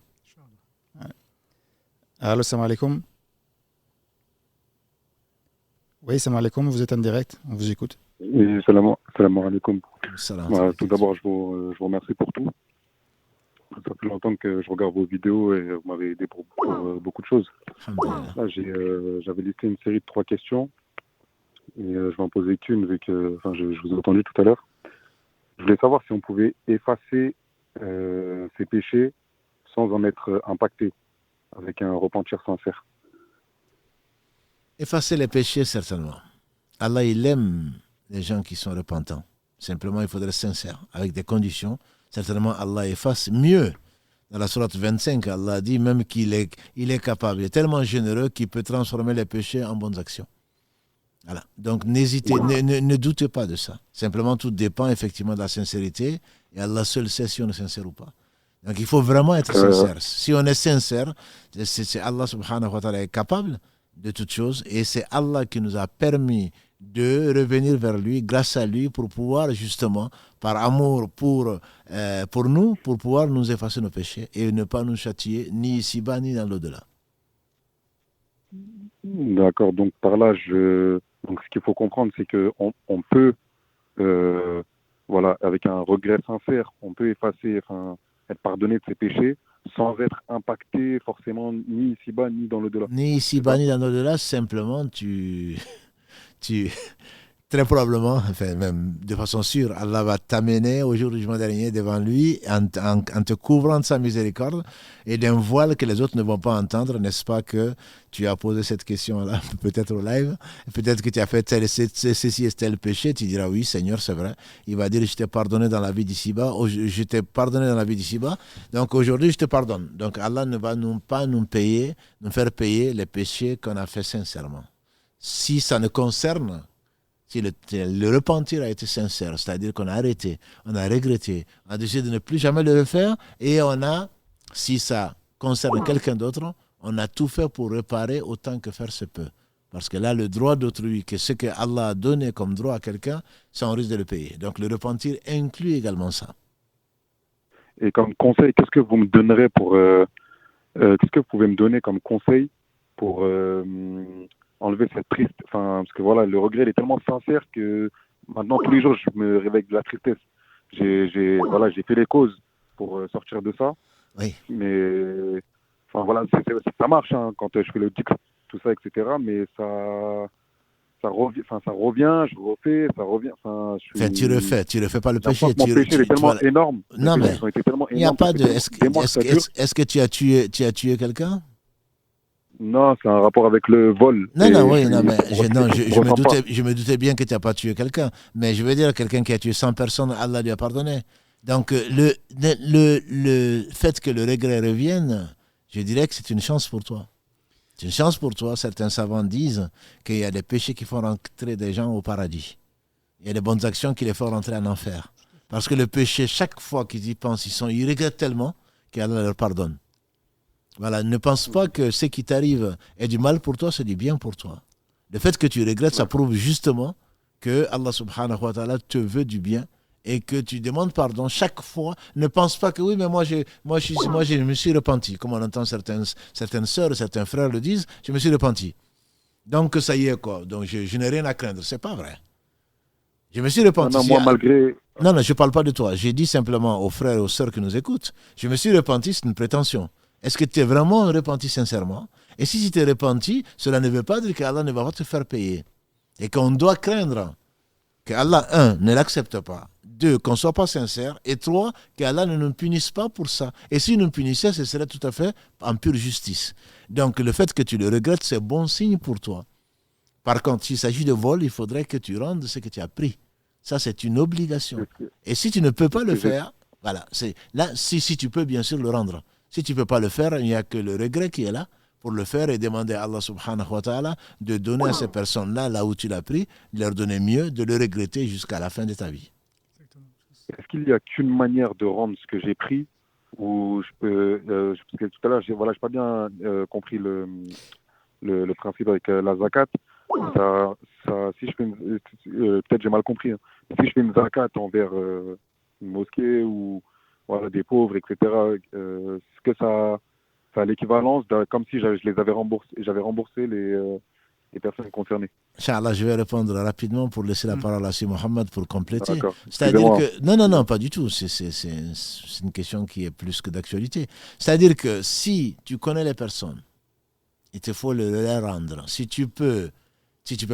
Speaker 3: Allô, salam alaikum. Oui, salam alaikum, vous êtes en direct, on vous écoute.
Speaker 11: Salam alaikum. Tout d'abord, je vous remercie pour tout. Ça fait longtemps que je regarde vos vidéos et vous m'avez aidé pour beaucoup de choses. Là, j'avais listé une série de 3 questions et je vais en poser qu'une vu que je vous ai entendu tout à l'heure. Je voulais savoir si on pouvait effacer ses péchés sans en être impacté, avec un repentir sincère.
Speaker 2: Effacer les péchés, certainement. Allah, il aime les gens qui sont repentants. Simplement, il faudrait être sincère, avec des conditions. Certainement, Allah efface mieux. Dans la sourate 25, Allah dit même qu'il est capable, il est tellement généreux qu'il peut transformer les péchés en bonnes actions. Voilà. Donc, n'hésitez, ne doutez pas de ça. Simplement, tout dépend effectivement de la sincérité. Et Allah seul sait si on est sincère ou pas. Donc, il faut vraiment être sincère. Si on est sincère, c'est Allah subhanahu wa ta'ala est capable de toutes choses. Et c'est Allah qui nous a permis de revenir vers lui, grâce à lui, pour pouvoir justement, par amour pour nous, pour pouvoir nous effacer nos péchés et ne pas nous châtier ni ici-bas ni dans l'au-delà.
Speaker 11: D'accord, donc par là, donc ce qu'il faut comprendre, c'est qu'on peut, voilà, avec un regret sincère, on peut effacer, être pardonné de ses péchés sans être impacté forcément ni ici-bas ni dans l'au-delà.
Speaker 2: Ni ici-bas ni dans l'au-delà, simplement très probablement, enfin même de façon sûre, Allah va t'amener au jour du jugement dernier devant lui en te couvrant de sa miséricorde et d'un voile que les autres ne vont pas entendre. N'est-ce pas que tu as posé cette question-là, peut-être au live, peut-être que tu as fait ceci et tel péché, tu diras oui Seigneur, c'est vrai. Il va dire je t'ai pardonné dans la vie d'ici-bas, je t'ai pardonné dans la vie d'ici-bas, donc aujourd'hui je te pardonne. Donc Allah ne va pas nous faire payer les péchés qu'on a fait sincèrement. Si ça ne concerne, si le repentir a été sincère, c'est-à-dire qu'on a arrêté, on a regretté, on a décidé de ne plus jamais le refaire, et si ça concerne quelqu'un d'autre, on a tout fait pour réparer autant que faire se peut. Parce que là, le droit d'autrui, que ce que Allah a donné comme droit à quelqu'un, ça on risque de le payer. Donc le repentir inclut également ça.
Speaker 11: Et comme conseil, qu'est-ce que vous me donnerez qu'est-ce que vous pouvez me donner comme conseil pour enlever cette triste, parce que voilà, le regret il est tellement sincère que maintenant tous les jours je me réveille de la tristesse. J'ai fait les causes pour sortir de ça.
Speaker 2: Oui.
Speaker 11: Mais voilà, ça marche quand je fais le tic, tout ça, etc. Mais ça revient, je refais, ça revient.
Speaker 2: Tu refais pas le péché.
Speaker 11: Mon péché est tellement énorme.
Speaker 2: Non mais il n'y a pas de. Est-ce que tu as tué quelqu'un?
Speaker 11: Non, c'est un rapport avec le vol.
Speaker 2: Je me doutais bien que tu n'as pas tué quelqu'un. Mais je veux dire, quelqu'un qui a tué 100 personnes, Allah lui a pardonné. Donc, le fait que le regret revienne, je dirais que c'est une chance pour toi. C'est une chance pour toi. Certains savants disent qu'il y a des péchés qui font rentrer des gens au paradis. Il y a des bonnes actions qui les font rentrer en enfer. Parce que le péché, chaque fois qu'ils y pensent, ils regrettent tellement qu'Allah leur pardonne. Voilà, ne pense pas que ce qui t'arrive est du mal pour toi, c'est du bien pour toi. Le fait que tu regrettes, ça prouve justement que Allah subhanahu wa ta'ala te veut du bien et que tu demandes pardon chaque fois. Ne pense pas que oui, mais moi je me suis repenti. Comme on entend certaines sœurs, certains frères le disent, je me suis repenti. Donc ça y est quoi, donc je n'ai rien à craindre. C'est pas vrai. Je me suis repenti.
Speaker 11: Non, moi, malgré...
Speaker 2: Non, je ne parle pas de toi. J'ai dit simplement aux frères et aux sœurs qui nous écoutent, je me suis repenti, c'est une prétention. Est-ce que tu es vraiment repenti sincèrement? Et si tu t'es repenti, cela ne veut pas dire qu'Allah ne va pas te faire payer. Et qu'on doit craindre que Allah, 1, ne l'accepte pas. 2, qu'on ne soit pas sincère. Et 3, qu'Allah ne nous punisse pas pour ça. Et s'il nous punissait, ce serait tout à fait en pure justice. Donc le fait que tu le regrettes, c'est bon signe pour toi. Par contre, s'il s'agit de vol, il faudrait que tu rendes ce que tu as pris. Ça, c'est une obligation. Et si tu ne peux pas le faire, voilà, là, si tu peux bien sûr le rendre. Si tu ne peux pas le faire, il n'y a que le regret qui est là pour le faire et demander à Allah subhanahu wa ta'ala de donner à ces personnes-là, là où tu l'as pris, de leur donner mieux, de le regretter jusqu'à la fin de ta vie.
Speaker 11: Est-ce qu'il n'y a qu'une manière de rendre ce que j'ai pris ou je peux, parce que tout à l'heure, je n'ai pas bien compris le principe avec la zakat. Si je fais peut-être j'ai mal compris. Si je fais une zakat envers une mosquée ou des pauvres, etc. Est-ce que ça a l'équivalence comme si j'avais remboursé les personnes concernées?
Speaker 2: Inch'Allah, je vais répondre rapidement pour laisser la parole à Si Mohamed pour compléter.
Speaker 11: D'accord.
Speaker 2: C'est-à-dire que non, pas du tout. C'est une question qui est plus que d'actualité. C'est-à-dire que si tu connais les personnes, il te faut les rendre. Si tu peux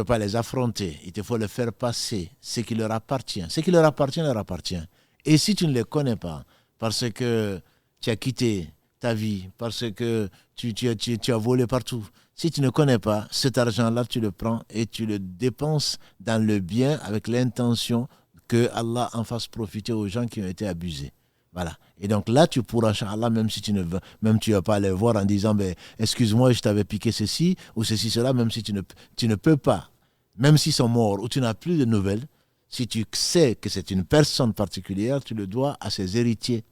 Speaker 2: pas les affronter, il te faut le faire passer. Ce qui leur appartient. Ce qui leur appartient, leur appartient. Et si tu ne les connais pas, parce que tu as quitté ta vie, parce que tu as volé partout, si tu ne connais pas, cet argent-là, tu le prends et tu le dépenses dans le bien avec l'intention que Allah en fasse profiter aux gens qui ont été abusés. Voilà. Et donc là, tu pourras, Inch'Allah, même si tu ne vas pas les voir en disant excuse-moi, je t'avais piqué ceci ou ceci, cela, même si tu ne peux pas, même s'ils sont morts ou tu n'as plus de nouvelles, si tu sais que c'est une personne particulière, tu le dois à ses héritiers.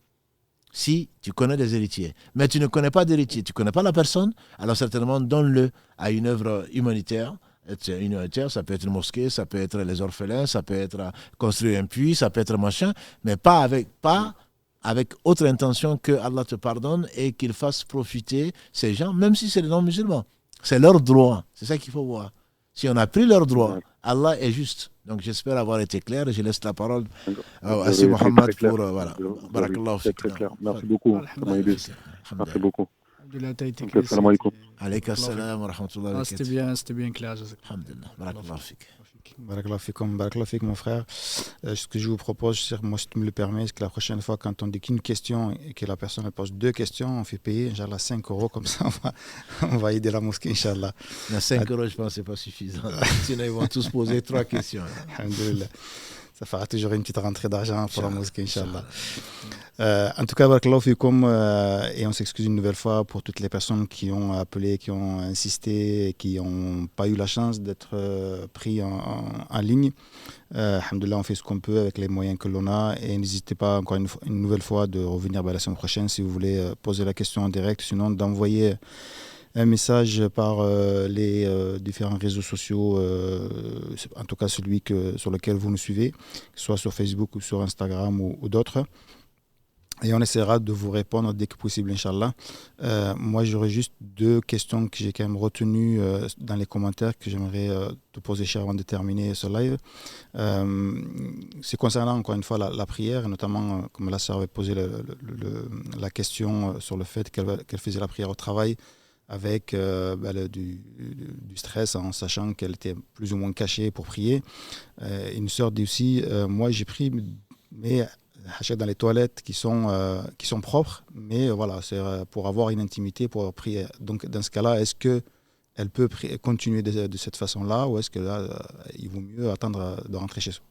Speaker 2: Si tu connais des héritiers, mais tu ne connais pas d'héritier, tu ne connais pas la personne, alors certainement donne-le à une œuvre humanitaire, être humanitaire, ça peut être une mosquée, ça peut être les orphelins, ça peut être construire un puits, ça peut être machin, mais pas avec autre intention que Allah te pardonne et qu'il fasse profiter ces gens, même si c'est les non-musulmans. C'est leur droit, c'est ça qu'il faut voir. Si on a pris leur droit, Allah est juste. Donc j'espère avoir été clair et je laisse la parole à Sidi Mohamed pour... voilà. Barakallahu
Speaker 11: fik. C'est très clair. Merci beaucoup. Ça m'a aidé. Merci beaucoup.
Speaker 2: Salam alaikum. Alayka salam wa rahmatullahi wa barakatuh.
Speaker 1: C'était bien clair.
Speaker 2: Alhamdulillah. Barakallahu fik.
Speaker 3: Barakallahu fik, mon frère. Ce que je vous propose, moi, si tu me le permets, c'est que la prochaine fois, quand on dit qu'une question et que la personne pose 2 questions, on fait payer, Inch'Allah, 5 €, comme ça, on va aider la mosquée, Inch'Allah.
Speaker 2: 5 €, je pense que ce n'est pas suffisant. Sinon, ils vont tous poser 3 questions.
Speaker 3: Alhamdulillah. Ça fera toujours une petite rentrée d'argent pour la mosquée, Inch'Allah. En tout cas, barakallahu fikum, et on s'excuse une nouvelle fois pour toutes les personnes qui ont appelé, qui ont insisté, et qui n'ont pas eu la chance d'être pris en ligne. Alhamdulillah, on fait ce qu'on peut avec les moyens que l'on a, et n'hésitez pas encore une nouvelle fois de revenir la semaine prochaine si vous voulez poser la question en direct, sinon d'envoyer un message par les différents réseaux sociaux, en tout cas celui sur lequel vous nous suivez, soit sur Facebook ou sur Instagram ou d'autres. Et on essaiera de vous répondre dès que possible, Inch'Allah. Moi, j'aurais juste 2 questions que j'ai quand même retenues dans les commentaires que j'aimerais te poser, cher, avant de terminer ce live. C'est concernant, encore une fois, la prière, et notamment, comme la sœur avait posé la question sur le fait qu'elle faisait la prière au travail avec du stress, en sachant qu'elle était plus ou moins cachée pour prier. Une sœur dit aussi, moi j'ai pris, mais dans les toilettes qui sont propres, mais voilà, c'est pour avoir une intimité, pour prier. Donc dans ce cas-là, est-ce qu'elle peut continuer de cette façon-là, ou est-ce que là, il vaut mieux attendre de rentrer chez soi?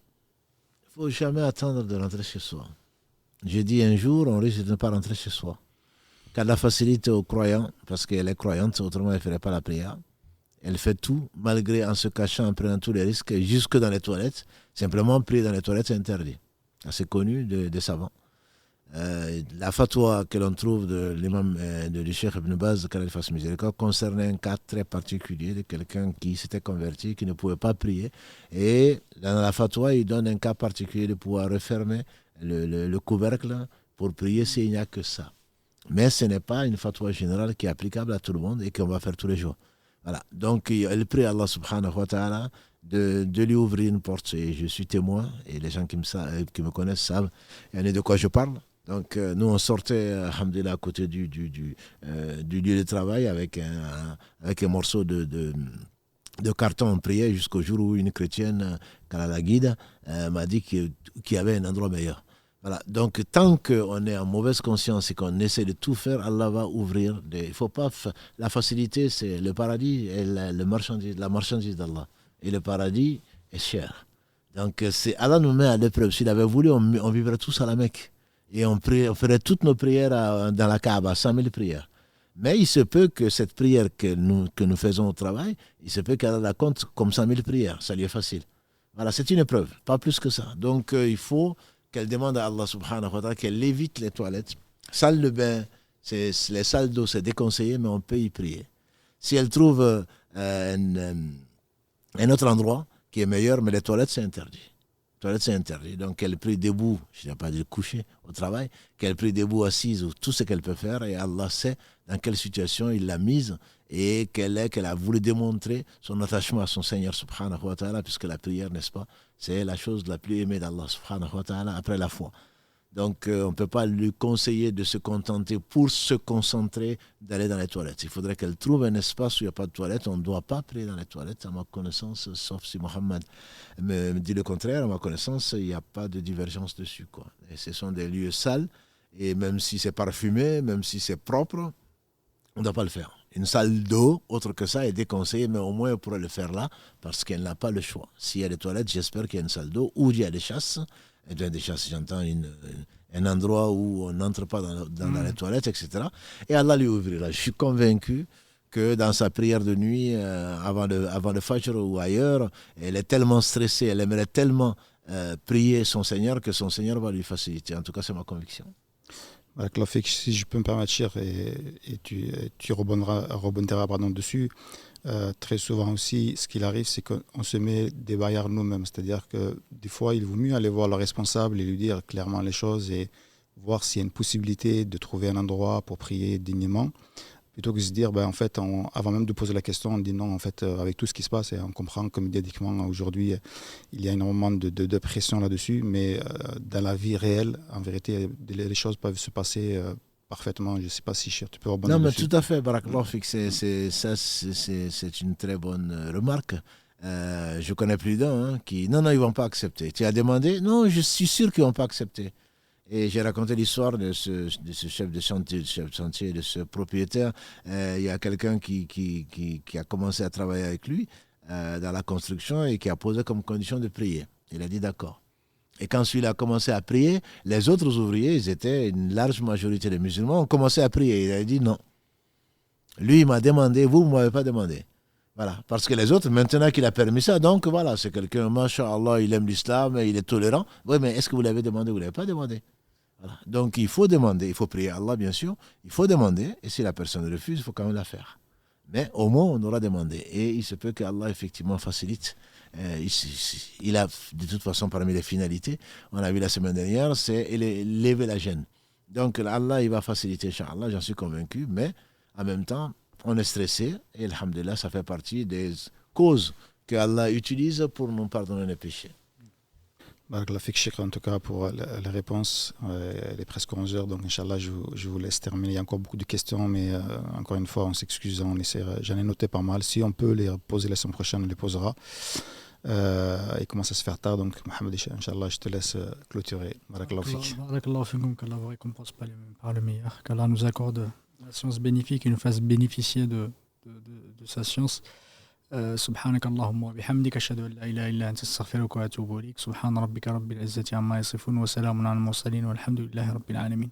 Speaker 2: Il ne faut jamais attendre de rentrer chez soi. J'ai dit un jour, on risque de ne pas rentrer chez soi. Car la facilité aux croyants, parce qu'elle est croyante, autrement elle ne ferait pas la prière. Elle fait tout, malgré en se cachant, en prenant tous les risques, jusque dans les toilettes. Simplement, prier dans les toilettes, c'est interdit. C'est connu des savants. La fatwa que l'on trouve de l'imam du Cheikh Ibn Baz, qu'Allah fasse miséricorde, concernait un cas très particulier de quelqu'un qui s'était converti, qui ne pouvait pas prier. Et dans la fatwa, il donne un cas particulier de pouvoir refermer le couvercle pour prier s'il n'y a que ça. Mais ce n'est pas une fatwa générale qui est applicable à tout le monde et qu'on va faire tous les jours. Voilà. Donc, elle prie Allah subhanahu wa ta'ala de lui ouvrir une porte. Et je suis témoin, et les gens qui me connaissent savent de quoi je parle. Donc, nous, on sortait, alhamdulillah, à côté du lieu de travail avec un morceau de carton. On priait jusqu'au jour où une chrétienne, la guide, m'a dit qu'il y avait un endroit meilleur. Voilà. Donc, tant qu'on est en mauvaise conscience et qu'on essaie de tout faire, Allah va ouvrir. Il faut pas la facilité, c'est le paradis et la marchandise d'Allah. Et le paradis est cher. Donc, Allah nous met à l'épreuve. S'il avait voulu, on vivrait tous à la Mecque. Et on ferait toutes nos prières dans la Kaaba, 100 000 prières. Mais il se peut que cette prière que nous faisons au travail, il se peut qu'elle la compte comme 100 000 prières. Ça lui est facile. Voilà, c'est une épreuve, pas plus que ça. Donc, il faut qu'elle demande à Allah subhanahu wa ta'ala qu'elle évite les toilettes. Salle de bain, les salles d'eau, c'est déconseillé, mais on peut y prier. Si elle trouve un autre endroit qui est meilleur, mais les toilettes, c'est interdit. Toilettes, c'est interdit. Donc, qu'elle prie debout, je ne vais pas dire coucher au travail, qu'elle prie debout, assise, ou tout ce qu'elle peut faire, et Allah sait dans quelle situation il l'a mise, et qu'elle a voulu démontrer son attachement à son Seigneur subhanahu wa ta'ala, puisque la prière, n'est-ce pas, c'est la chose la plus aimée d'Allah subhanahu wa ta'ala après la foi. Donc, on ne peut pas lui conseiller de se contenter pour se concentrer d'aller dans les toilettes. Il faudrait qu'elle trouve un espace où il n'y a pas de toilettes. On ne doit pas prier dans les toilettes, à ma connaissance, sauf si Mohammed me dit le contraire. À ma connaissance, il n'y a pas de divergence dessus, quoi. Et ce sont des lieux sales, et même si c'est parfumé, même si c'est propre, on ne doit pas le faire. Une salle d'eau, autre que ça, est déconseillée, mais au moins on pourrait le faire là, parce qu'elle n'a pas le choix. S'il y a des toilettes, j'espère qu'il y a une salle d'eau, où il y a des chasses. Et bien, des chasses, j'entends un endroit où on n'entre pas dans les toilettes, etc. Et Allah lui ouvrira. Je suis convaincu que dans sa prière de nuit, avant le Fajr ou ailleurs, elle est tellement stressée, elle aimerait tellement prier son Seigneur que son Seigneur va lui faciliter. En tout cas, c'est ma conviction.
Speaker 3: Si je peux me permettre, cher, et tu rebondiras dessus. très souvent aussi, ce qu'il arrive, c'est qu'on se met des barrières nous-mêmes. C'est-à-dire que des fois, il vaut mieux aller voir le responsable et lui dire clairement les choses et voir s'il y a une possibilité de trouver un endroit pour prier dignement, plutôt que de se dire, en fait, avant même de poser la question, on dit non, en fait, avec tout ce qui se passe, et on comprend que médiatiquement, aujourd'hui, il y a énormément de pression là-dessus, mais dans la vie réelle, en vérité, les choses peuvent se passer parfaitement. Je ne sais pas si tu peux rebondir dessus.
Speaker 2: Non, mais tout à fait, Barakallahu Fik, c'est une très bonne remarque. Je connais plus d'un qui... Non, ils ne vont pas accepter. Tu as demandé? Non, je suis sûr qu'ils ne vont pas accepter. Et j'ai raconté l'histoire de ce chef de chantier, de ce propriétaire. Il y a quelqu'un qui a commencé à travailler avec lui dans la construction et qui a posé comme condition de prier. Il a dit d'accord. Et quand celui-là a commencé à prier, les autres ouvriers, ils étaient une large majorité de musulmans, ont commencé à prier. Il a dit non. Lui, il m'a demandé, vous ne m'avez pas demandé. Voilà. Parce que les autres, maintenant qu'il a permis ça, donc voilà, c'est quelqu'un, masha'Allah, il aime l'islam, il est tolérant. Oui, mais est-ce que vous l'avez demandé ou vous ne l'avez pas demandé? Voilà. Donc il faut demander, il faut prier Allah bien sûr, il faut demander, et si la personne refuse, il faut quand même la faire. Mais au moins on aura demandé, et il se peut qu'Allah effectivement facilite. Il a de toute façon parmi les finalités, on a vu la semaine dernière, c'est lever la gêne. Donc Allah il va faciliter, Inch'Allah, j'en suis convaincu, mais en même temps on est stressé, et alhamdulillah ça fait partie des causes que Allah utilise pour nous pardonner les péchés.
Speaker 3: En tout cas pour la réponse, elle est presque 11 heures, donc Inch'Allah je vous laisse terminer. Il y a encore beaucoup de questions, mais encore une fois on s'excuse, j'en ai noté pas mal. Si on peut les poser la semaine prochaine, on les posera. Il commence à se faire tard, donc Mohamed, Inch'Allah je te laisse clôturer. Barakallahu fik.
Speaker 1: Barakallahu fikum, qu'Allah vous récompense par le meilleur, qu'Allah nous accorde la science bénéfique et nous fasse bénéficier de sa science. سبحانك اللهم وبحمدك أشهد أن لا إله إلا أنت أستغفرك وأتوب إليك سبحان ربك رب العزة عما يصفون وسلام على المرسلين والحمد لله رب العالمين.